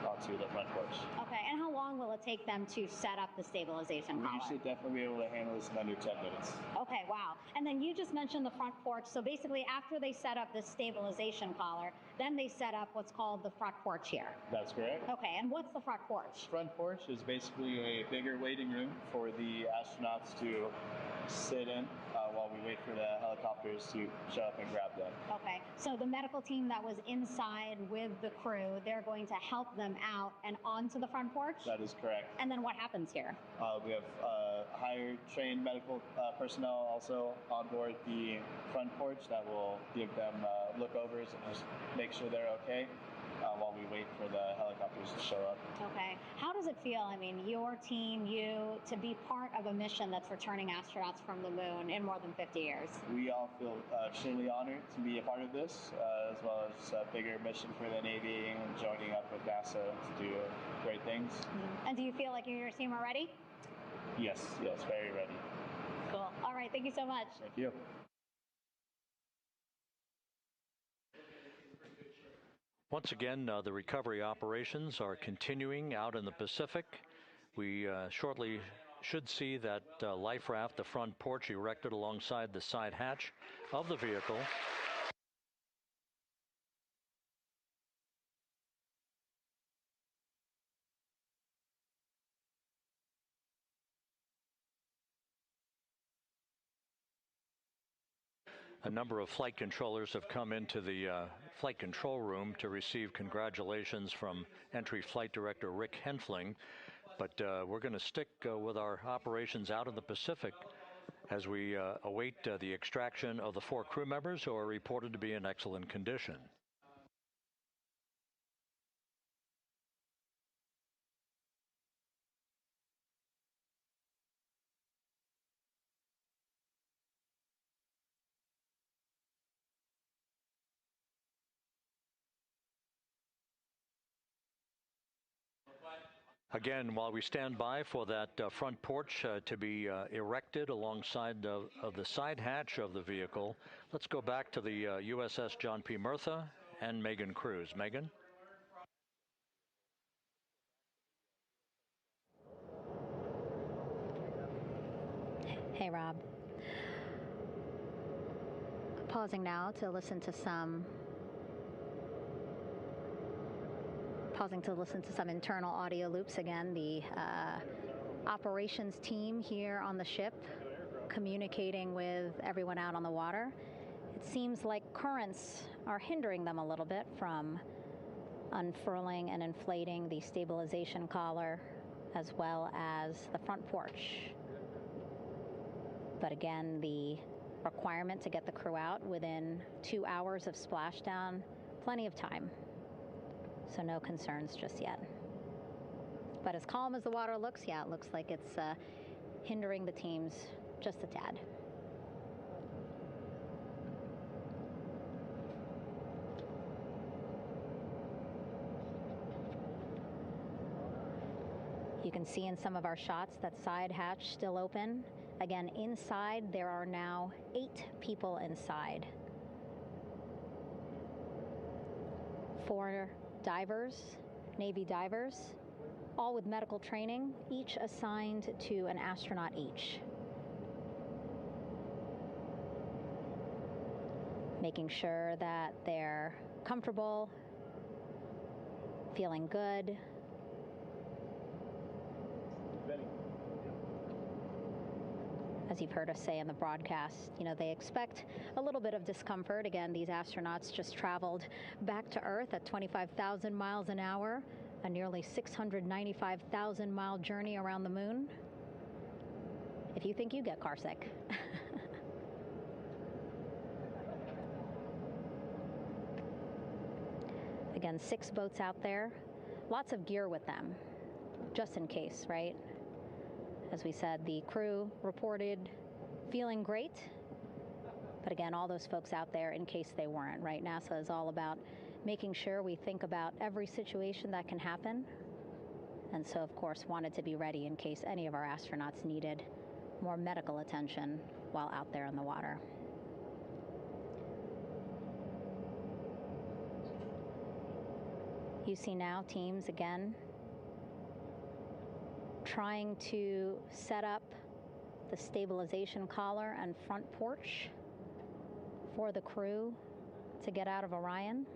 onto the front porch. Okay, and how long will it take them to set up the stabilization collar? We should definitely be able to handle this in under 10 minutes. Okay, wow. And then you just mentioned the front porch. So basically after they set up this stabilization collar, then they set up what's called the front porch here. That's correct. Okay, and what's the front porch? Front porch is basically a bigger waiting room for the astronauts to sit in while we wait for the helicopters to show up and grab them. Okay, so the medical team that was inside with the crew, they're going to help them out and onto the front porch? That is correct. And then what happens here? We have higher trained medical personnel also on board the front porch that will give them lookovers and just make sure they're okay while we wait for the helicopters to show up. Okay. How does it feel, I mean, your team, you, to be part of a mission that's returning astronauts from the moon in more than 50 years? We all feel extremely honored to be a part of this, as well as a bigger mission for the Navy and joining up with NASA to do great things. Mm-hmm. And do you feel like you and your team are ready? Yes, very ready. Cool. All right, thank you so much. Thank you. Once again, the recovery operations are continuing out in the Pacific. We shortly should see that life raft, the front porch, erected alongside the side hatch of the vehicle. A number of flight controllers have come into the flight control room to receive congratulations from Entry Flight Director Rick Henfling. But we're going to stick with our operations out in the Pacific as we await the extraction of the 4 crew members who are reported to be in excellent condition. Again, while we stand by for that front porch to be erected alongside of the side hatch of the vehicle, let's go back to the USS John P. Murtha and Megan Cruz. Megan? Hey, Rob. Pausing now to listen to some internal audio loops. Again, the operations team here on the ship communicating with everyone out on the water. It seems like currents are hindering them a little bit from unfurling and inflating the stabilization collar as well as the front porch. But again, the requirement to get the crew out within 2 hours of splashdown, plenty of time. So no concerns just yet. But as calm as the water looks, yeah, it looks like it's hindering the teams just a tad. You can see in some of our shots that side hatch still open. Again, inside there are now 8 people inside. 4 divers, Navy divers, all with medical training, each assigned to an astronaut each. Making sure that they're comfortable, feeling good. As you've heard us say in the broadcast, you know, they expect a little bit of discomfort. Again, these astronauts just traveled back to Earth at 25,000 miles an hour, a nearly 695,000 mile journey around the moon. If you think you get car sick. Again, 6 boats out there, lots of gear with them, just in case, right? As we said, the crew reported feeling great, but again, all those folks out there in case they weren't, right? NASA is all about making sure we think about every situation that can happen, and so, of course, wanted to be ready in case any of our astronauts needed more medical attention while out there in the water. You see now teams, again, trying to set up the stabilization collar and front porch for the crew to get out of Orion.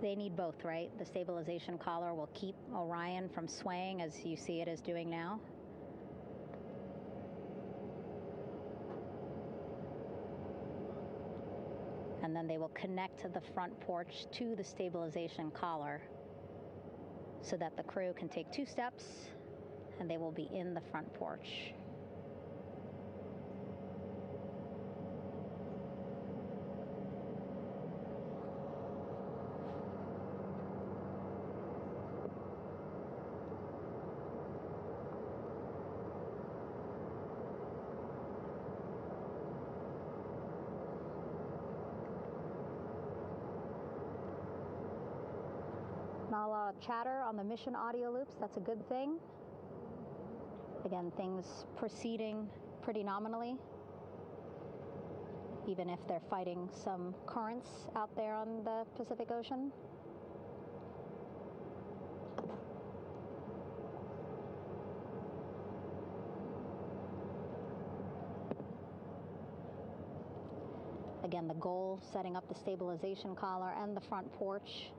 They need both, right? The stabilization collar will keep Orion from swaying as you see it is doing now. And then they will connect the front porch to the stabilization collar so that the crew can take 2 steps and they will be in the front porch. Not a lot of chatter on the mission audio loops. That's a good thing. Again, things proceeding pretty nominally, even if they're fighting some currents out there on the Pacific Ocean. Again, the goal, setting up the stabilization collar and the front porch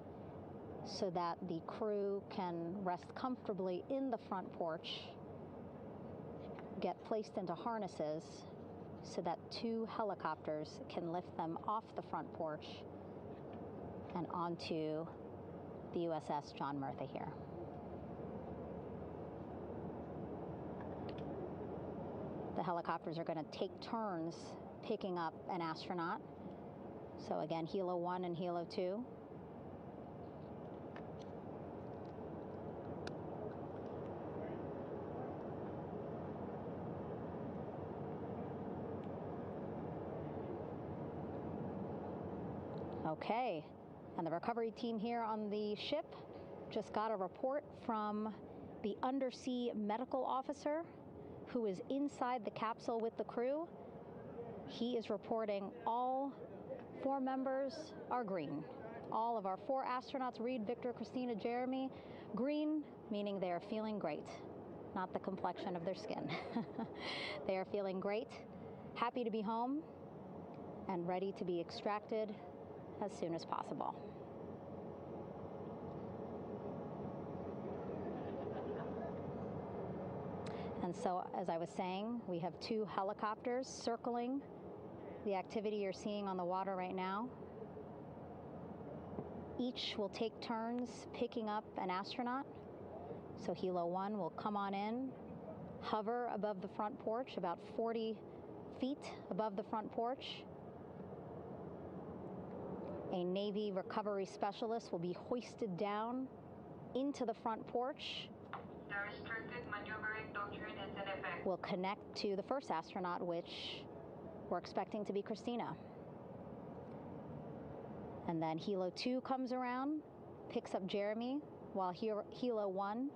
so that the crew can rest comfortably in the front porch, get placed into harnesses so that 2 helicopters can lift them off the front porch and onto the USS John Murtha here. The helicopters are going to take turns picking up an astronaut. So again, Helo 1 and Helo 2. Okay, and the recovery team here on the ship just got a report from the undersea medical officer who is inside the capsule with the crew. He is reporting all 4 members are green. All of our 4 astronauts, Reed, Victor, Christina, Jeremy, green, meaning they are feeling great, not the complexion of their skin. They are feeling great, happy to be home, and ready to be extracted as soon as possible. And so, as I was saying, we have 2 helicopters circling the activity you're seeing on the water right now. Each will take turns picking up an astronaut. So Helo 1 will come on in, hover above the front porch, about 40 feet above the front porch. A Navy recovery specialist will be hoisted down into the front porch. The restricted maneuvering doctrine is in effect. We'll connect to the first astronaut, which we're expecting to be Christina. And then Helo 2 comes around, picks up Jeremy, while Helo 1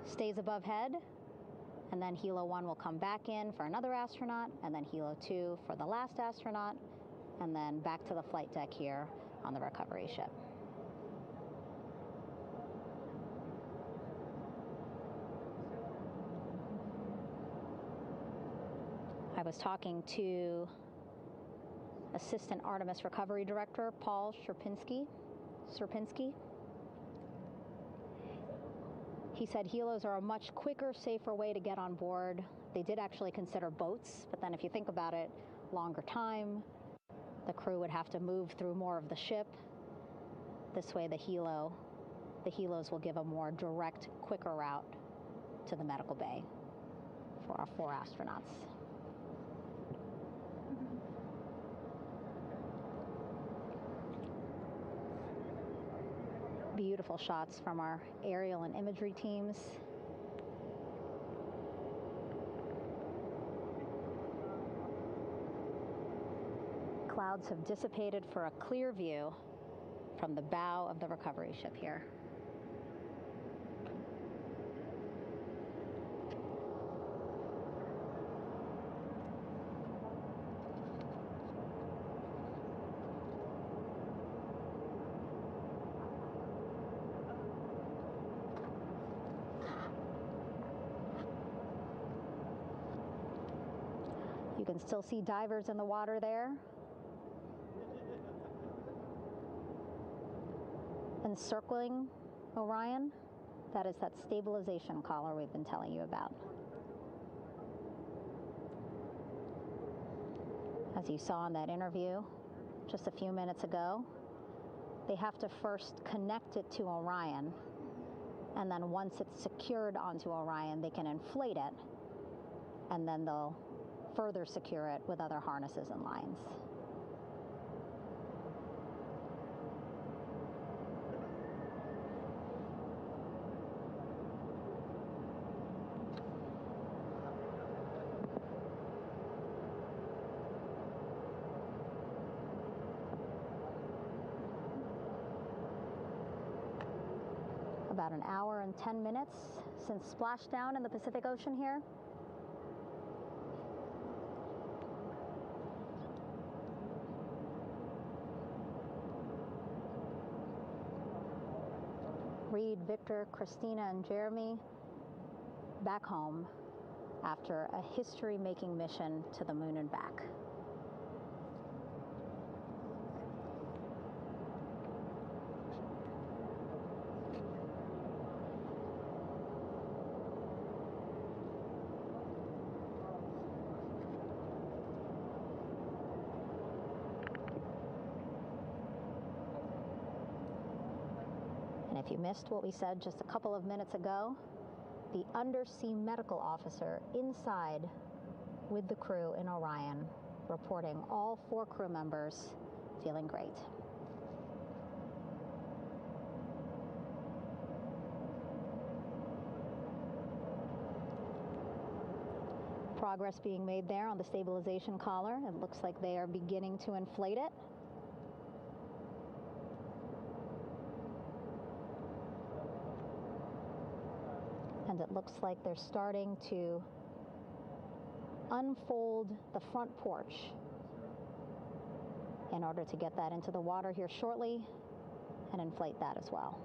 stays above head, and then Helo 1 will come back in for another astronaut, and then Helo 2 for the last astronaut, and then back to the flight deck here on the recovery ship. I was talking to Assistant Artemis Recovery Director Paul Sierpinski. He said helos are a much quicker, safer way to get on board. They did actually consider boats, but then if you think about it, longer time, the crew would have to move through more of the ship. This way the helos will give a more direct, quicker route to the medical bay for our 4 astronauts. Beautiful shots from our aerial and imagery teams. Clouds have dissipated for a clear view from the bow of the recovery ship here. You can still see divers in the water there. Encircling Orion, that is that stabilization collar we've been telling you about. As you saw in that interview just a few minutes ago, they have to first connect it to Orion, and then once it's secured onto Orion, they can inflate it, and then they'll further secure it with other harnesses and lines. About an hour and 10 minutes since splashdown in the Pacific Ocean here. Reed, Victor, Christina, and Jeremy back home after a history-making mission to the moon and back. And if you missed what we said just a couple of minutes ago, the undersea medical officer inside with the crew in Orion reporting all 4 crew members feeling great. Progress being made there on the stabilization collar. It looks like they are beginning to inflate it. And it looks like they're starting to unfold the front porch in order to get that into the water here shortly and inflate that as well.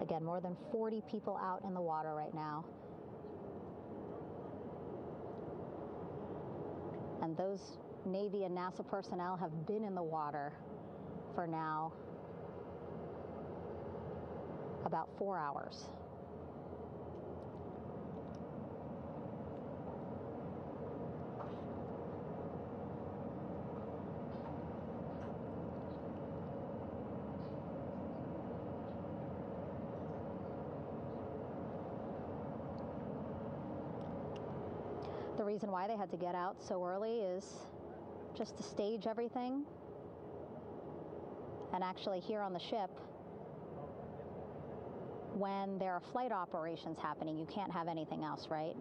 Again, more than 40 people out in the water right now. And those Navy and NASA personnel have been in the water for now about 4 hours. The reason why they had to get out so early is just to stage everything. And actually here on the ship, when there are flight operations happening, you can't have anything else, right?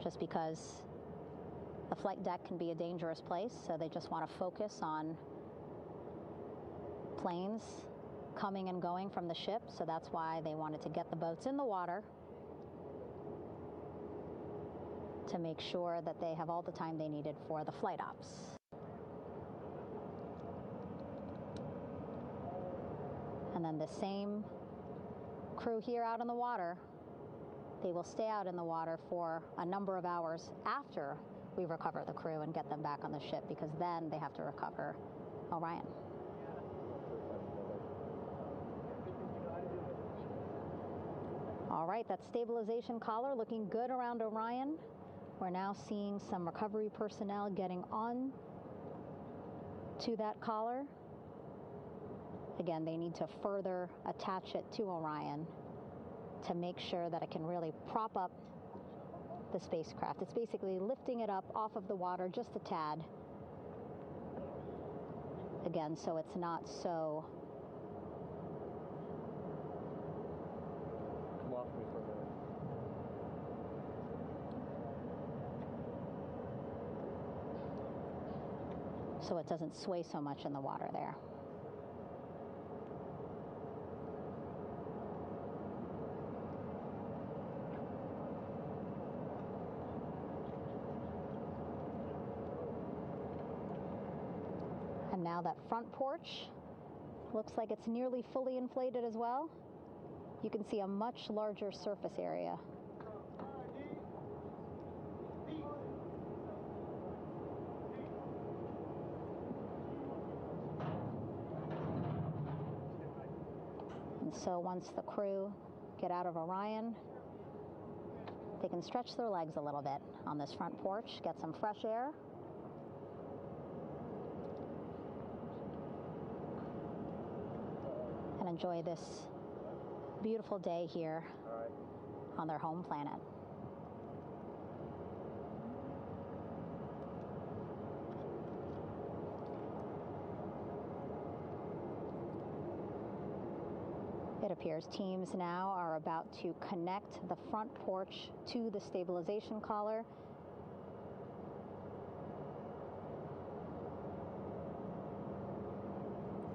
Just because the flight deck can be a dangerous place, so they just want to focus on planes coming and going from the ship, so that's why they wanted to get the boats in the water to make sure that they have all the time they needed for the flight ops. And then the same crew here out in the water, they will stay out in the water for a number of hours after we recover the crew and get them back on the ship, because then they have to recover Orion. All right, that stabilization collar looking good around Orion. We're now seeing some recovery personnel getting on to that collar. Again, they need to further attach it to Orion to make sure that it can really prop up the spacecraft. It's basically lifting it up off of the water just a tad. Again, so it's not so so it doesn't sway so much in the water there. And now that front porch looks like it's nearly fully inflated as well. You can see a much larger surface area. And so once the crew get out of Orion, they can stretch their legs a little bit on this front porch, get some fresh air. And enjoy this beautiful day here on their home planet. It appears teams now are about to connect the front porch to the stabilization collar.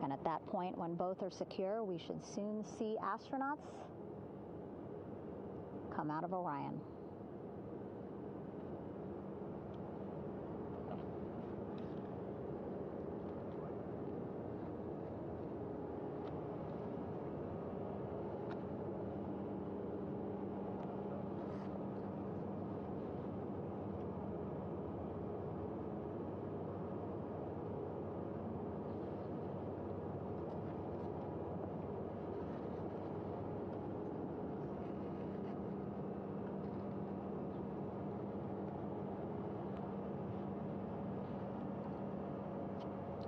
And at that point, when both are secure, we should soon see astronauts come out of Orion.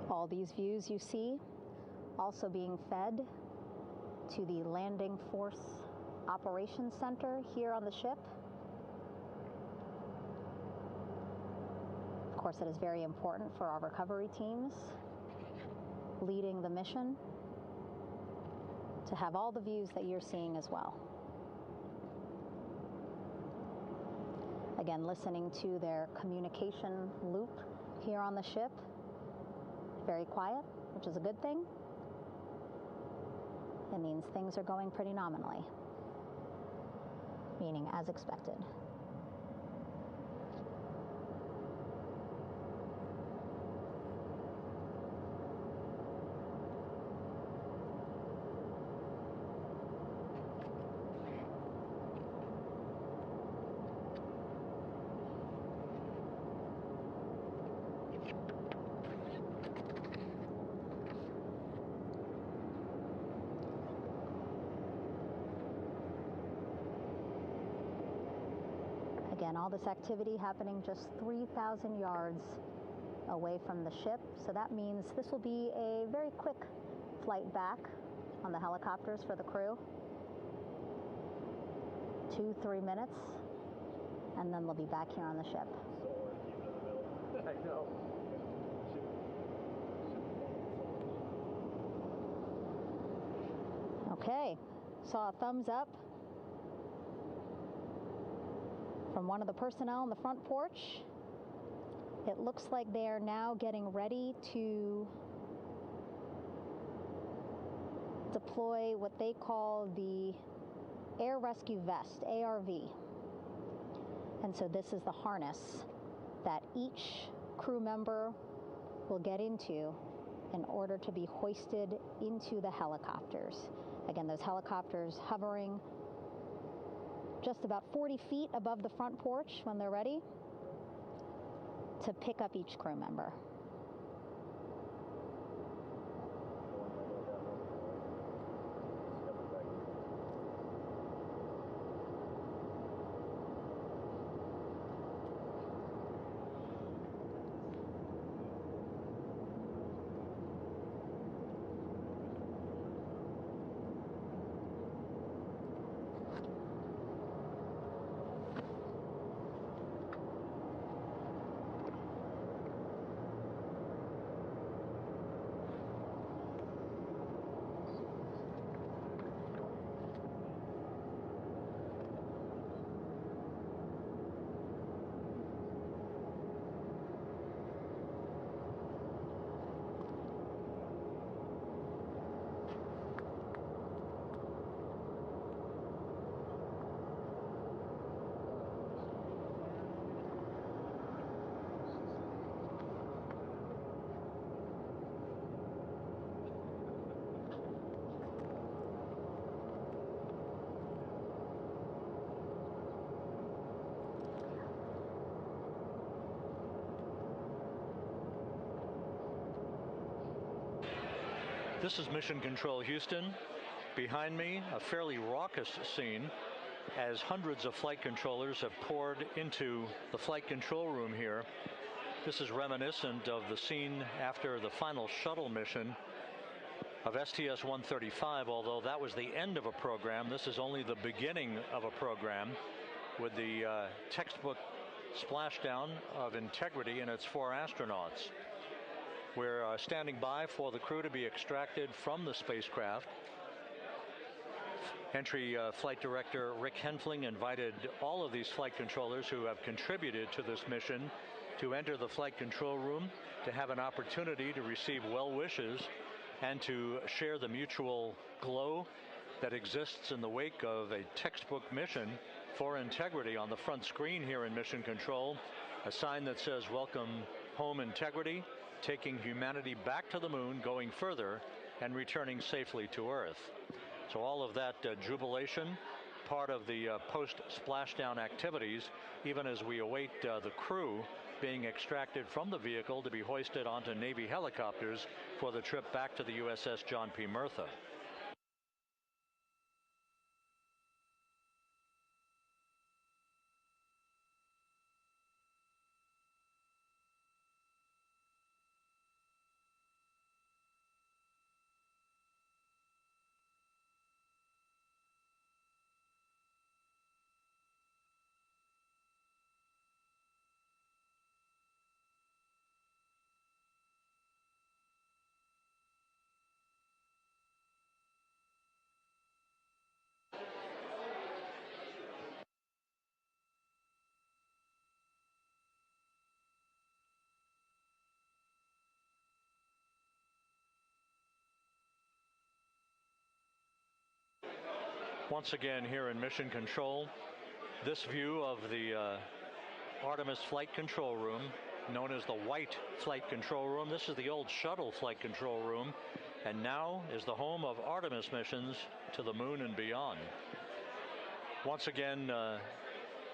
All these views you see also being fed to the Landing Force Operations Center here on the ship. Of course, it is very important for our recovery teams leading the mission to have all the views that you're seeing as well. Again, listening to their communication loop here on the ship. Very quiet, which is a good thing. It means things are going pretty nominally, meaning as expected. Again, all this activity happening just 3,000 yards away from the ship. So that means this will be a very quick flight back on the helicopters for the crew. 2-3 minutes, and then they'll be back here on the ship. I know. Okay, saw a thumbs up from one of the personnel on the front porch. It looks like they are now getting ready to deploy what they call the Air Rescue Vest, ARV. And so this is the harness that each crew member will get into in order to be hoisted into the helicopters. Again, those helicopters hovering just about 40 feet above the front porch when they're ready to pick up each crew member. This is Mission Control Houston. Behind me, a fairly raucous scene as hundreds of flight controllers have poured into the flight control room here. This is reminiscent of the scene after the final shuttle mission of STS-135, although that was the end of a program. This is only the beginning of a program with the textbook splashdown of Integrity and its 4 astronauts. We're standing by for the crew to be extracted from the spacecraft. Entry Flight Director Rick Henfling invited all of these flight controllers who have contributed to this mission to enter the flight control room, to have an opportunity to receive well wishes and to share the mutual glow that exists in the wake of a textbook mission for Integrity. On the front screen here in Mission Control, a sign that says "Welcome Home, Integrity," taking humanity back to the moon, going further, and returning safely to Earth. So all of that jubilation, part of the post-splashdown activities, even as we await the crew being extracted from the vehicle to be hoisted onto Navy helicopters for the trip back to the USS John P. Murtha. Once again here in Mission Control, this view of the Artemis flight control room, known as the White Flight Control Room. This is the old shuttle flight control room, and now is the home of Artemis missions to the moon and beyond. Once again,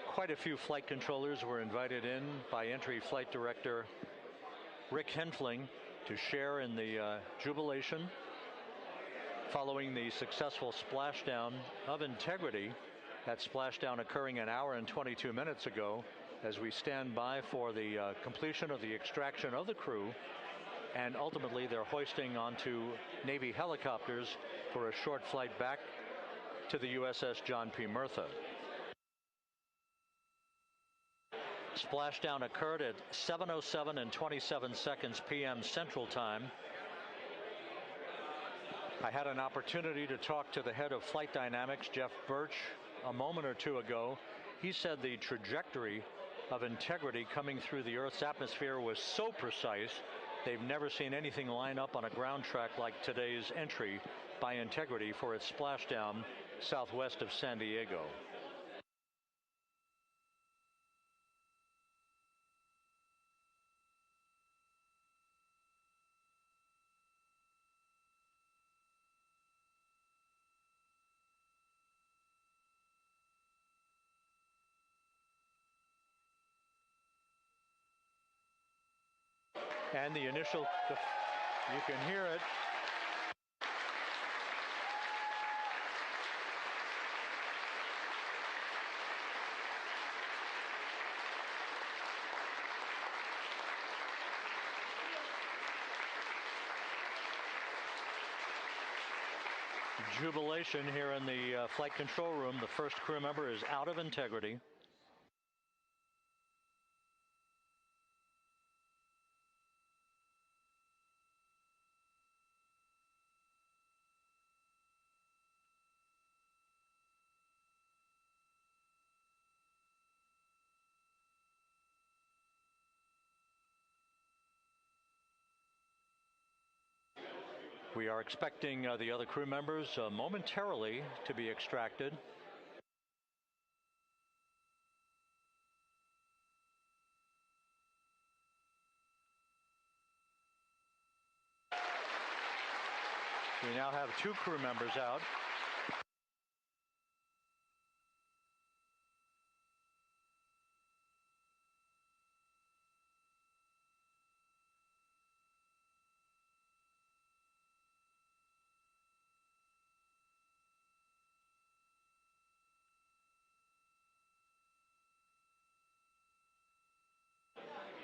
quite a few flight controllers were invited in by Entry Flight Director Rick Henfling to share in the jubilation following the successful splashdown of Integrity. That splashdown occurring an hour and 22 minutes ago, as we stand by for the completion of the extraction of the crew, and ultimately their hoisting onto Navy helicopters for a short flight back to the USS John P. Murtha. Splashdown occurred at 7:07 and 27 seconds p.m. Central Time. I had an opportunity to talk to the head of flight dynamics, Jeff Birch, a moment or two ago. He said the trajectory of Integrity coming through the Earth's atmosphere was so precise, they've never seen anything line up on a ground track like today's entry by Integrity for its splashdown southwest of San Diego. And the initial, you can hear it. Jubilation here in the flight control room. The first crew member is out of Integrity. We are expecting the other crew members momentarily to be extracted. We now have 2 crew members out.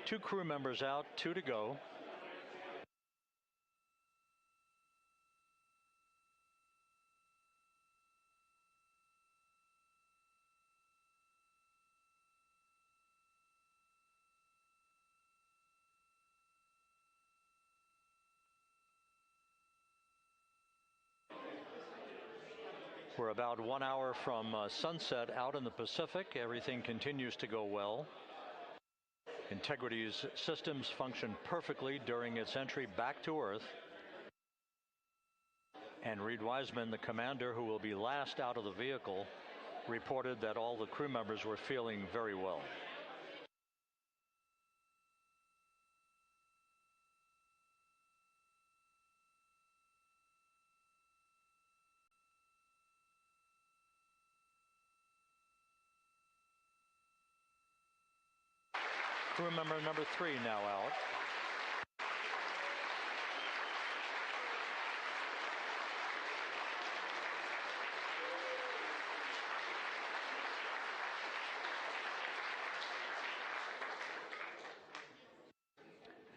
Two crew members out, 2 to go. We're about 1 hour from sunset out in the Pacific. Everything continues to go well. Integrity's systems function perfectly during its entry back to Earth. And Reed Wiseman, the commander who will be last out of the vehicle, reported that all the crew members were feeling very well. Crew member number 3 now out.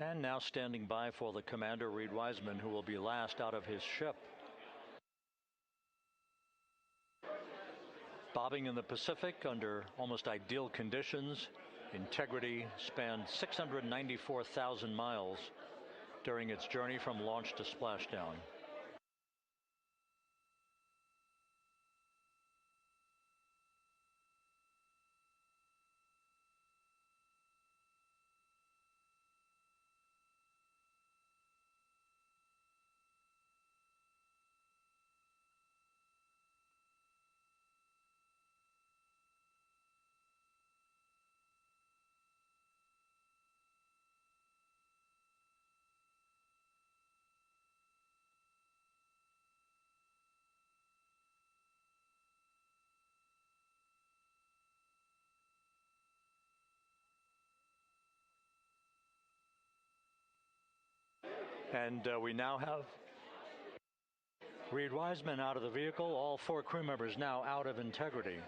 And now standing by for the commander, Reed Wiseman, who will be last out of his ship. Bobbing in the Pacific under almost ideal conditions, Integrity spanned 694,000 miles during its journey from launch to splashdown. And we now have Reed Wiseman out of the vehicle, all 4 crew members now out of Integrity.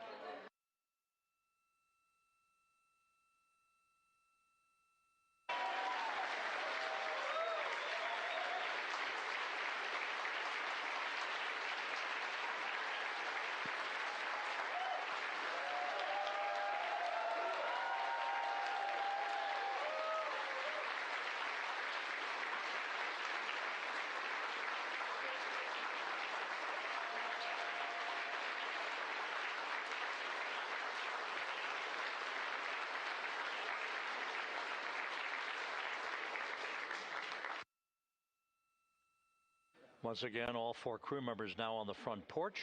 Once again, all 4 crew members now on the front porch,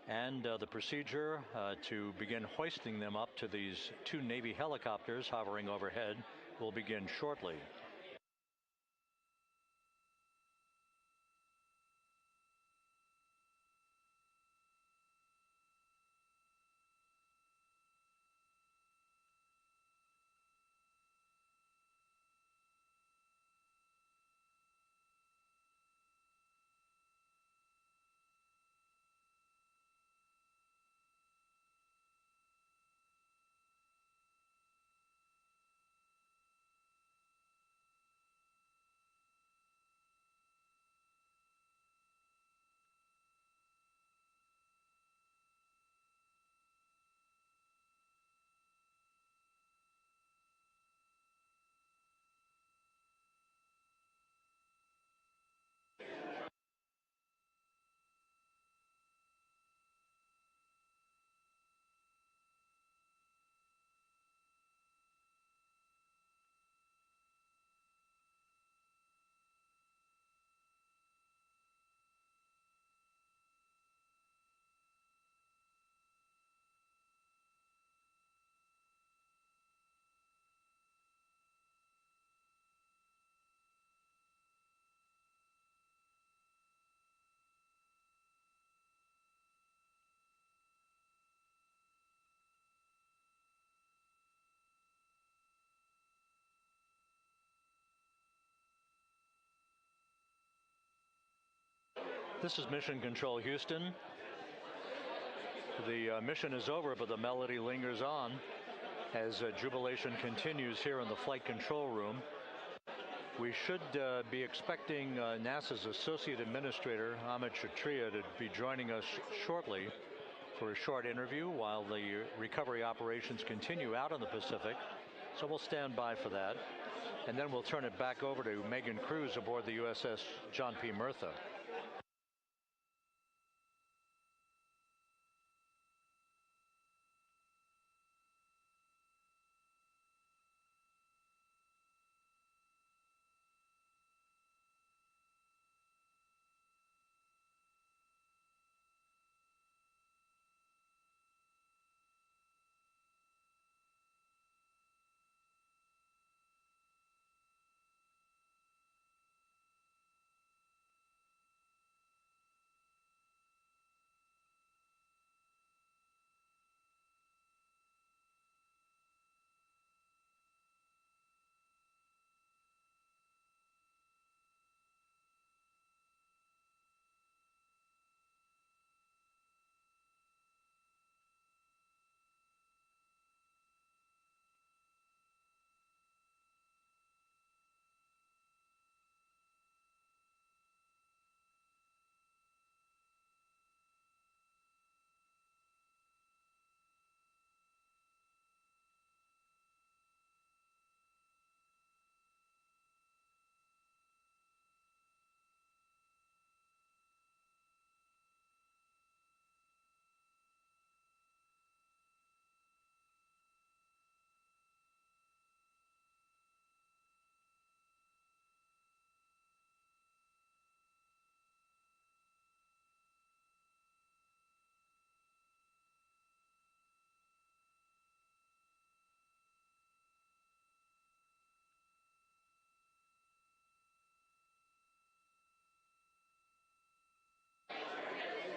and the procedure to begin hoisting them up to these 2 Navy helicopters hovering overhead will begin shortly. This is Mission Control Houston. The mission is over, but the melody lingers on as jubilation continues here in the flight control room. We should be expecting NASA's Associate Administrator, Amit Kshatriya, to be joining us shortly for a short interview while the recovery operations continue out in the Pacific. So we'll stand by for that. And then we'll turn it back over to Megan Cruz aboard the USS John P. Murtha.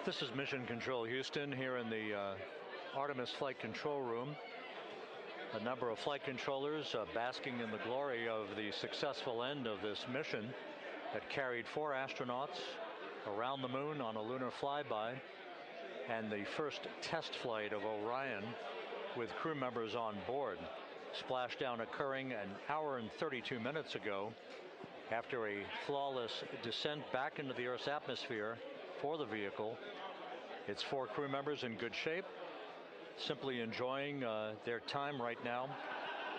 This is Mission Control Houston here in the Artemis flight control room. A number of flight controllers basking in the glory of the successful end of this mission that carried 4 astronauts around the moon on a lunar flyby, and the first test flight of Orion with crew members on board. Splashdown occurring an hour and 32 minutes ago after a flawless descent back into the Earth's atmosphere for the vehicle. Its 4 crew members in good shape, simply enjoying their time right now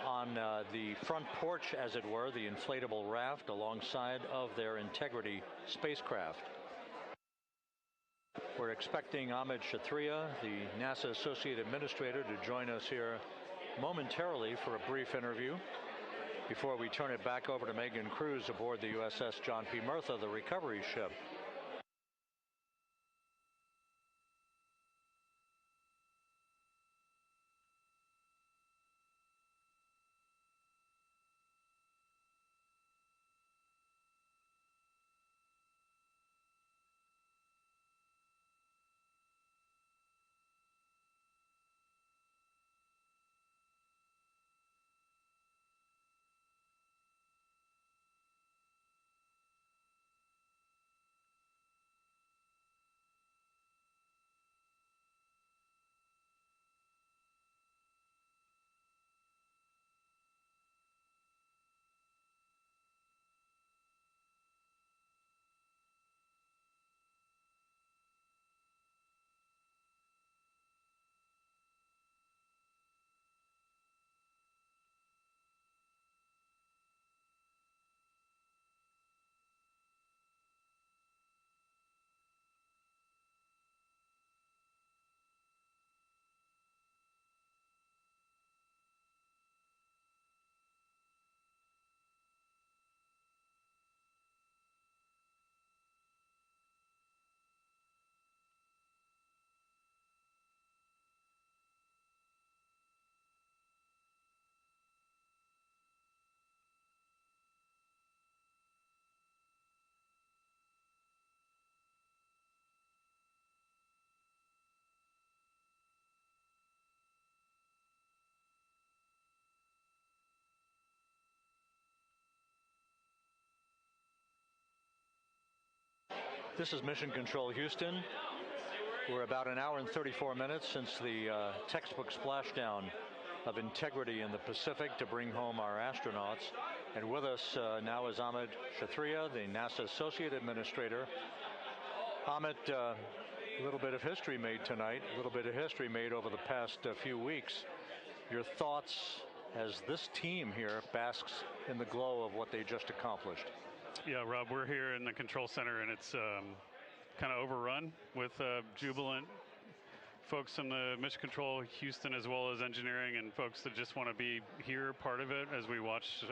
on the front porch, as it were, the inflatable raft alongside of their Integrity spacecraft. We're expecting Amit Kshatriya, the NASA Associate Administrator, to join us here momentarily for a brief interview before we turn it back over to Megan Cruz aboard the USS John P. Murtha, the recovery ship. This is Mission Control Houston. We're about an hour and 34 minutes since the textbook splashdown of integrity in the Pacific to bring home our astronauts. And with us now is Amit Kshatriya, the NASA Associate Administrator. Amit, a little bit of history made tonight, a little bit of history made over the past few weeks. Your thoughts as this team here basks in the glow of what they just accomplished? Yeah, Rob, we're here in the control center, and it's kind of overrun with jubilant folks in the Mission Control Houston, as well as engineering, and folks that just want to be here, part of it, as we watch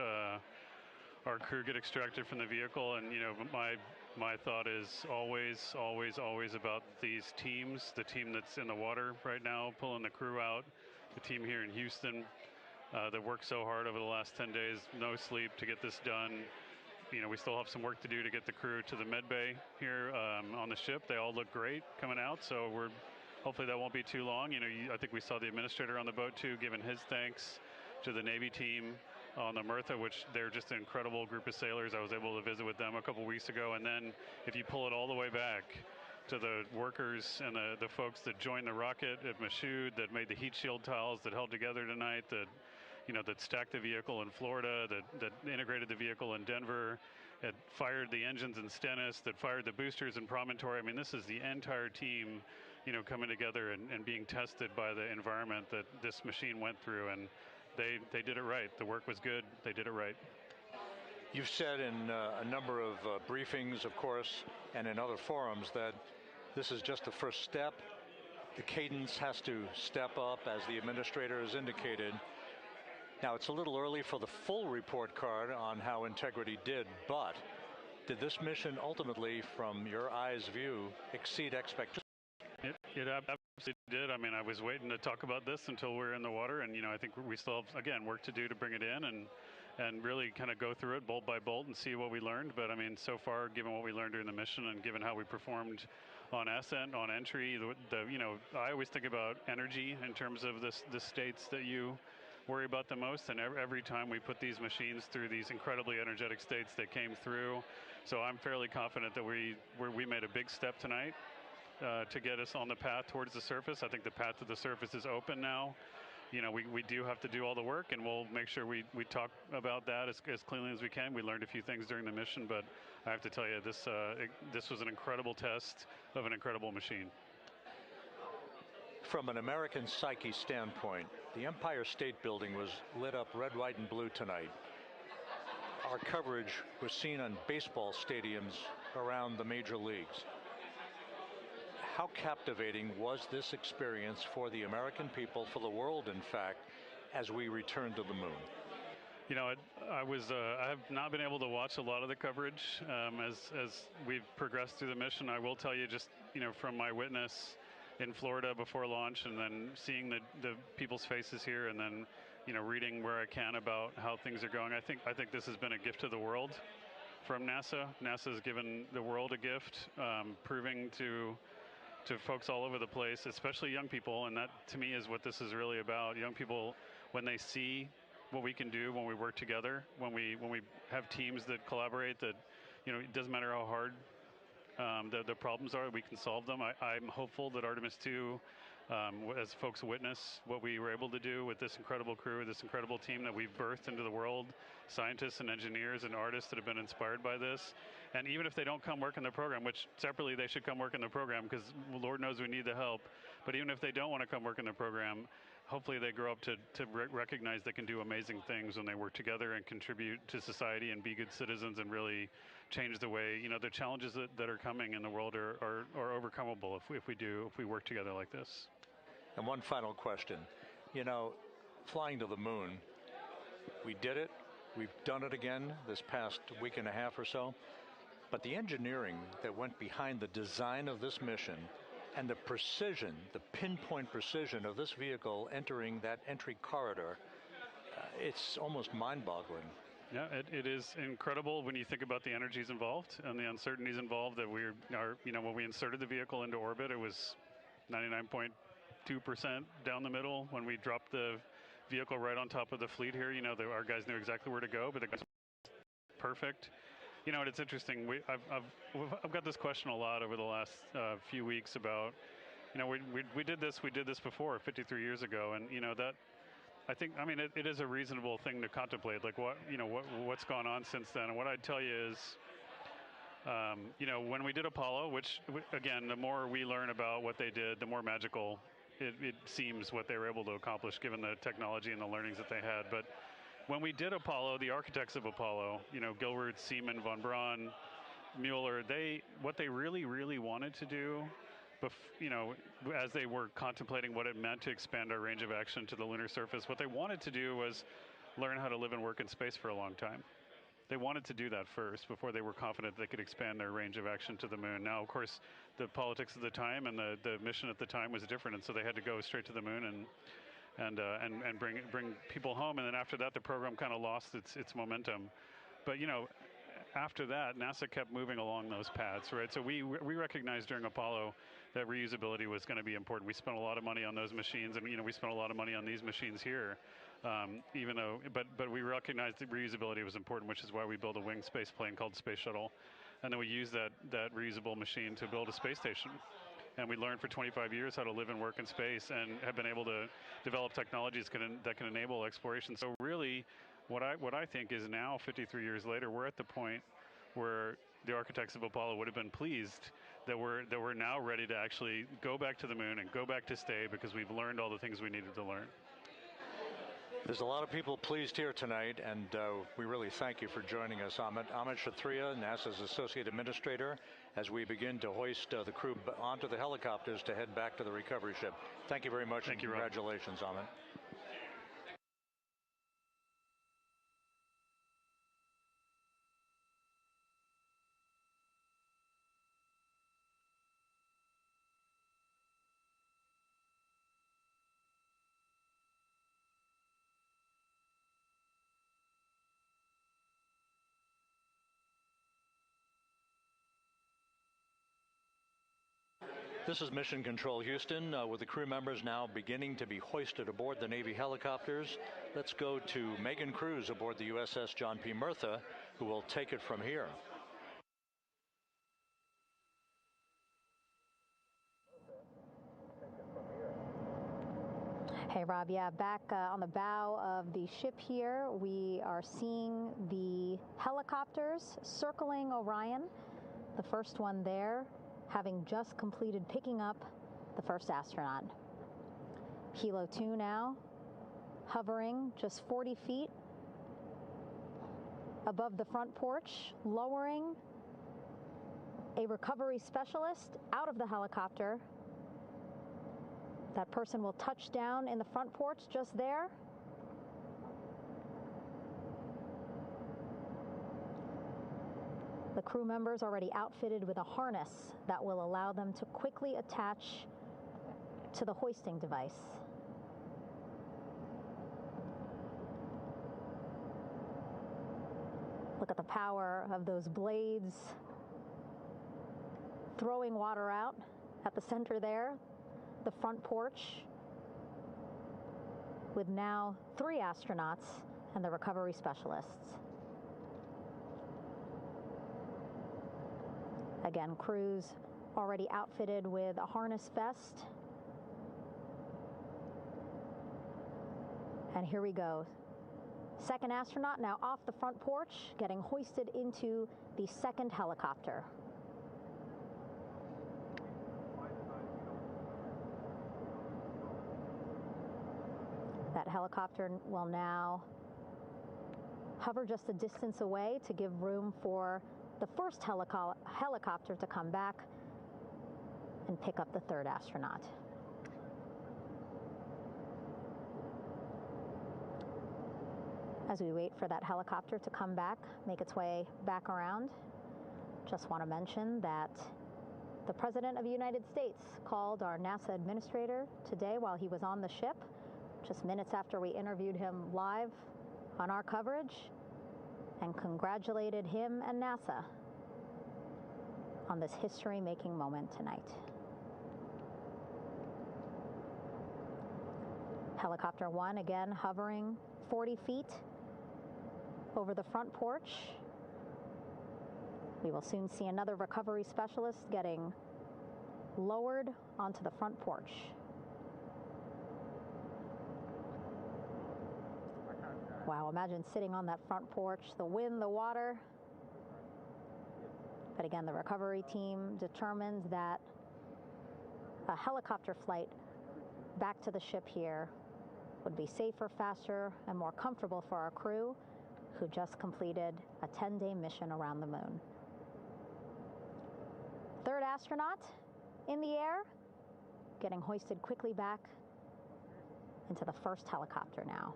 our crew get extracted from the vehicle. And, you know, my thought is always about these teams, the team that's in the water right now, pulling the crew out, the team here in Houston that worked so hard over the last 10 days, no sleep to get this done. You know, we still have some work to do to get the crew to the med bay here on the ship. They all look great coming out, so hopefully that won't be too long. You know, I think we saw the administrator on the boat too, giving his thanks to the Navy team on the Mirtha, which they're just an incredible group of sailors. I was able to visit with them a couple weeks ago. And then if you pull it all the way back to the workers and the folks that joined the rocket at Michoud, that made the heat shield tiles, that held together tonight, that stacked the vehicle in Florida, that integrated the vehicle in Denver, that fired the engines in Stennis, that fired the boosters in Promontory. I mean, this is the entire team, coming together and being tested by the environment that this machine went through, and they did it right. The work was good. They did it right. You've said in a number of briefings, of course, and in other forums that this is just the first step. The cadence has to step up, as the administrator has indicated. Now, it's a little early for the full report card on how integrity did, but did this mission ultimately, from your eyes' view, exceed expectations? It absolutely did. I mean, I was waiting to talk about this until we were in the water, and I think we still have, again, work to do to bring it in and really kind of go through it bolt by bolt and see what we learned. But I mean, so far, given what we learned during the mission and given how we performed on ascent, on entry, I always think about energy in terms of the states that you worry about the most, and every time we put these machines through these incredibly energetic states that came through. So I'm fairly confident that we made a big step tonight to get us on the path towards the surface. I think the path to the surface is open now. We do have to do all the work, and we'll make sure we talk about that as cleanly as we can. We learned a few things during the mission, but I have to tell you, this was an incredible test of an incredible machine. From an American psyche standpoint, the Empire State Building was lit up red, white, and blue tonight. Our coverage was seen on baseball stadiums around the major leagues. How captivating was this experience for the American people, for the world, in fact, as we returned to the moon? I have not been able to watch a lot of the coverage as we've progressed through the mission. I will tell you, just from my witness in Florida before launch, and then seeing the people's faces here, and then reading where I can about how things are going. I think this has been a gift to the world from NASA. NASA has given the world a gift, proving to folks all over the place, especially young people, and that to me is what this is really about. Young people, when they see what we can do when we work together, when we have teams that collaborate, that it doesn't matter how hard the problems are, we can solve them. I'm hopeful that Artemis 2, as folks witness what we were able to do with this incredible crew, this incredible team that we've birthed into the world, scientists and engineers and artists that have been inspired by this. And even if they don't come work in the program, which separately they should come work in the program, because Lord knows we need the help, but even if they don't want to come work in the program, hopefully they grow up to recognize they can do amazing things when they work together and contribute to society and be good citizens and really change the way, the challenges that are coming in the world are overcomable if we work together like this. And one final question. Flying to the moon, we did it. We've done it again this past week and a half or so. But the engineering that went behind the design of this mission and the precision, the pinpoint precision of this vehicle entering that entry corridor, it's almost mind-boggling. Yeah, it is incredible when you think about the energies involved and the uncertainties involved. That when we inserted the vehicle into orbit, it was 99.2% down the middle. When we dropped the vehicle right on top of the fleet here, our guys knew exactly where to go, but the guys were perfect. You know, it's interesting. I've got this question a lot over the last few weeks about, you know, we did this before 53 years ago, and you know that. I mean, it is a reasonable thing to contemplate, like what's gone on since then. And what I'd tell you is, you know, when we did Apollo, which again, the more we learn about what they did, the more magical it seems what they were able to accomplish given the technology and the learnings that they had. But when we did Apollo, the architects of Apollo, you know, Gilbert, Seaman, von Braun, Mueller, what they really wanted to do, you know, as they were contemplating what it meant to expand our range of action to the lunar surface, what they wanted to do was learn how to live and work in space for a long time. They wanted to do that first before they were confident they could expand their range of action to the moon. Now, of course, the politics of the time and the mission at the time was different, and so they had to go straight to the moon and bring people home. And then after that, the program kind of lost its momentum. But you know, after that, NASA kept moving along those paths, right? So we recognized during Apollo that reusability was going to be important. We spent a lot of money on those machines, and you know, we spent a lot of money on these machines here. Even though, but we recognized that reusability was important, which is why we built a winged space plane called Space Shuttle, and then we used that reusable machine to build a space station. And we learned for 25 years how to live and work in space, and have been able to develop technologies that can enable exploration. So really, what I think is now, 53 years later, we're at the point where the architects of Apollo would have been pleased that we're now ready to actually go back to the moon and go back to stay, because we've learned all the things we needed to learn. There's a lot of people pleased here tonight, and we really thank you for joining us. Amit Kshatriya, NASA's Associate Administrator, as we begin to hoist the crew onto the helicopters to head back to the recovery ship. Thank you very much, and congratulations, Amit. This is Mission Control Houston, with the crew members now beginning to be hoisted aboard the Navy helicopters. Let's go to Megan Cruz aboard the USS John P. Murtha, who will take it from here. Hey, Rob, yeah, back on the bow of the ship here, we are seeing the helicopters circling Orion, the first one there, having just completed picking up the first astronaut. Helo 2 now, hovering just 40 feet above the front porch, lowering a recovery specialist out of the helicopter. That person will touch down in the front porch just there. The crew members already outfitted with a harness that will allow them to quickly attach to the hoisting device. Look at the power of those blades throwing water out at the center there. The front porch with now 3 astronauts and the recovery specialists. Again, crews already outfitted with a harness vest. And here we go. Second astronaut now off the front porch, getting hoisted into the second helicopter. That helicopter will now hover just a distance away to give room for the first helicopter to come back and pick up the third astronaut. As we wait for that helicopter to come back, make its way back around, just want to mention that the President of the United States called our NASA administrator today while he was on the ship, just minutes after we interviewed him live on our coverage, and congratulated him and NASA on this history-making moment tonight. Helicopter 1 again hovering 40 feet over the front porch. We will soon see another recovery specialist getting lowered onto the front porch. Wow, imagine sitting on that front porch, the wind, the water. But again, the recovery team determined that a helicopter flight back to the ship here would be safer, faster, and more comfortable for our crew who just completed a 10-day mission around the moon. Third astronaut in the air, getting hoisted quickly back into the first helicopter now.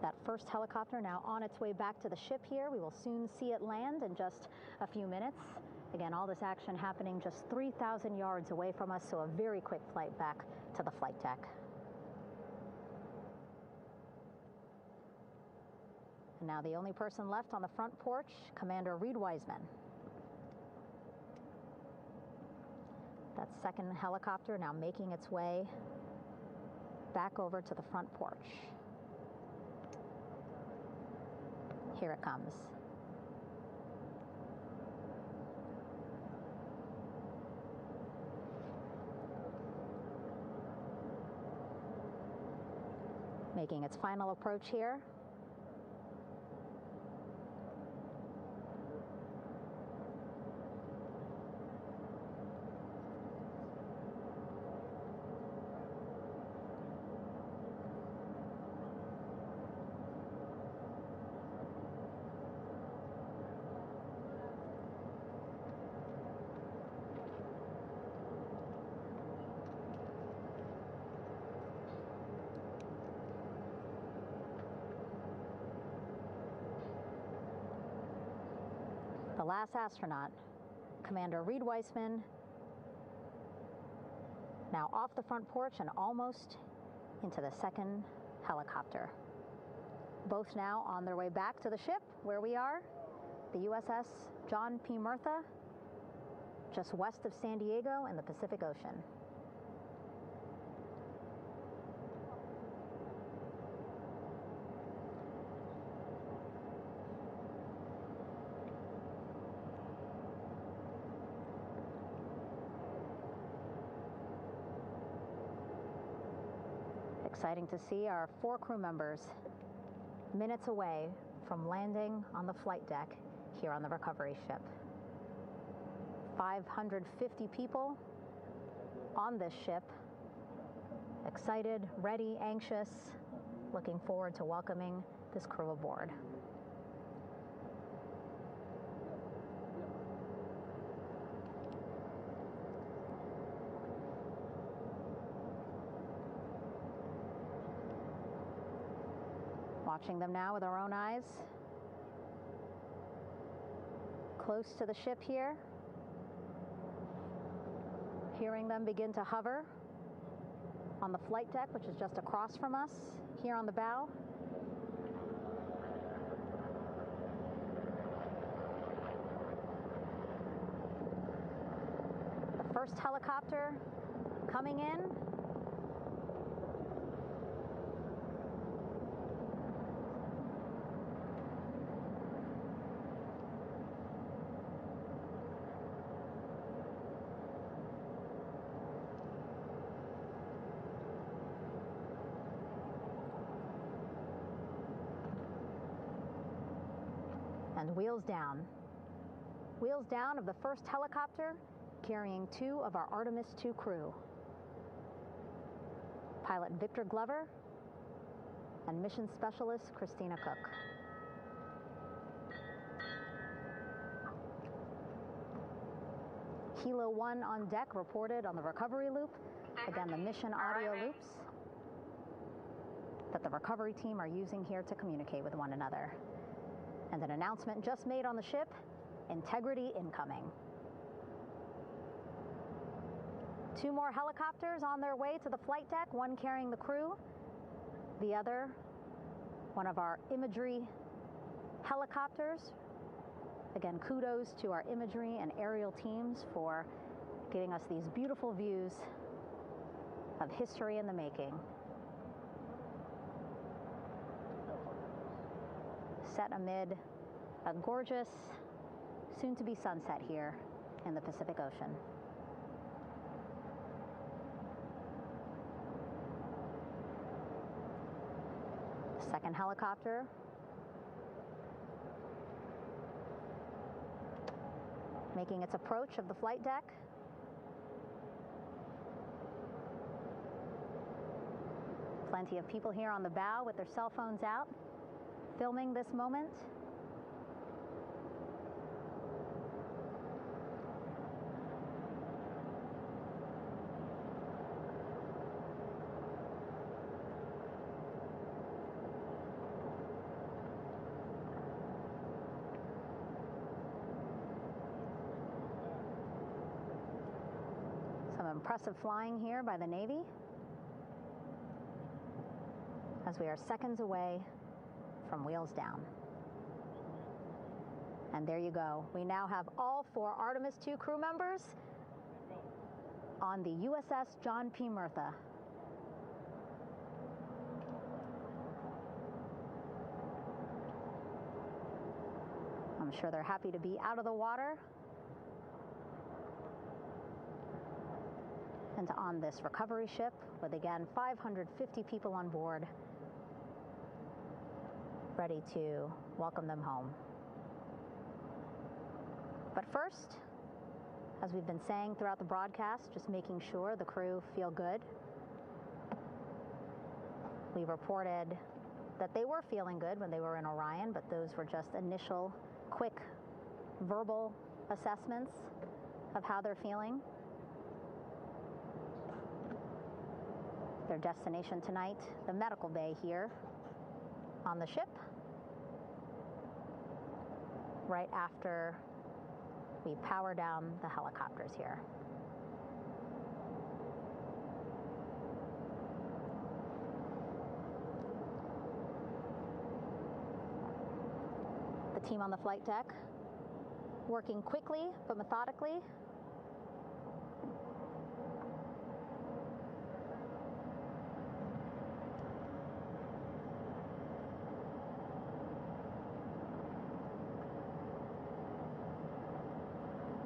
That first helicopter now on its way back to the ship here. We will soon see it land in just a few minutes. Again, all this action happening just 3,000 yards away from us, so a very quick flight back to the flight deck. And now the only person left on the front porch, Commander Reed Wiseman. That second helicopter now making its way back over to the front porch. Here it comes. Making its final approach here. The last astronaut, Commander Reed Wiseman, now off the front porch and almost into the second helicopter. Both now on their way back to the ship where we are, the USS John P. Murtha, just west of San Diego in the Pacific Ocean. Exciting to see our 4 crew members minutes away from landing on the flight deck here on the recovery ship. 550 people on this ship, excited, ready, anxious, looking forward to welcoming this crew aboard. Watching them now with our own eyes. Close to the ship here. Hearing them begin to hover on the flight deck, which is just across from us, here on the bow. The first helicopter coming in. And wheels down. Wheels down of the first helicopter carrying 2 of our Artemis II crew. Pilot Victor Glover and mission specialist Christina Cook. Kilo 1 on deck reported on the recovery loop. Again, the mission audio loops that the recovery team are using here to communicate with one another. And an announcement just made on the ship, integrity incoming. 2 more helicopters on their way to the flight deck, one carrying the crew, the other, one of our imagery helicopters. Again, kudos to our imagery and aerial teams for giving us these beautiful views of history in the making. Set amid a gorgeous, soon-to-be sunset here in the Pacific Ocean. Second helicopter making its approach of the flight deck. Plenty of people here on the bow with their cell phones out, filming this moment. Some impressive flying here by the Navy as we are seconds away from wheels down. And there you go. We now have all 4 Artemis II crew members on the USS John P. Murtha. I'm sure they're happy to be out of the water and on this recovery ship with, again, 550 people on board, ready to welcome them home. But first, as we've been saying throughout the broadcast, just making sure the crew feel good. We reported that they were feeling good when they were in Orion, but those were just initial, quick, verbal assessments of how they're feeling. Their destination tonight, the medical bay here on the ship, right after we power down the helicopters here. The team on the flight deck working quickly but methodically.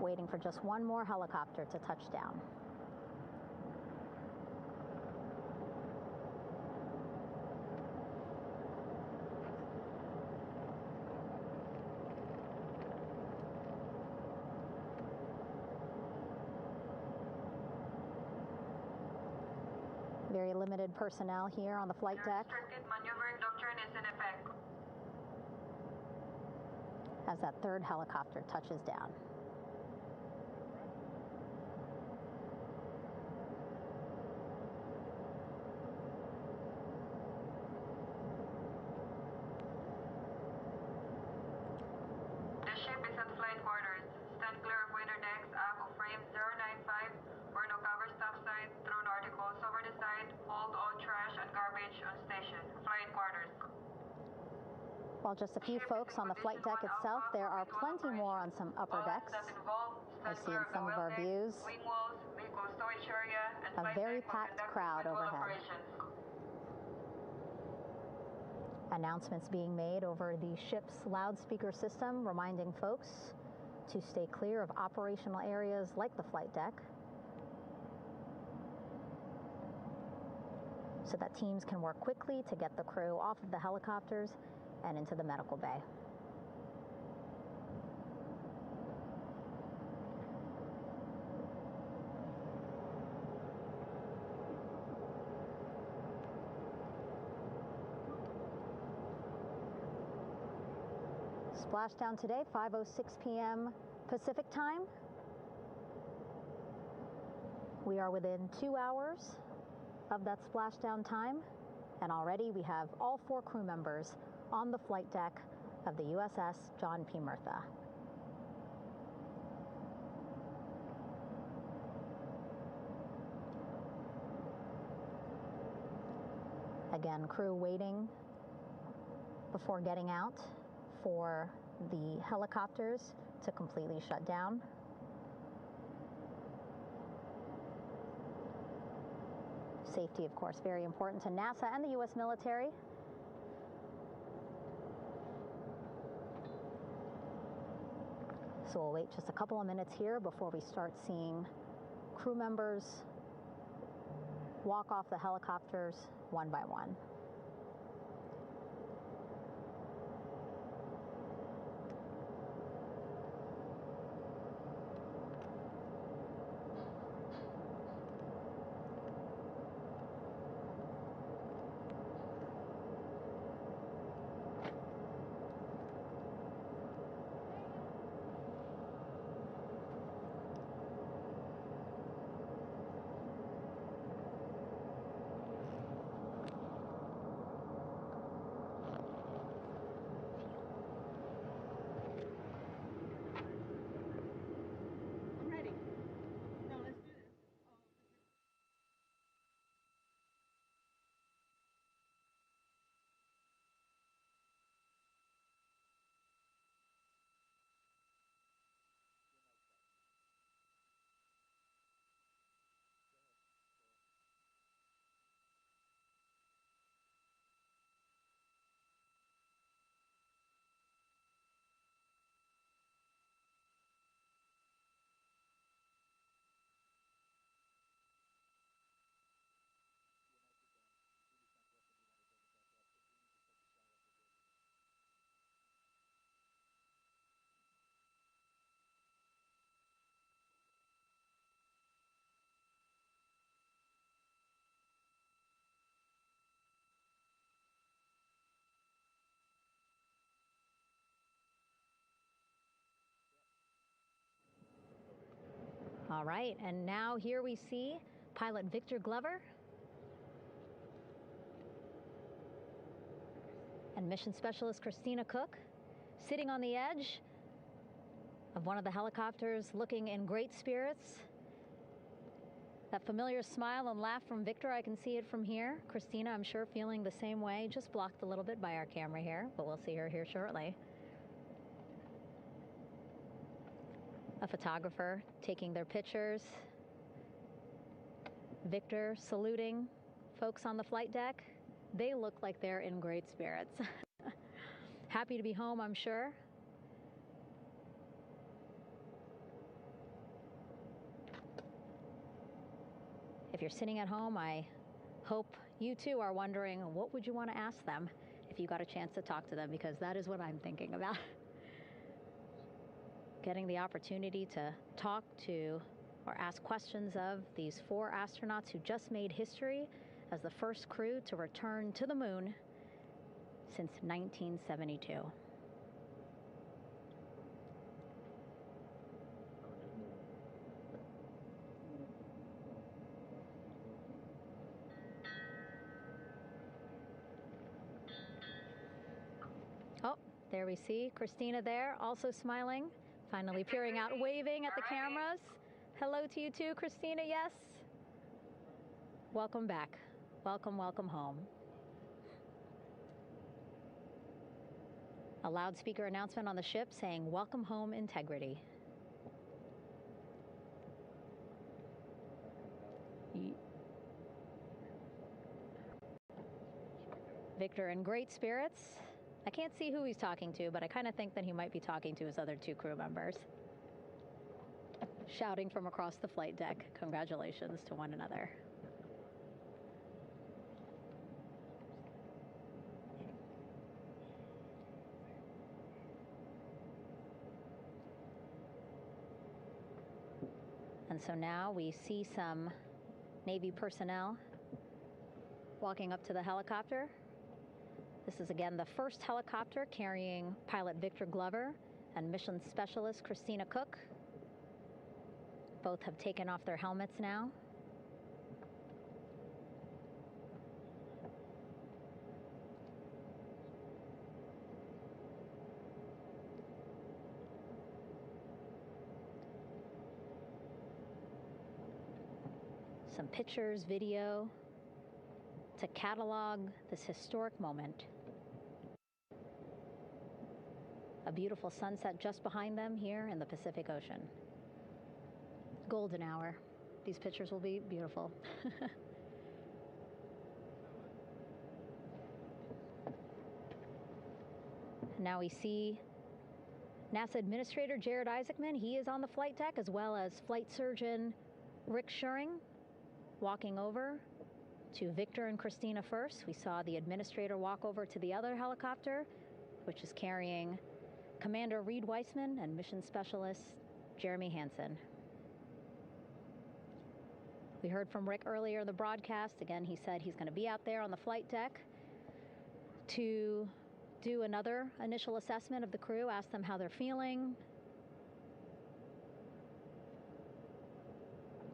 Waiting for just one more helicopter to touch down. Very limited personnel here on the flight deck. Restricted maneuvering doctrine is in effect. As that third helicopter touches down. While just a few folks on the flight deck itself, there are plenty more on some upper decks. I see in some of our views a very packed crowd overhead. Announcements being made over the ship's loudspeaker system, reminding folks to stay clear of operational areas like the flight deck, so that teams can work quickly to get the crew off of the helicopters and into the medical bay. Splashdown today, 5:06 p.m. Pacific time. We are within 2 hours of that splashdown time, and already we have all 4 crew members on the flight deck of the USS John P. Murtha. Again, crew waiting before getting out for the helicopters to completely shut down. Safety, of course, very important to NASA and the U.S. military. So we'll wait just a couple of minutes here before we start seeing crew members walk off the helicopters one by one. All right, and now here we see pilot Victor Glover and mission specialist Christina Cook sitting on the edge of one of the helicopters, looking in great spirits. That familiar smile and laugh from Victor, I can see it from here. Christina, I'm sure, feeling the same way, just blocked a little bit by our camera here, but we'll see her here shortly. A photographer taking their pictures. Victor saluting folks on the flight deck. They look like they're in great spirits. Happy to be home, I'm sure. If you're sitting at home, I hope you too are wondering, what would you want to ask them if you got a chance to talk to them? Because that is what I'm thinking about. Getting the opportunity to talk to or ask questions of these 4 astronauts who just made history as the first crew to return to the moon since 1972. Oh, there we see Christina there, also smiling. Finally peering out, waving at the cameras. Hello to you too, Christina, yes? Welcome back. Welcome, welcome home. A loudspeaker announcement on the ship saying, "Welcome home, Integrity." Victor in great spirits. I can't see who he's talking to, but I kind of think that he might be talking to his other 2 crew members. Shouting from across the flight deck, congratulations to one another. And so now we see some Navy personnel walking up to the helicopter. This is again the first helicopter carrying pilot Victor Glover and mission specialist Christina Cook. Both have taken off their helmets now. Some pictures, video to catalog this historic moment. A beautiful sunset just behind them here in the Pacific Ocean. Golden hour. These pictures will be beautiful. Now we see NASA Administrator Jared Isaacman. He is on the flight deck, as well as Flight Surgeon Rick Schuring walking over to Victor and Christina first. We saw the administrator walk over to the other helicopter, which is carrying Commander Reed Weissman and Mission Specialist Jeremy Hansen. We heard from Rick earlier in the broadcast. Again, he said he's going to be out there on the flight deck to do another initial assessment of the crew, ask them how they're feeling,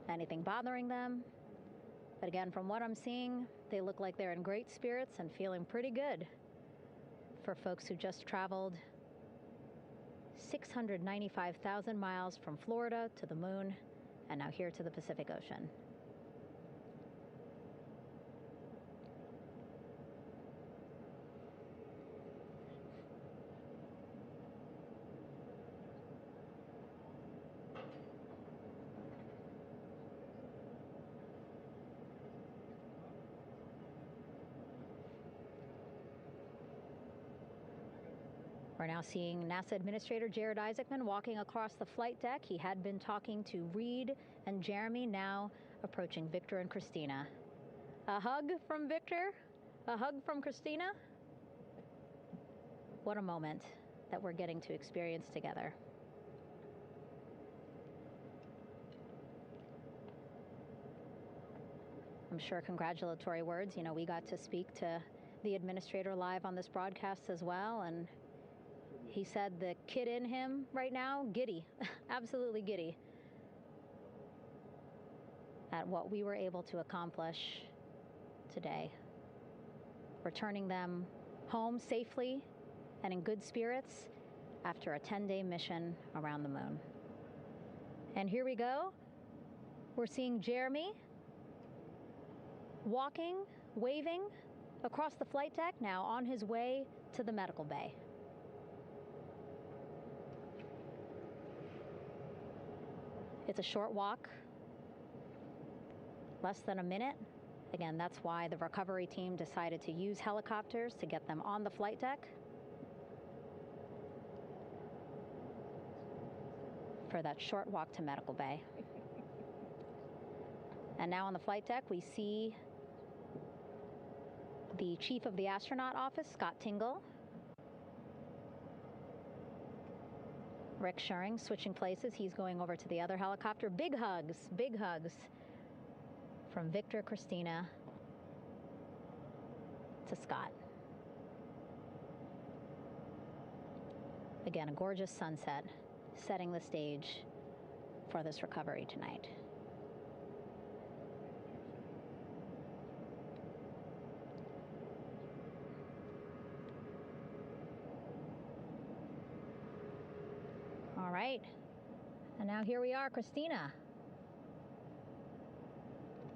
anything bothering them. But again, from what I'm seeing, they look like they're in great spirits and feeling pretty good for folks who just traveled 695,000 miles from Florida to the moon and now here to the Pacific Ocean. We're now seeing NASA Administrator Jared Isaacman walking across the flight deck. He had been talking to Reed and Jeremy, now approaching Victor and Christina. A hug from Victor, a hug from Christina. What a moment that we're getting to experience together. I'm sure congratulatory words. You know, we got to speak to the administrator live on this broadcast as well, and he said the kid in him right now, giddy, absolutely giddy at what we were able to accomplish today. Returning them home safely and in good spirits after a 10-day mission around the moon. And here we go. We're seeing Jeremy walking, waving across the flight deck, now on his way to the medical bay. It's a short walk, less than a minute. Again, that's why the recovery team decided to use helicopters to get them on the flight deck for that short walk to medical bay. And now on the flight deck, we see the chief of the astronaut office, Scott Tingle. Rick Schuring switching places. He's going over to the other helicopter. Big hugs from Victor, Christina to Scott. Again, a gorgeous sunset setting the stage for this recovery tonight. All right, and now here we are, Christina,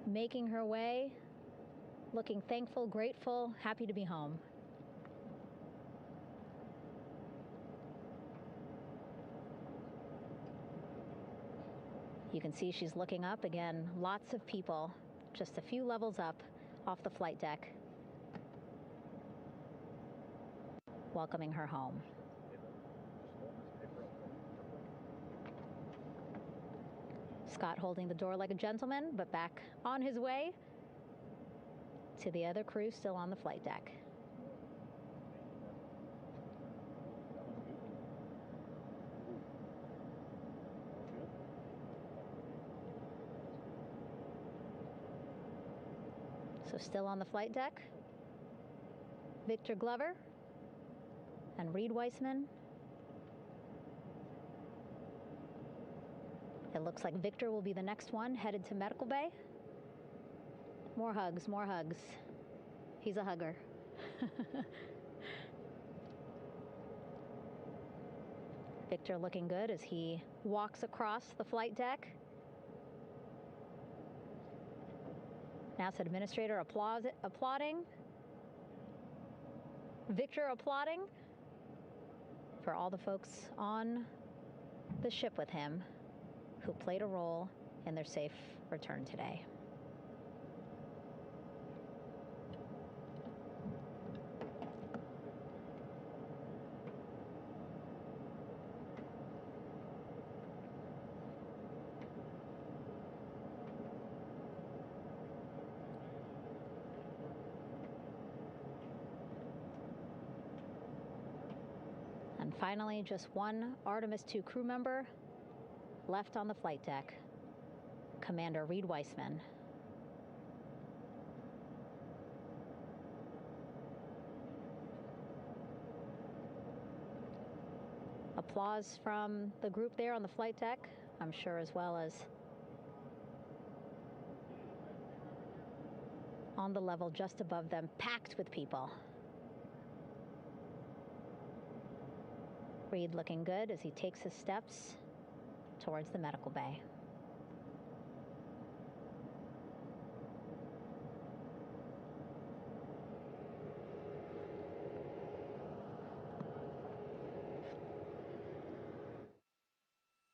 making her way, looking thankful, grateful, happy to be home. You can see she's looking up. Again, lots of people, just a few levels up off the flight deck, welcoming her home. Scott holding the door like a gentleman, but back on his way to the other crew still on the flight deck. So still on the flight deck, Victor Glover and Reed Weissman. It looks like Victor will be the next one headed to medical bay. More hugs, more hugs. He's a hugger. Victor looking good as he walks across the flight deck. NASA administrator applauding. Victor applauding for all the folks on the ship with him who played a role in their safe return today. And finally, just one Artemis 2 crew member left on the flight deck, Commander Reed Weissman. Applause from the group there on the flight deck, I'm sure, as well as on the level just above them, packed with people. Reed looking good as he takes his steps towards the medical bay.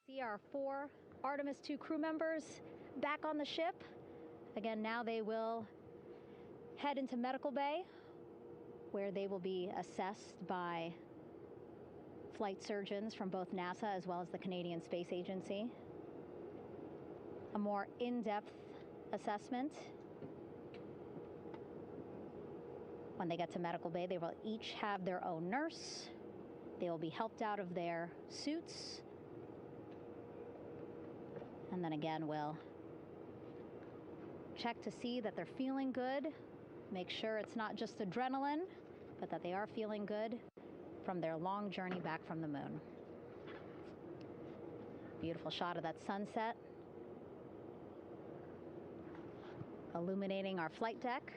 See our 4 Artemis 2 crew members back on the ship. Again, now they will head into medical bay, where they will be assessed by flight surgeons from both NASA as well as the Canadian Space Agency. A more in-depth assessment. When they get to medical bay, they will each have their own nurse. They will be helped out of their suits. And then again, we'll check to see that they're feeling good. Make sure it's not just adrenaline, but that they are feeling good from their long journey back from the moon. Beautiful shot of that sunset, illuminating our flight deck.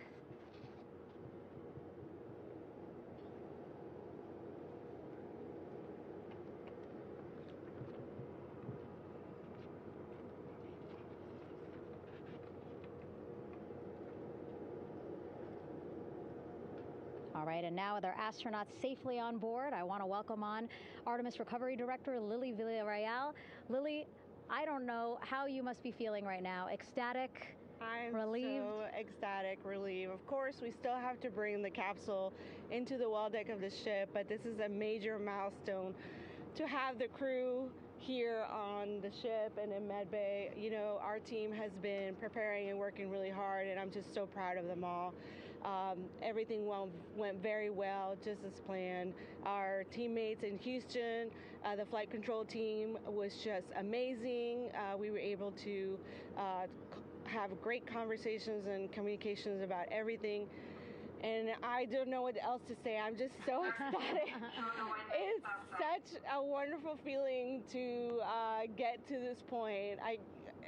All right, and now with our astronauts safely on board, I want to welcome on Artemis Recovery Director Lily Villarreal. Lily, I don't know how you must be feeling right now. Ecstatic, relieved? So ecstatic, relieved. Of course, we still have to bring the capsule into the well deck of the ship, but this is a major milestone to have the crew here on the ship and in medbay. You know, our team has been preparing and working really hard, and I'm just so proud of them all. Everything went very well, just as planned. Our teammates in Houston, the flight control team was just amazing. We were able to have great conversations and communications about everything. And I don't know what else to say. I'm just so ecstatic. It's such a wonderful feeling to get to this point.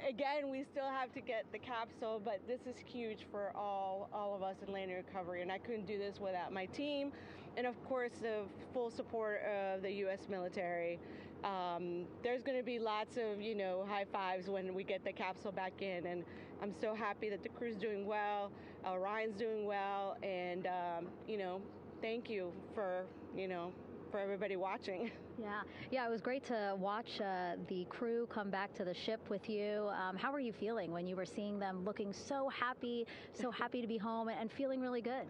Again, we still have to get the capsule, but this is huge for all of us in landing recovery, and I couldn't do this without my team, and of course the full support of the U.S. military. There's going to be lots of, high fives when we get the capsule back in, and I'm so happy that the crew's doing well, Orion's doing well, and thank you for everybody watching. Yeah, it was great to watch the crew come back to the ship with you. How were you feeling when you were seeing them looking so happy to be home and feeling really good?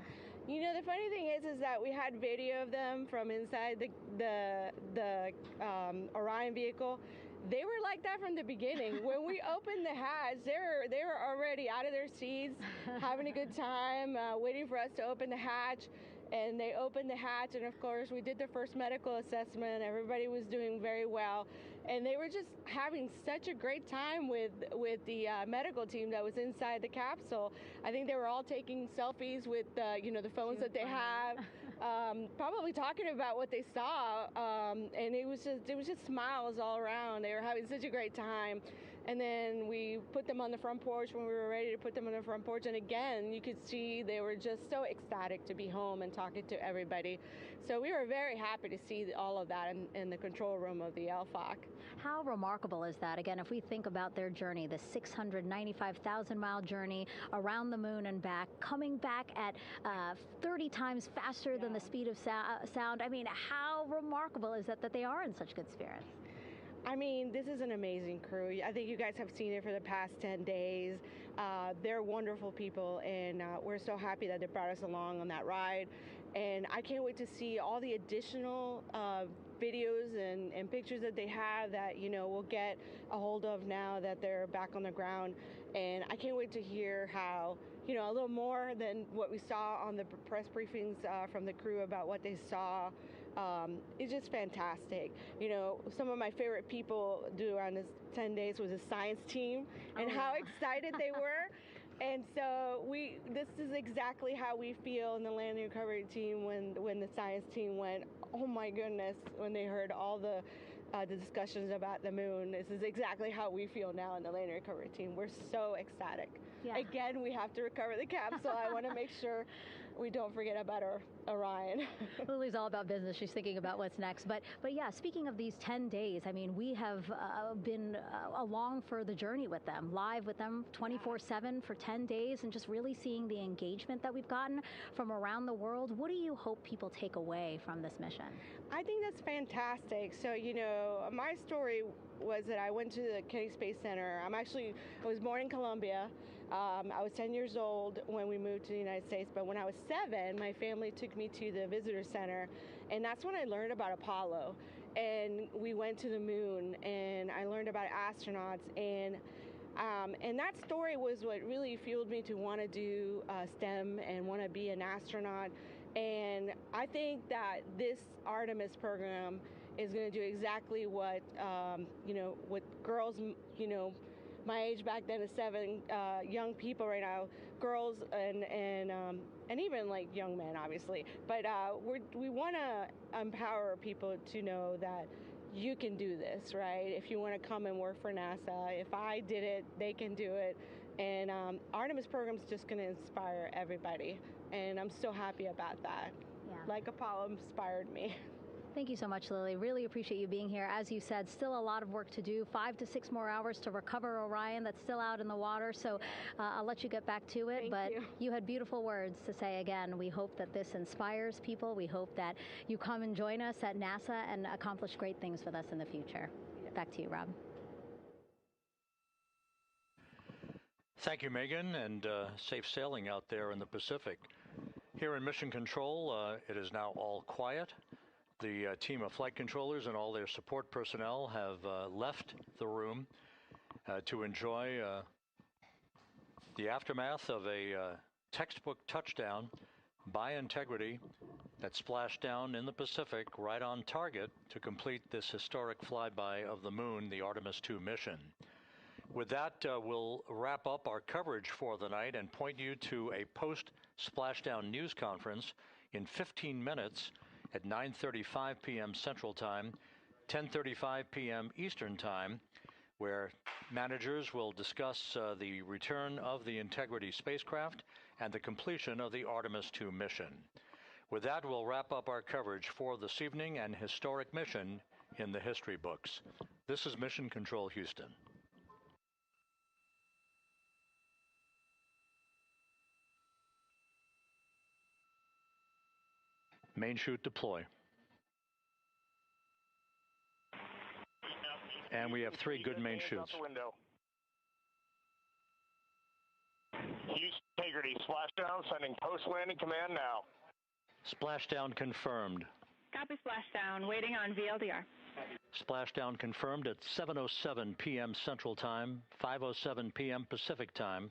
You know, the funny thing is that we had video of them from inside the Orion vehicle. They were like that from the beginning. When we opened the hatch, they were already out of their seats, having a good time, waiting for us to open the hatch. And they opened the hatch, and of course we did the first medical assessment. Everybody was doing very well, and they were just having such a great time with the medical team that was inside the capsule. I think they were all taking selfies with the phones that they have, probably talking about what they saw, and it was just smiles all around. They were having such a great time. And then we put them on the front porch when we were ready to put them on the front porch. And again, you could see they were just so ecstatic to be home and talking to everybody. So we were very happy to see all of that in the control room of the LFOC. How remarkable is that? Again, if we think about their journey, the 695,000-mile journey around the moon and back, coming back at 30 times faster than the speed of sound. I mean, how remarkable is that they are in such good spirits? I mean, this is an amazing crew. I think you guys have seen it for the past 10 days. They're wonderful people, and we're so happy that they brought us along on that ride. And I can't wait to see all the additional videos and pictures that they have that, we'll get a hold of now that they're back on the ground. And I can't wait to hear how, a little more than what we saw on the press briefings from the crew about what they saw It's just fantastic. You know, some of my favorite people around this 10 days was the science team and how excited they were. And so this is exactly how we feel in the landing recovery team when the science team went, oh my goodness, when they heard all the discussions about the moon. This is exactly how we feel now in the landing recovery team. We're so ecstatic. Yeah. Again, we have to recover the capsule. I want to make sure we don't forget about our Orion. Lily's all about business. She's thinking about what's next. But yeah, speaking of these 10 days, I mean, we have been along for the journey with them, live with them 24/7 for 10 days, and just really seeing the engagement that we've gotten from around the world. What do you hope people take away from this mission? I think that's fantastic. So, you know, my story was that I went to the Kennedy Space Center. I was born in Colombia. I was 10 years old when we moved to the United States, but when I was 7, my family took me to the visitor center, and that's when I learned about Apollo. And we went to the moon, and I learned about astronauts, and that story was what really fueled me to want to do STEM and want to be an astronaut. And I think that this Artemis program is going to do exactly what, what girls, my age back then is 7, young people right now, girls and even like young men, obviously. But we want to empower people to know that you can do this, right? If you want to come and work for NASA, if I did it, they can do it. And Artemis program is just going to inspire everybody. And I'm so happy about that. Yeah. Like Apollo inspired me. Thank you so much, Lily. Really appreciate you being here. As you said, still a lot of work to do. 5 to 6 more hours to recover Orion that's still out in the water. So I'll let you get back to it. But you had beautiful words to say again. We hope that this inspires people. We hope that you come and join us at NASA and accomplish great things with us in the future. Back to you, Rob. Thank you, Megan, and safe sailing out there in the Pacific. Here in Mission Control, it is now all quiet. The team of flight controllers and all their support personnel have left the room to enjoy the aftermath of a textbook touchdown by Integrity that splashed down in the Pacific right on target to complete this historic flyby of the moon, the Artemis II mission. With that, we'll wrap up our coverage for the night and point you to a post-splashdown news conference in 15 minutes at 9:35 p.m. Central Time, 10:35 p.m. Eastern Time, where managers will discuss the return of the Integrity spacecraft and the completion of the Artemis II mission. With that, we'll wrap up our coverage for this evening and historic mission in the history books. This is Mission Control Houston. Main chute deploy. And we have 3 good main chutes. Houston Integrity, splashdown, sending post-landing command now. Splashdown confirmed. Copy splashdown, waiting on VLDR. Splashdown confirmed at 7:07 p.m. Central Time, 5:07 p.m. Pacific Time.